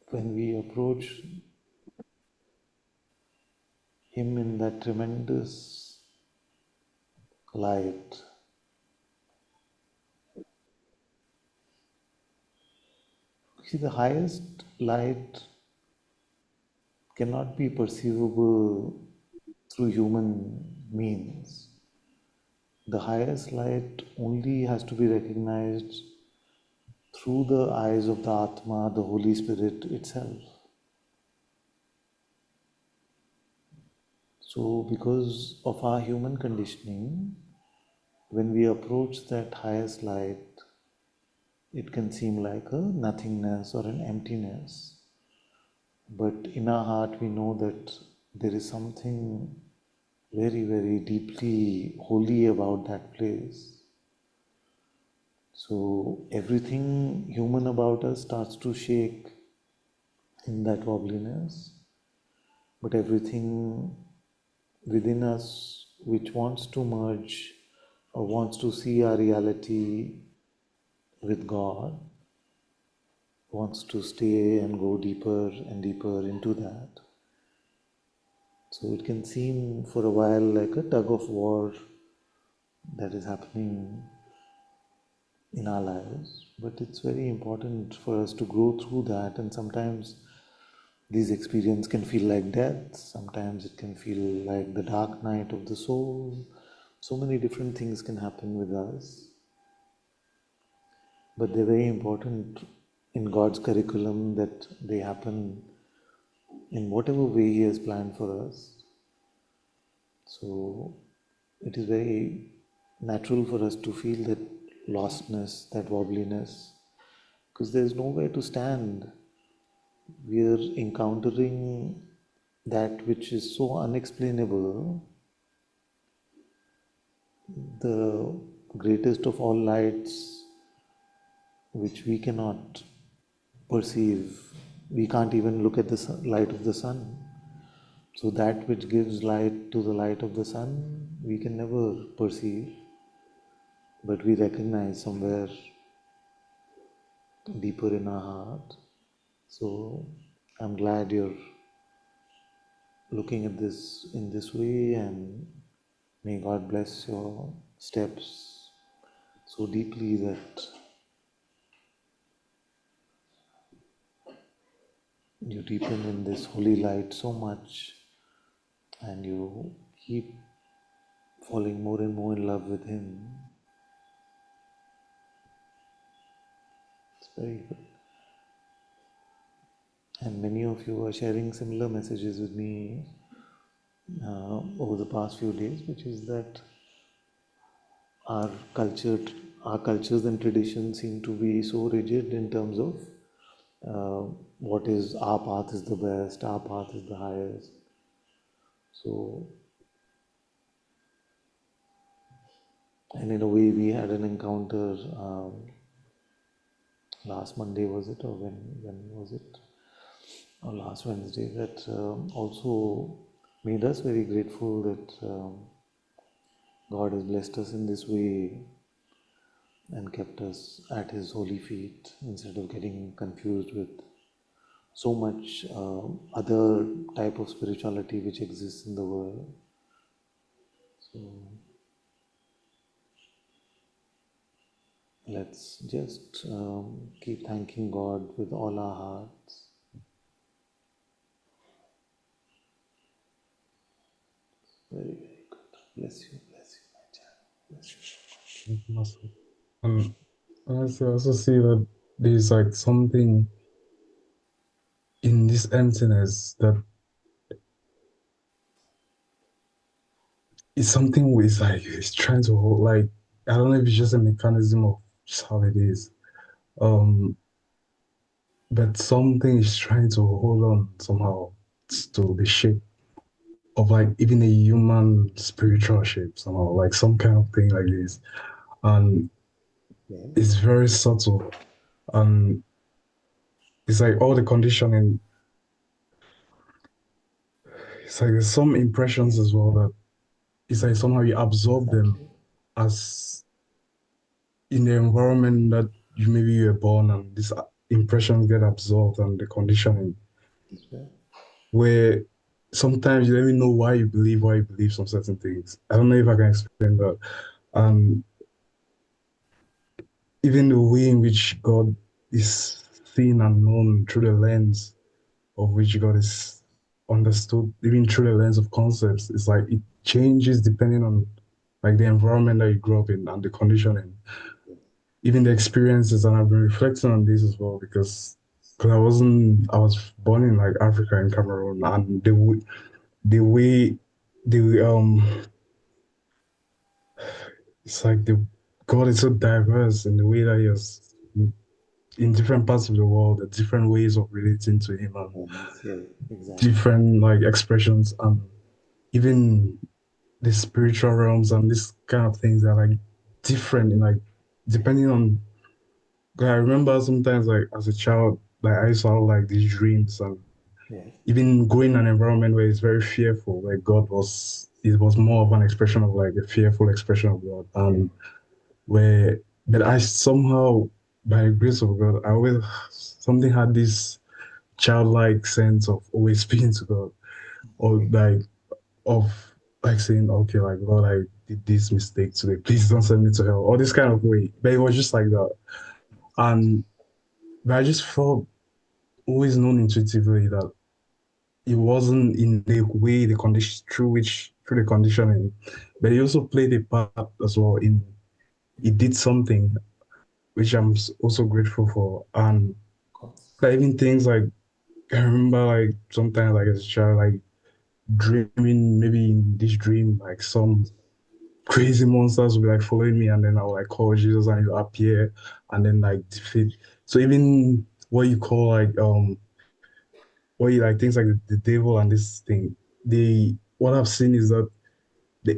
when we approach Him in that tremendous light, see, the highest light cannot be perceivable through human means. The highest light only has to be recognized through the eyes of the Atma, the Holy Spirit itself. So, because of our human conditioning, when we approach that highest light, it can seem like a nothingness or an emptiness. But in our heart, we know that there is something very, very deeply holy about that place. So everything human about us starts to shake in that wobbliness, but everything within us which wants to merge or wants to see our reality with God, wants to stay and go deeper and deeper into that. So it can seem for a while like a tug of war that is happening in our lives, but it's very important for us to grow through that. And sometimes these experiences can feel like death, sometimes it can feel like the dark night of the soul. So many different things can happen with us, but they're very important in God's curriculum that they happen in whatever way He has planned for us. So it is very natural for us to feel that lostness, that wobbliness, because there's nowhere to stand. We are encountering that which is so unexplainable, the greatest of all lights, which we cannot perceive. We can't even look at the light of the sun. So that which gives light to the light of the sun, we can never perceive, but we recognize somewhere deeper in our heart. So I'm glad you're looking at this in this way, and may God bless your steps so deeply that you deepen in this holy light so much and you keep falling more and more in love with Him. It's very good. And many of you are sharing similar messages with me over the past few days, which is that our culture, our cultures and traditions seem to be so rigid in terms of what is our path is the best, our path is the highest. So, and in a way, we had an encounter last Monday, was it, or when was it, or last Wednesday, that also made us very grateful that God has blessed us in this way and kept us at His holy feet instead of getting confused with so much other type of spirituality which exists in the world. So let's just keep thanking God with all our hearts. Very, very good. Bless you, my child. Bless you. Thank you, Master. And I also see that there's like something in this emptiness that is something with like it's trying to hold, like I don't know if it's just a mechanism of just how it is. But something is trying to hold on somehow to the shape of like even a human spiritual shape somehow, like some kind of thing like this. And it's very subtle. And it's like all the conditioning, it's like there's some impressions as well that it's like somehow you absorb them as in the environment that you maybe you were born, and these impressions get absorbed and the conditioning where sometimes you don't even know why you believe some certain things. I don't know if I can explain that. And even the way in which God is seen and known through the lens of which God is understood, even through the lens of concepts, it's like it changes depending on like the environment that you grew up in and the conditioning, even the experiences. And I've been reflecting on this as well because I was born in like Africa in Cameroon, and the way the it's like the God is so diverse in the way that He has in different parts of the world, the different ways of relating to Him and Exactly. different like expressions, and even the spiritual realms and this kind of things are like different in like depending on. 'Cause I remember sometimes like as a child, like I used to have like these dreams, and even going in an environment where it's very fearful, like it was more of an expression of like a fearful expression of God. And where but I somehow by the grace of God, I always something had this childlike sense of always speaking to God, or like of like saying, okay, like Lord, I did this mistake today. Please don't send me to hell. Or this kind of way. But it was just like that. And but I just felt always known intuitively that it wasn't in the way the condition through the conditioning, but he also played a part as well in he did something which I'm also grateful for. And like, even things like I remember like sometimes like as a child like dreaming maybe in this dream like some crazy monsters will be like following me, and then I'll like call Jesus and he'll appear and then like defeat. So even what you call like what you like things like the devil and this thing, they what I've seen is that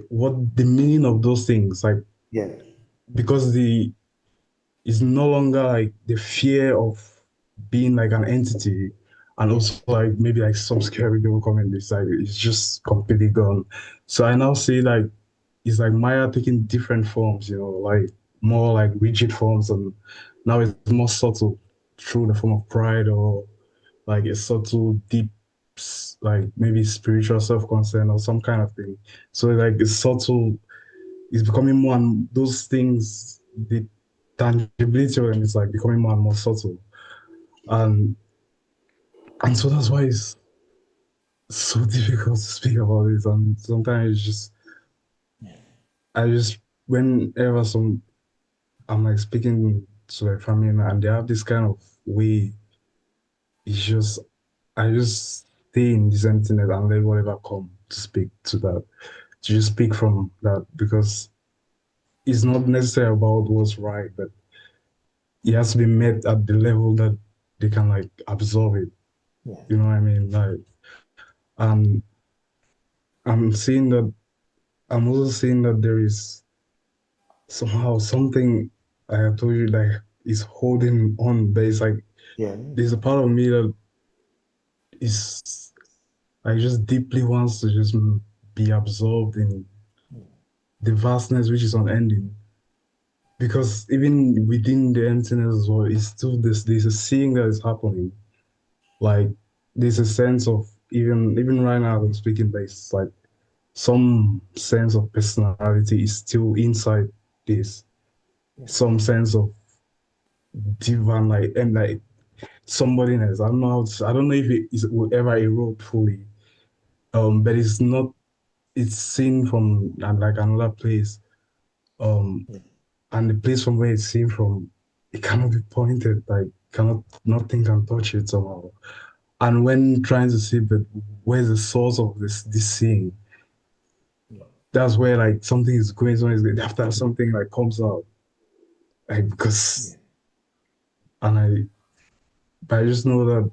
what the meaning of those things like because the is no longer like the fear of being like an entity, and also like maybe like some scary people coming, it's like it's just completely gone. So I now see like it's like Maya taking different forms, like more like rigid forms, and now it's more subtle through the form of pride, or like a subtle deep like maybe spiritual self-concern or some kind of thing. So like it's subtle, it's becoming more, and those things, the tangibility of them is like becoming more and more subtle. And so that's why it's so difficult to speak about it. And sometimes it's just I just whenever I'm like speaking to like family and they have this kind of way, it's just I just stay in this emptiness and let whatever come to speak to that, to just speak from that, because it's not necessarily about what's right, but it has to be met at the level that they can like absorb it. You know what I mean? Like, and I'm seeing that I'm also seeing that there is somehow something I have told you like is holding on, but it's like there's a part of me that is I just deeply wants to just be absorbed in the vastness which is unending. Because even within the emptiness as well, it's still there's a seeing that is happening. Like there's a sense of even right now I'm speaking, but it's like some sense of personality is still inside this. Some sense of divine like and like somebodyness. I don't know if it will ever erode fully. But it's not it's seen from like another place. And the place from where it's seen from, it cannot be pointed, like nothing can touch it somehow. And when trying to see, but where's the source of this seeing? That's where like something is going, something is going, after something like comes out. Like because and but I just know that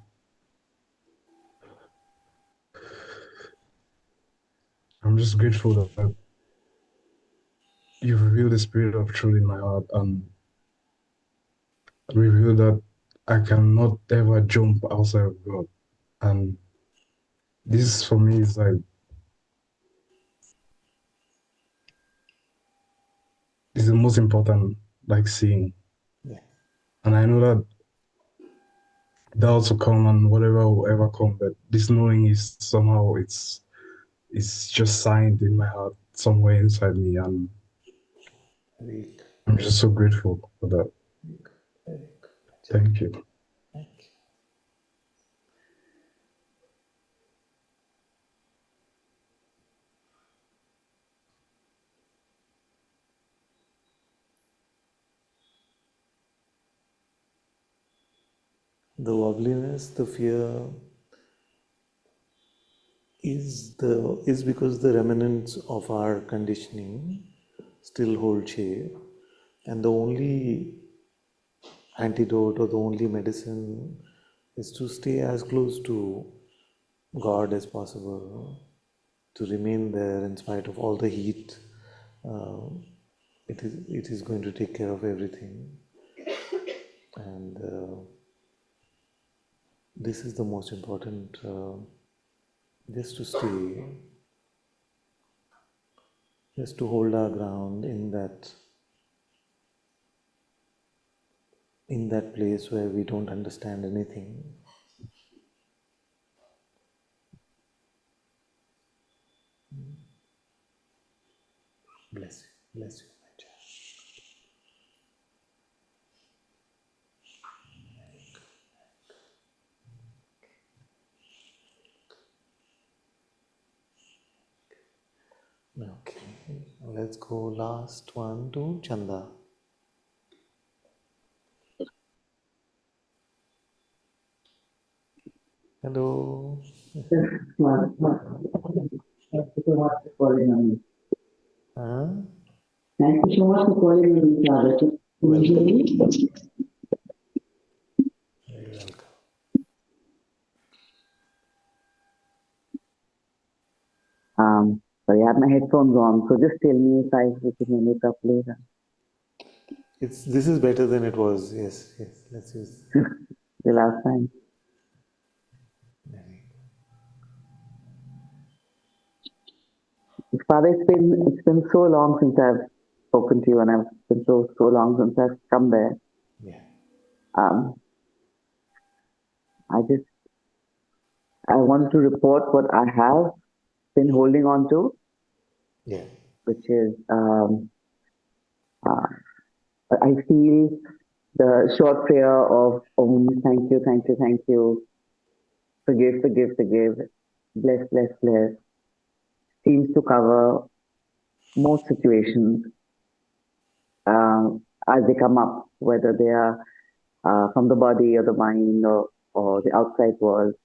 I'm just grateful that you've revealed the spirit of truth in my heart and revealed that I cannot ever jump outside of God. And this for me is like is the most important like seeing. And I know that doubts will come and whatever will ever come, but this knowing is somehow it's just signed in my heart somewhere inside me, and I'm just so grateful for that. Thank you. The wobbliness, the fear is because the remnants of our conditioning still hold shape, and the only antidote or the only medicine is to stay as close to God as possible, to remain there in spite of all the heat. It is going to take care of everything, and this is the most important. Just to stay, just to hold our ground in that place where we don't understand anything. Bless you, my child. Okay, let's go last one to Chanda. Hello. Thank you so much for calling on me. Thank you so much for calling me, Father. Can you hear me? Very welcome. Sorry, I have my headphones on, so just tell me if I can hear it properly. This is better than it was. Yes. Let's use the last time. Father, it's been so long since I've spoken to you, and it's been so long since I've come there. Yeah. Um, I want to report what I have been holding on to, Yeah. which is uh, I feel the short prayer of thank you, thank you, thank you, forgive, forgive, forgive, bless, bless, bless, seems to cover most situations as they come up, whether they are from the body or the mind or the outside world.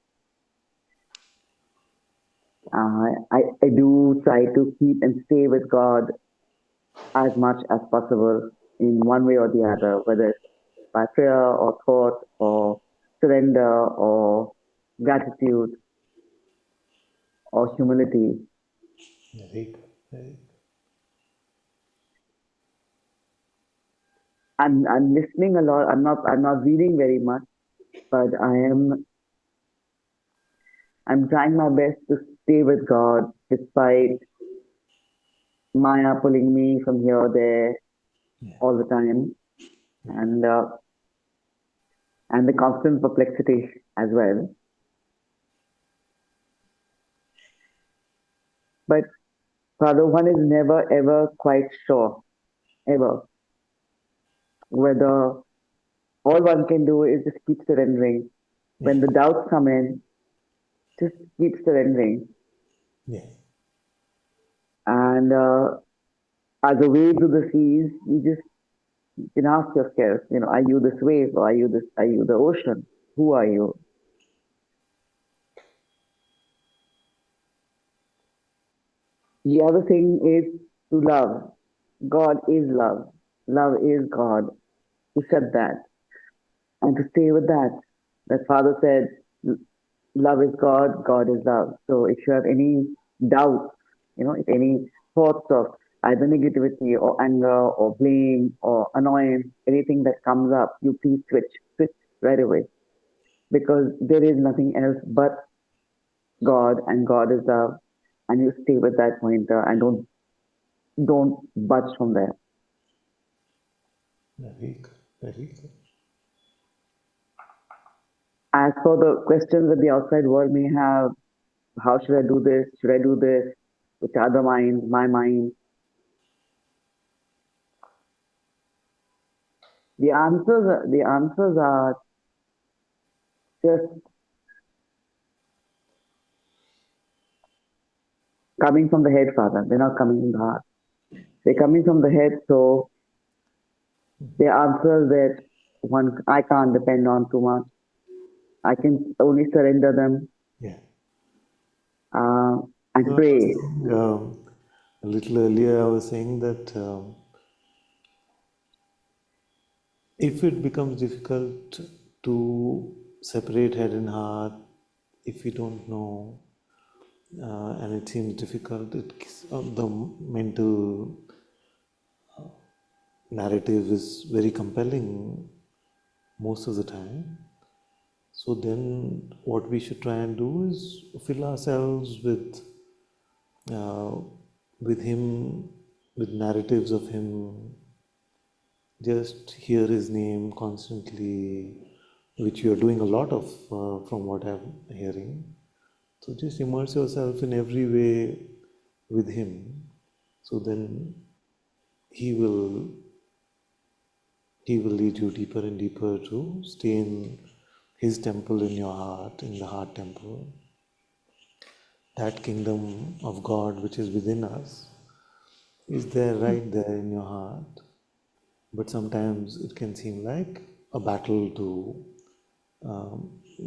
I do try to keep and stay with God as much as possible in one way or the other, whether it's by prayer or thought or surrender or gratitude or humility. Very good. Very good. I'm listening a lot. I'm not reading very much, but I'm trying my best to stay with God despite Maya pulling me from here or there all the time, and the constant perplexity as well. But Father, one is never ever quite sure, ever, whether all one can do is just keep surrendering. When the doubts come in, just keep surrendering. Yeah. And as a wave to the seas, you can ask yourself, are you this wave or are you the ocean? Who are you? The other thing is to love. God is love. Love is God. He said that. And to stay with that. That Father said, love is God, God is love. So if you have any doubts, if any thoughts of either negativity or anger or blame or annoyance, anything that comes up, you please switch right away. Because there is nothing else but God, and God is love. And you stay with that pointer and don't budge from there. Very good. Very good. As for the questions that the outside world may have, how should I do this? Should I do this? Which are the minds, my mind? The answers are just coming from the head, Father. They're not coming from the heart. They're coming from the head, so they're answers that I can't depend on too much. I can only surrender them. Yeah. And pray. A little earlier, I was saying that if it becomes difficult to separate head and heart, if we don't know, and it seems difficult, the mental narrative is very compelling most of the time. So then, what we should try and do is fill ourselves with him, with narratives of him. Just hear his name constantly, which you are doing a lot of, from what I'm hearing. So just immerse yourself in every way with him. So then he will lead you deeper and deeper to stay in his temple in your heart, in the heart temple. That kingdom of God which is within us is there, right there in your heart. But sometimes it can seem like a battle to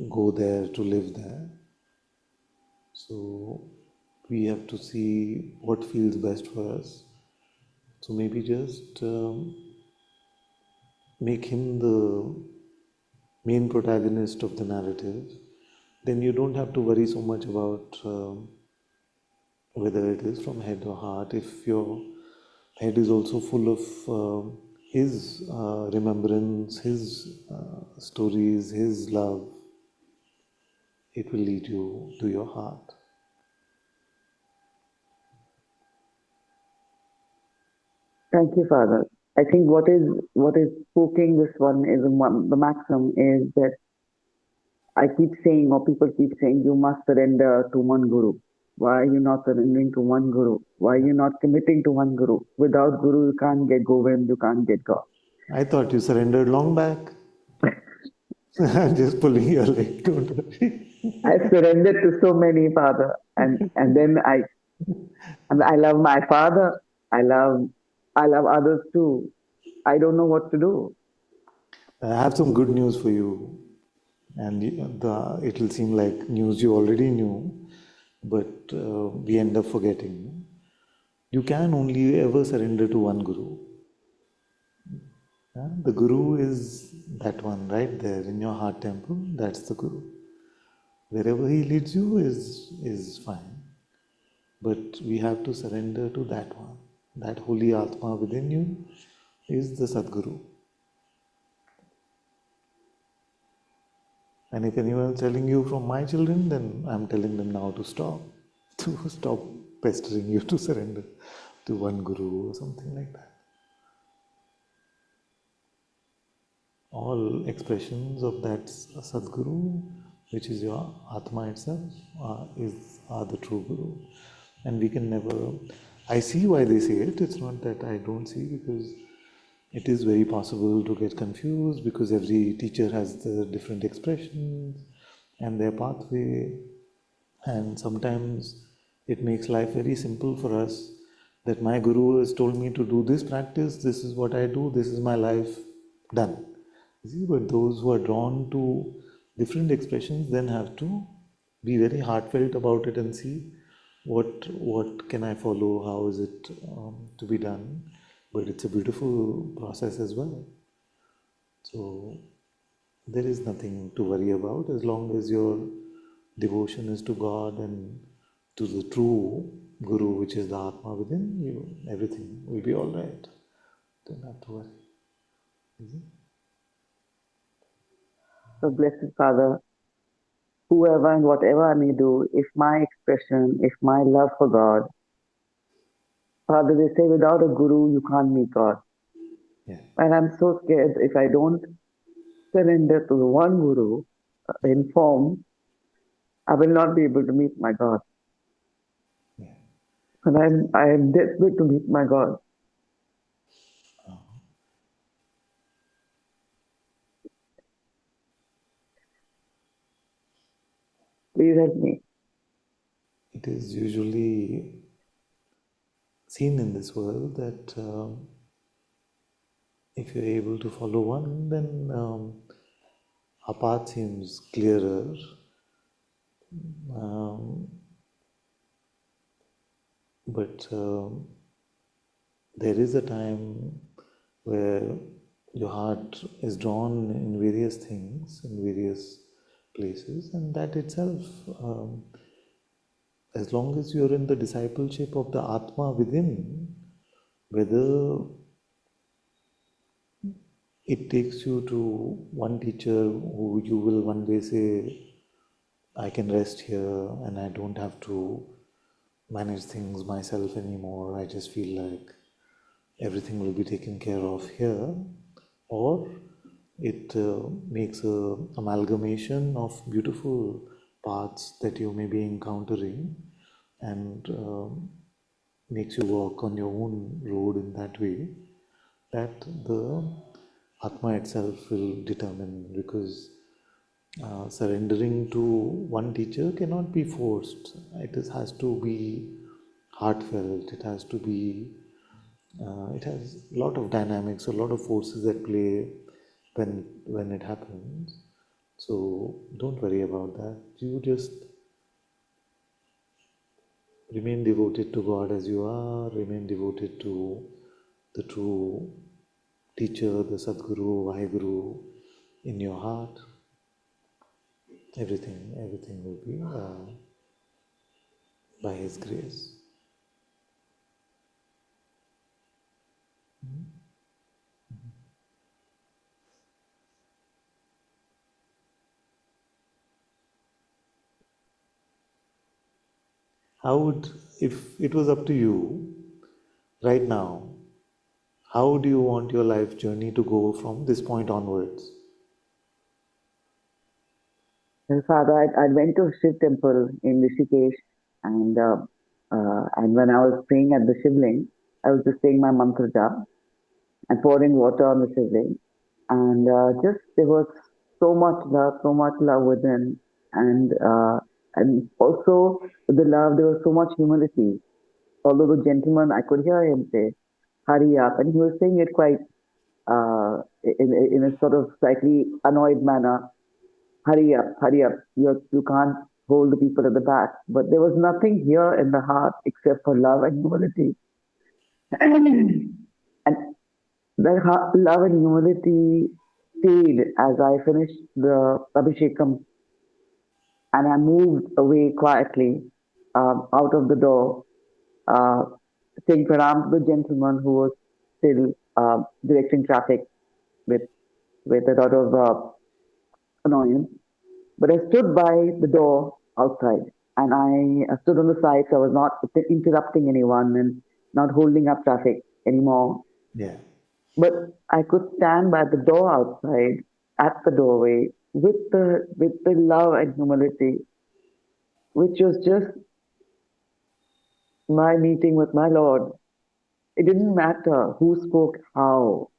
go there, to live there. So we have to see what feels best for us. So maybe just make him the main protagonist of the narrative. Then you don't have to worry so much about whether it is from head or heart. If your head is also full of his remembrance, his stories, his love, it will lead you to your heart. Thank you, Father. I think what is poking this one is the maxim is that I keep saying, or people keep saying, you must surrender to one guru. Why are you not surrendering to one guru? Why are you not committing to one guru? Without guru, you can't get Govind, you can't get God. I thought you surrendered long back. I'm just pulling your leg, don't worry. I surrendered to so many, Father, and then I love my father. I love others too. I don't know what to do. I have some good news for you, and it will seem like news you already knew, but we end up forgetting. You can only ever surrender to one guru. The guru is that one right there in your heart temple. That's the guru. Wherever he leads you is fine, but we have to surrender to that one. That holy Atma within you is the Sadguru. And if anyone is telling you from my children, then I'm telling them now to stop. To stop pestering you to surrender to one guru or something like that. All expressions of that Sadguru, which is your Atma itself, are the true Guru. And we can never... I see why they say it. It's not that I don't see, because it is very possible to get confused, because every teacher has the different expressions and their pathway. And sometimes it makes life very simple for us, that my guru has told me to do this practice, this is what I do, this is my life, done. You see, but those who are drawn to different expressions then have to be very heartfelt about it and see what can I follow, how is it to be done. But it's a beautiful process as well. So there is nothing to worry about as long as your devotion is to God and to the true Guru, which is the Atma within you. Everything will be all right. Don't have to worry. So, Blessed Father, whoever and whatever I may do, if my expression, if my love for God, Father, they say without a guru, you can't meet God. Yeah. And I'm so scared if I don't surrender to the one guru in form, I will not be able to meet my God. Yeah. And I am desperate to meet my God. Please help me. It is usually seen in this world that if you're able to follow one, then our path seems clearer. But there is a time where your heart is drawn in various things, in various places, and that itself, as long as you're in the discipleship of the Atma within, whether it takes you to one teacher who you will one day say, I can rest here and I don't have to manage things myself anymore, I just feel like everything will be taken care of here, or it makes a amalgamation of beautiful paths that you may be encountering and makes you walk on your own road in that way, that the Atma itself will determine, because surrendering to one teacher cannot be forced. Has to be heartfelt, it has to be it has a lot of dynamics, a lot of forces at play when it happens. So don't worry about that. You just remain devoted to God as you are, remain devoted to the true teacher, the Sadguru, Vaheguru in your heart. Everything will be by His grace. How would, if it was up to you right now, How do you want your life journey to go from this point onwards? Well, Father, I went to Shiv temple in Rishikesh, and when I was praying at the Shivling, I was just saying my mantra jap and pouring water on the Shivling, and just there was so much love within, and also with the love there was so much humility. Although the gentleman, I could hear him say, "Hurry up," and he was saying it quite in a sort of slightly annoyed manner. Hurry up. You can't hold the people at the back. But there was nothing here in the heart except for love and humility. And that love and humility stayed as I finished the Abhishekam and I moved away quietly out of the door, uh, saying pranam to the gentleman who was still directing traffic with, with a lot of annoyance. But I stood by the door outside and I stood on the side so I was not interrupting anyone and not holding up traffic anymore. Yeah. But I could stand by the door outside at the doorway with the love and humility, which was just my meeting with my Lord. It didn't matter who spoke how.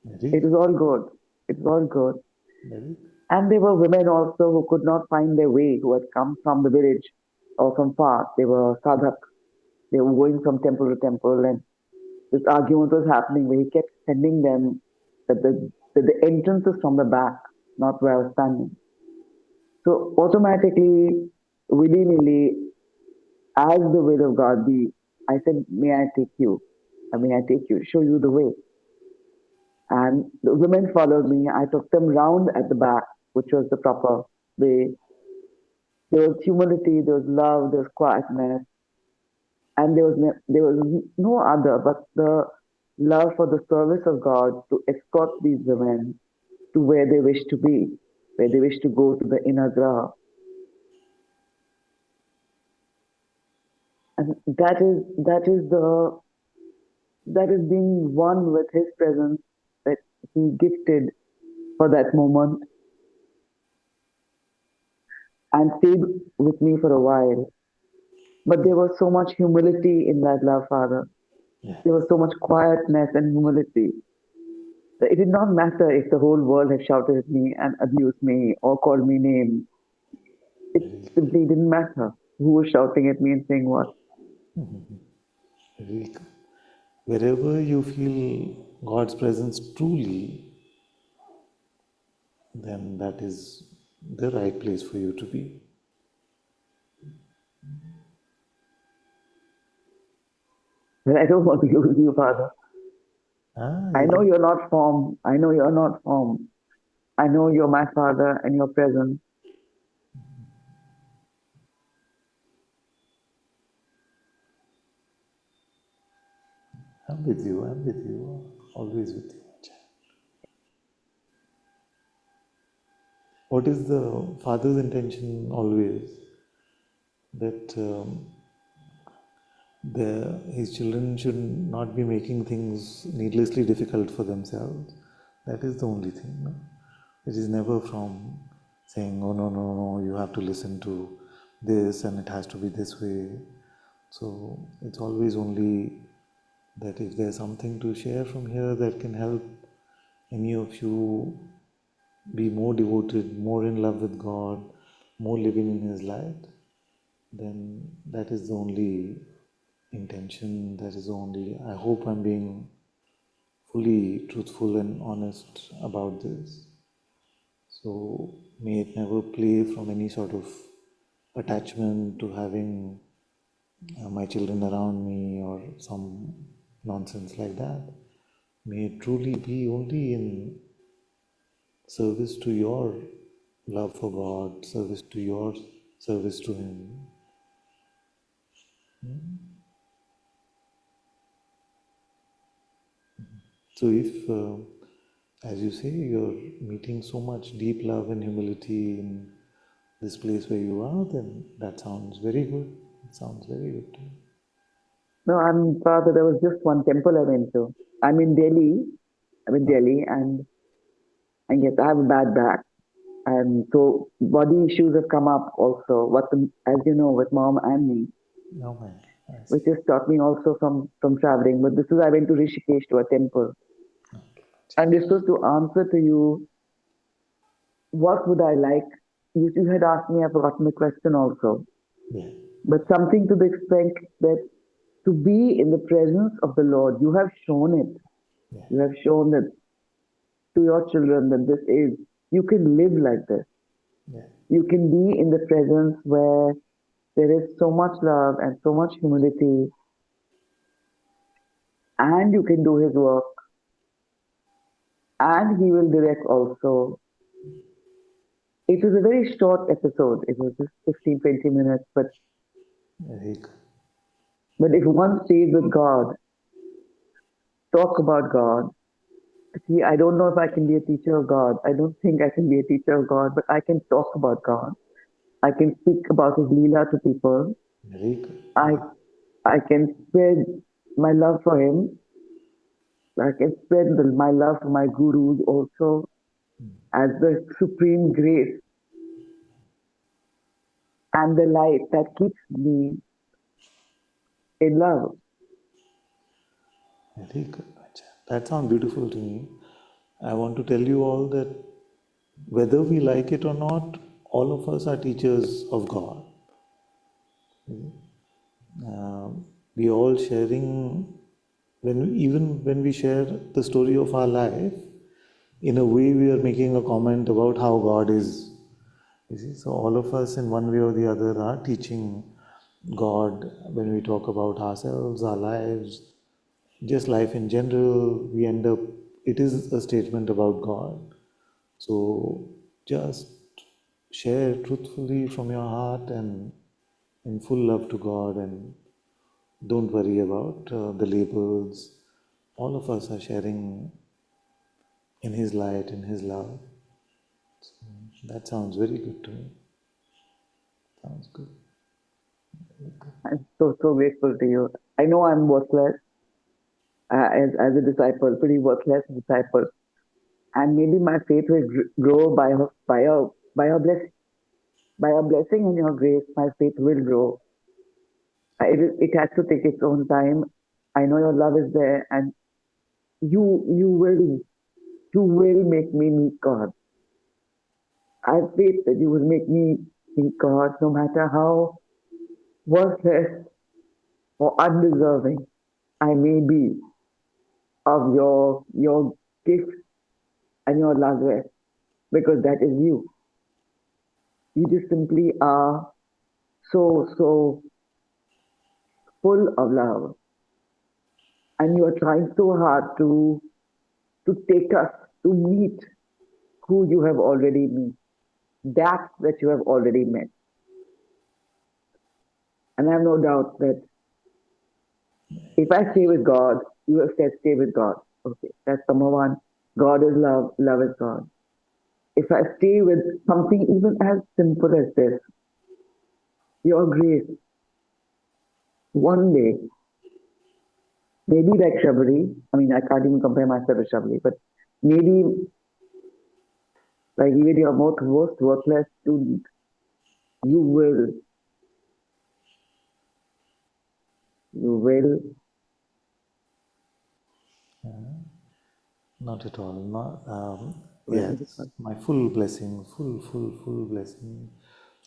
It was all good. It was all good. And there were women also who could not find their way, who had come from the village or from far. They were sadhaks. They were going from temple to temple, and this argument was happening where he kept sending them that the entrance is from the back, not where I was standing. So automatically, willy nilly, as the will of God be, I said, "May I take you? May I take you? Show you the way?" And the women followed me. I took them round at the back, which was the proper way. There was humility, there was love, there was quietness, and there was no other but the love for the service of God to escort these women to where they wish to be, where they wish to go to the inner graha. And that is being one with His presence that He gifted for that moment and stayed with me for a while. But there was so much humility in that love, Father. There was so much quietness and humility. It did not matter if the whole world had shouted at me and abused me or called me names. It simply didn't matter who was shouting at me and saying what. Wherever you feel God's presence truly, then that is the right place for you to be. But I don't want to lose you, Father. I know you're not form. I know you're not form. I know you're my Father and you're present. I'm with you, always with you. What is the Father's intention always? That his children should not be making things needlessly difficult for themselves. That is the only thing. No? It is never from saying, "Oh no, you have to listen to this and it has to be this way." So it's always only that if there's something to share from here that can help any of you be more devoted, more in love with God, more living in His light, then that is the only intention. That is the only. I hope I'm being fully truthful and honest about this. So may it never play from any sort of attachment to having my children around me or some nonsense like that. May it truly be only in service to your love for God, service to your service to Him. So if, as you say, you're meeting so much deep love and humility in this place where you are, then that sounds very good. It sounds very good to me. No, Father, there was just one temple I went to. I'm in Delhi. And yes, I have a bad back. And so body issues have come up also, as you know, with mom and me, which has taught me also from traveling. But I went to Rishikesh to a temple. And this was to answer to you, what would I like? You had asked me, I've forgotten the question also. But something to the extent that to be in the presence of the Lord, you have shown it. You have shown that to your children that you can live like this. You can be in the presence where there is so much love and so much humility, and you can do His work, and He will direct also. It was a very short episode. It was just 15, 20 minutes, but if one stays with God, talk about God. See, I don't know if I can be a teacher of God. I don't think I can be a teacher of God, but I can talk about God. I can speak about His Leela to people. I can spread my love for Him. I can spread my love for my gurus also as the supreme grace and the light that keeps me in love. Very good. That sounds beautiful to me. I want to tell you all that whether we like it or not, all of us are teachers of God. We all sharing, even when we share the story of our life, in a way we are making a comment about how God is. You see, so all of us in one way or the other are teaching God when we talk about ourselves, our lives, just life in general. We end up, it is a statement about God. So just share truthfully from your heart and in full love to God, and don't worry about the labels. All of us are sharing in His light, in His love. So that sounds very good to me. Sounds good. I'm so grateful to you. I know I'm worthless as a disciple, pretty worthless disciple, and maybe my faith will grow by your blessing and your grace. My faith will grow. It has to take its own time. I know your love is there, and you will make me meet God. I have faith that you will make me meet God, no matter how worthless or undeserving I may be of your gift and your love, because that is you. You just simply are so full of love, and you are trying so hard to take us to meet who you have already met, that you have already met. And I have no doubt that if I stay with God, you have said stay with God. Okay, that's number one. God is love, love is God. If I stay with something even as simple as this, your grace, one day, maybe like Shabari, I mean, I can't even compare myself with Shabari, but maybe like even your most worthless student, you will Not at all. Yes, my full blessing, full blessing,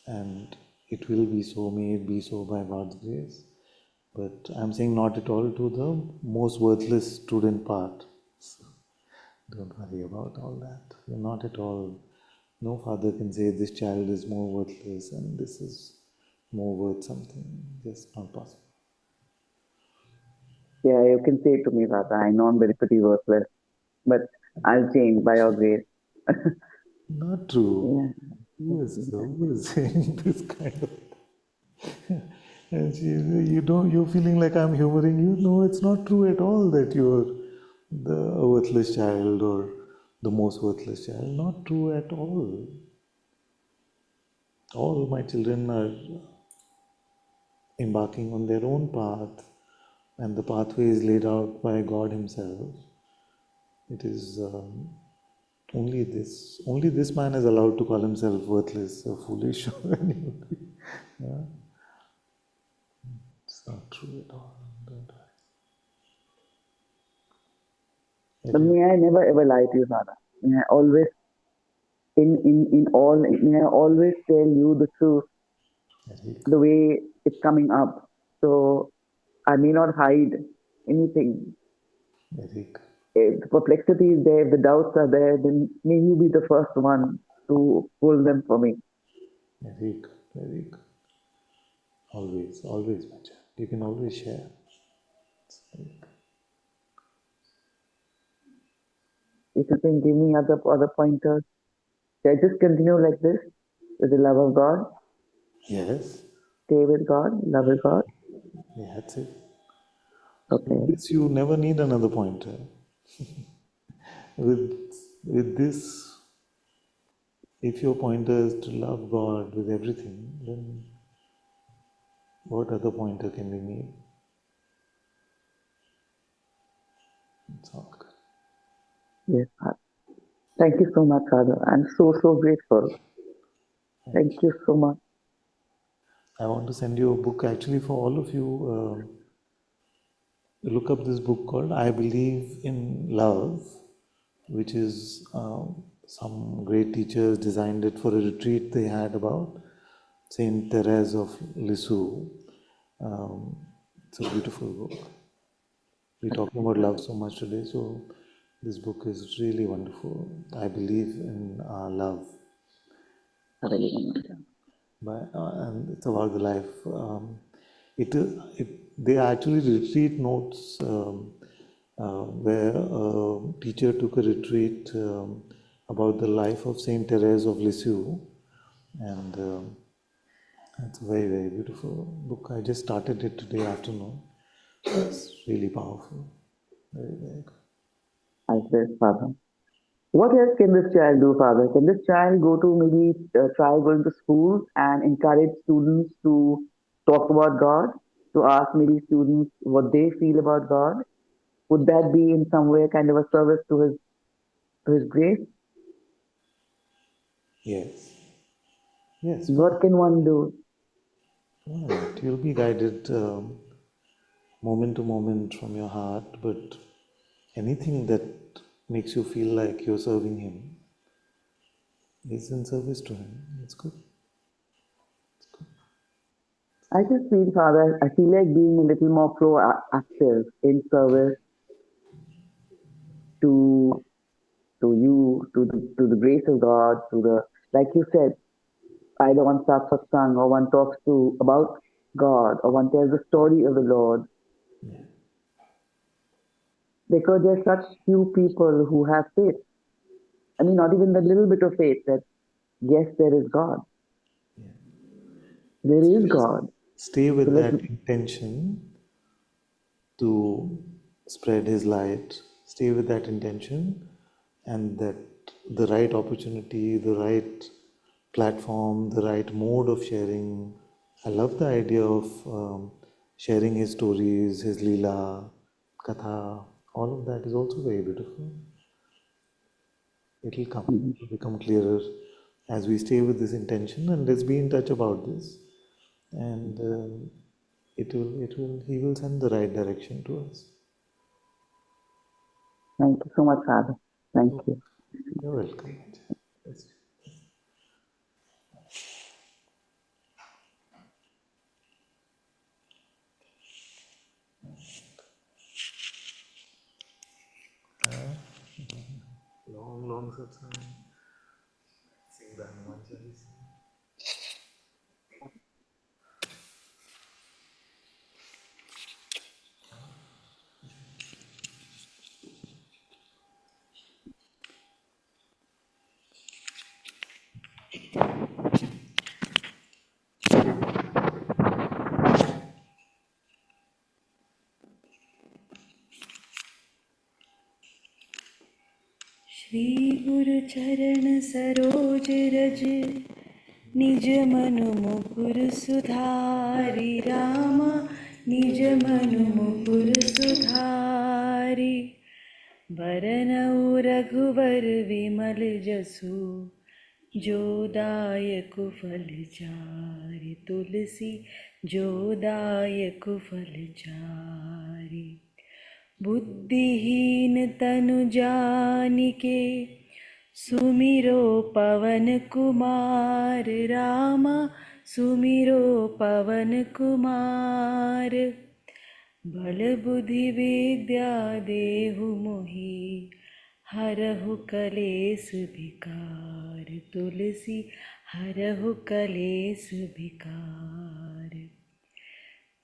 and it will be so. May it be so by God's grace. But I'm saying not at all to the most worthless student part. So don't worry about all that. You're not at all. No father can say this child is more worthless and this is more worth something. Just not possible. Yeah, you can say it to me, Father. I know I'm very pretty worthless, but I'll change by your grace. Not true. Yeah. Who is saying this kind of? And you're feeling like I'm humoring you. No, it's not true at all that you're the worthless child or the most worthless child. Not true at all. All my children are embarking on their own path, and the pathway is laid out by God Himself. It is only this man is allowed to call himself worthless or foolish or anything. Yeah? It's not true at all. Don't But may I never ever lie to you, Father. May I always, in all, may I always tell you the truth, the way it's coming up. So I may not hide anything. If the perplexity is there, if the doubts are there, then may you be the first one to pull them for me. Very good, very good. Always, always, my child. You can always share. If you can give me other pointers, should I just continue like this with the love of God? Yes. Stay with God, love with God. Yeah, that's it. Okay. With this, you never need another pointer. with this, if your pointer is to love God with everything, then what other pointer can we need? It's all good. Yes, Father. Thank you so much, Father. I'm so grateful. Thank you so much. I want to send you a book actually for all of you. Look up this book called I Believe in Love, which is some great teachers designed it for a retreat they had about Saint Therese of Lisieux. It's a beautiful book. We're talking about love so much today, so this book is really wonderful. I Believe in Love. And it's about the life. They are actually retreat notes where a teacher took a retreat about the life of Saint Therese of Lisieux, and it's a very, very beautiful book. I just started it today afternoon. It's really powerful. Very, very good. I said, Father. What else can this child do, Father? Can this child go to maybe try going to school and encourage students to talk about God, to ask maybe students what they feel about God? Would that be in some way kind of a service to his grace? Yes. Yes. What can one do? Right. You'll be guided moment to moment from your heart, but anything that makes you feel like you're serving Him is in service to Him. It's good. It's good. I just feel, Father, I feel like being a little more proactive in service to you, to the grace of God, like you said, either one starts Satsang or one talks about God or one tells the story of the Lord. Yeah. Because there's such few people who have faith. I mean, not even the little bit of faith that, yes, there is God. Yeah. There is God. Stay with that intention to spread His light. Stay with that intention, and that the right opportunity, the right platform, the right mode of sharing. I love the idea of sharing His stories, His Leela, Katha. All of that is also very beautiful. It'll come, it'll become clearer as we stay with this intention, and let's be in touch about this. And He will send the right direction to us. Thank you so much, Father. Thank you. You're welcome. Yes. Long satsang. Sing the Hanuman Chalisa. Shri गुरु चरण सरोज रज निज मन मुकुर सुधारि रामा निज मनु मुकुर सुधारि बरनउँ रघुवर विमल जसु जो दायक फल चारि तुलसी जो दायक फल चारि बुद्धिहीन तनु जानिके सुमिरो पवन कुमार रामा सुमिरो पवन कुमार बल बुद्धि विद्या देहु मोहि हरहु कलेस विकार तुलसी हरहु कलेस विकार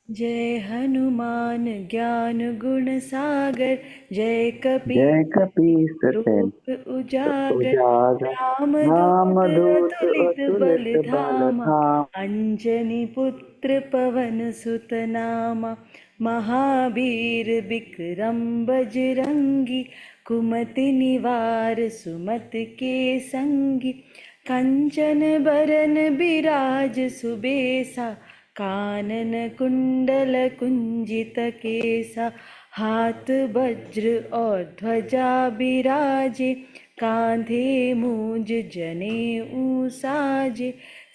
जय हनुमान ज्ञान गुण सागर जय जय कपीस कपीस लोक उजागर उजागर रामदूत रामदूत अतुलित बल अतुलित बल धामा धाम अंजनी पुत्र पवन सुत नामा महावीर विक्रम बजरंगी कुमति निवार सुमत के संगी कंचन बरन बिराज सुबेसा कानन कुंडल कुंजित केसा हाथ वज्र और ध्वजा बिराजे कांधे मूंज जनेऊ साजे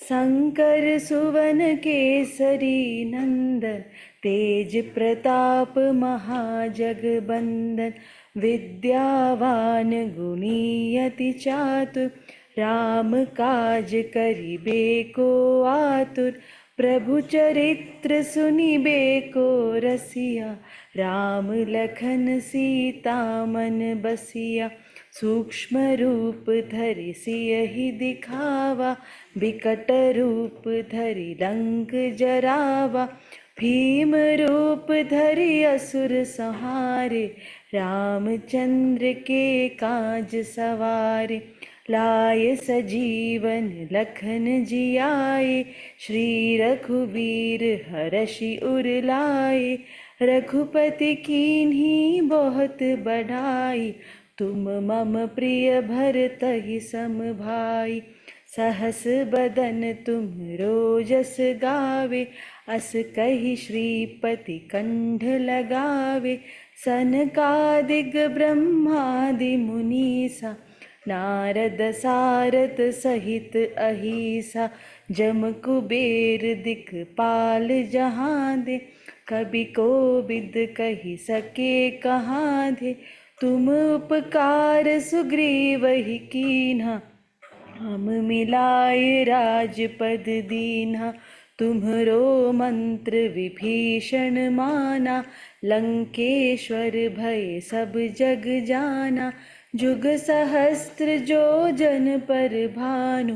शंकर सुवन केसरी नंदन तेज प्रताप महाजगबंदन विद्यावान गुणी अति चातुर राम काज करिबे को आतुर प्रभु चरित्र सुनिबे को रसिया राम लखन सीता मन बसिया सूक्ष्म रूप धरि सियहि दिखावा विकट रूप धरि लंक जरावा भीम रूप धरि असुर संहारे रामचंद्र के काज सवारे लाए सजीवन लखन जियाए श्री रघुवीर हरषि उर लाए रघुपति कीन्ही बहुत बढ़ाई तुम मम प्रिय भरतहि सम भाई सहस बदन तुम रोजस गावे अस कहि श्रीपति कंठ लगावे सनकादिक ब्रह्मादि मुनीसा नारद सारद सहित अहिसा जम कुबेर दिखपाल जहाँ दे कभी कोविद कही सके कहाँ दे तुम उपकार सुग्रीवहि कीन्हा हम मिलाए राजपद दीन्हा तुम्हरो मंत्र विभीषण माना लंकेश्वर भय सब जग जाना जुग सहस्त्र जो जन पर भानु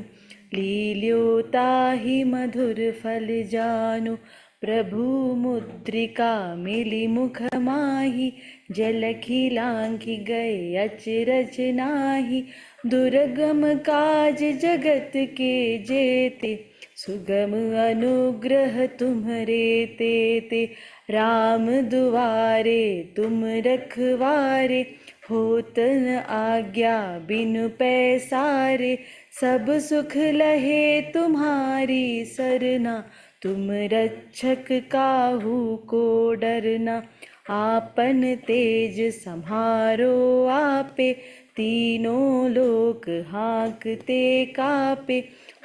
लील्यो ताहि मधुर फल जानु प्रभु मुद्रिका मिली मुख माहि जलखि लांघि गए अचरज नाही दुर्गम काज जगत के जेते सुगम अनुग्रह तुम्हरे तेते राम दुआरे तुम रखवारे होत न आज्ञा बिनु पैसारे सब सुख लहे तुम्हारी सरना तुम रक्षक काहू को डरना आपन तेज सम्हारो आपे तीनों लोक हाँकते कापे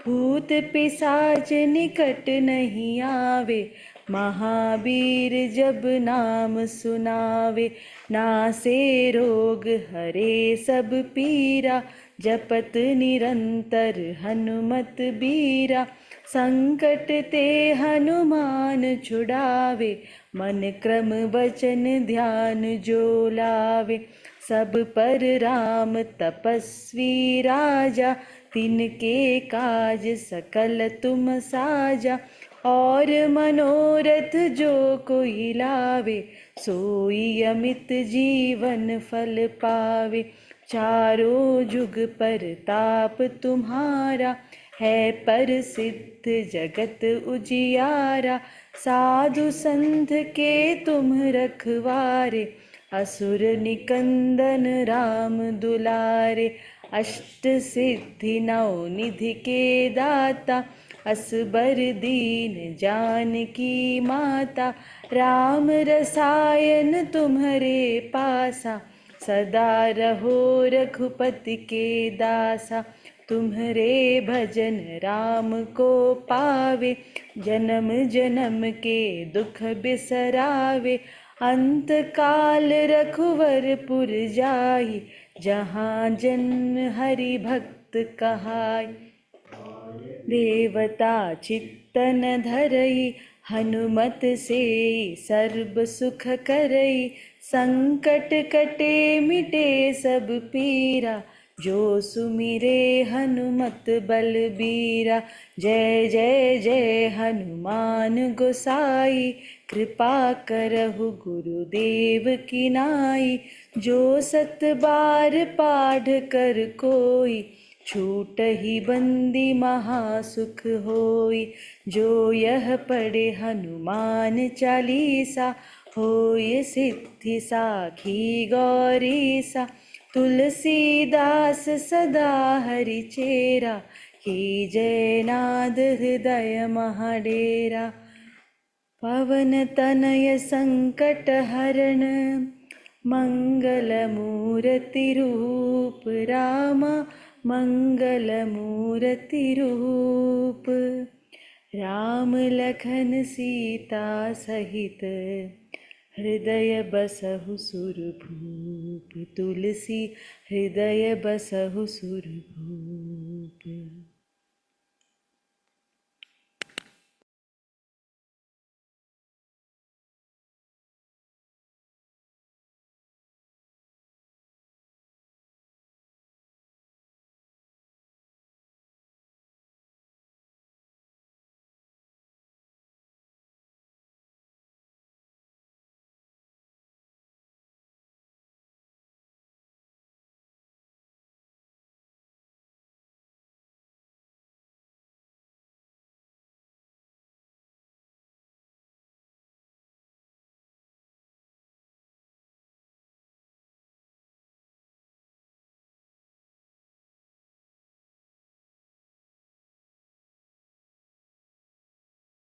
भूत पिशाच निकट नहीं आवे महावीर जब नाम सुनावे नासे रोग हरे सब पीरा जपत निरंतर हनुमत बीरा संकट ते हनुमान छुड़ावे मन क्रम वचन ध्यान जो लावे सब पर राम तपस्वी राजा तिनके काज सकल तुम साजा और मनोरथ जो कोई लावे सोई अमित जीवन फल पावे चारों जुग पर ताप तुम्हारा है पर सिद्ध जगत उजियारा साधु संत के तुम रखवारे असुर निकंदन राम दुलारे अष्ट सिद्धि नौ निधि के दाता असबर दीन जानकी माता, राम रसायन तुम्हारे पासा, सदा रहो रघुपति के दासा। तुम्हारे भजन राम को पावे, जन्म जन्म के दुख बिसरावे। अंत काल रघुवरपुर जाई, जहाँ जन्म हरि भक्त कहाई। देवता चित्तन धरई, हनुमत से सर्व सुख करई। संकट कटे मिटे सब पीरा, जो सुमिरे हनुमत बलबीरा। जय जय जय हनुमान गोसाई, कृपा करहु गुरुदेव की नाई। जो सत बार पाठ कर कोई, छूटहि बंदी महासुख होई। जो यह पढ़े हनुमान चालीसा, होय सिद्धि साखी गौरीसा। तुलसीदास सदा हरि चेरा, की जय नाद हृदय महाडेरा। पवन तनय संकट हरण, मंगल मूर्ति रूप रामा। मंगल मूर्ति रूप, राम लखन सीता सहित, हृदय बसहु सुरभूप। तुलसी हृदय बसहु सुरभूप।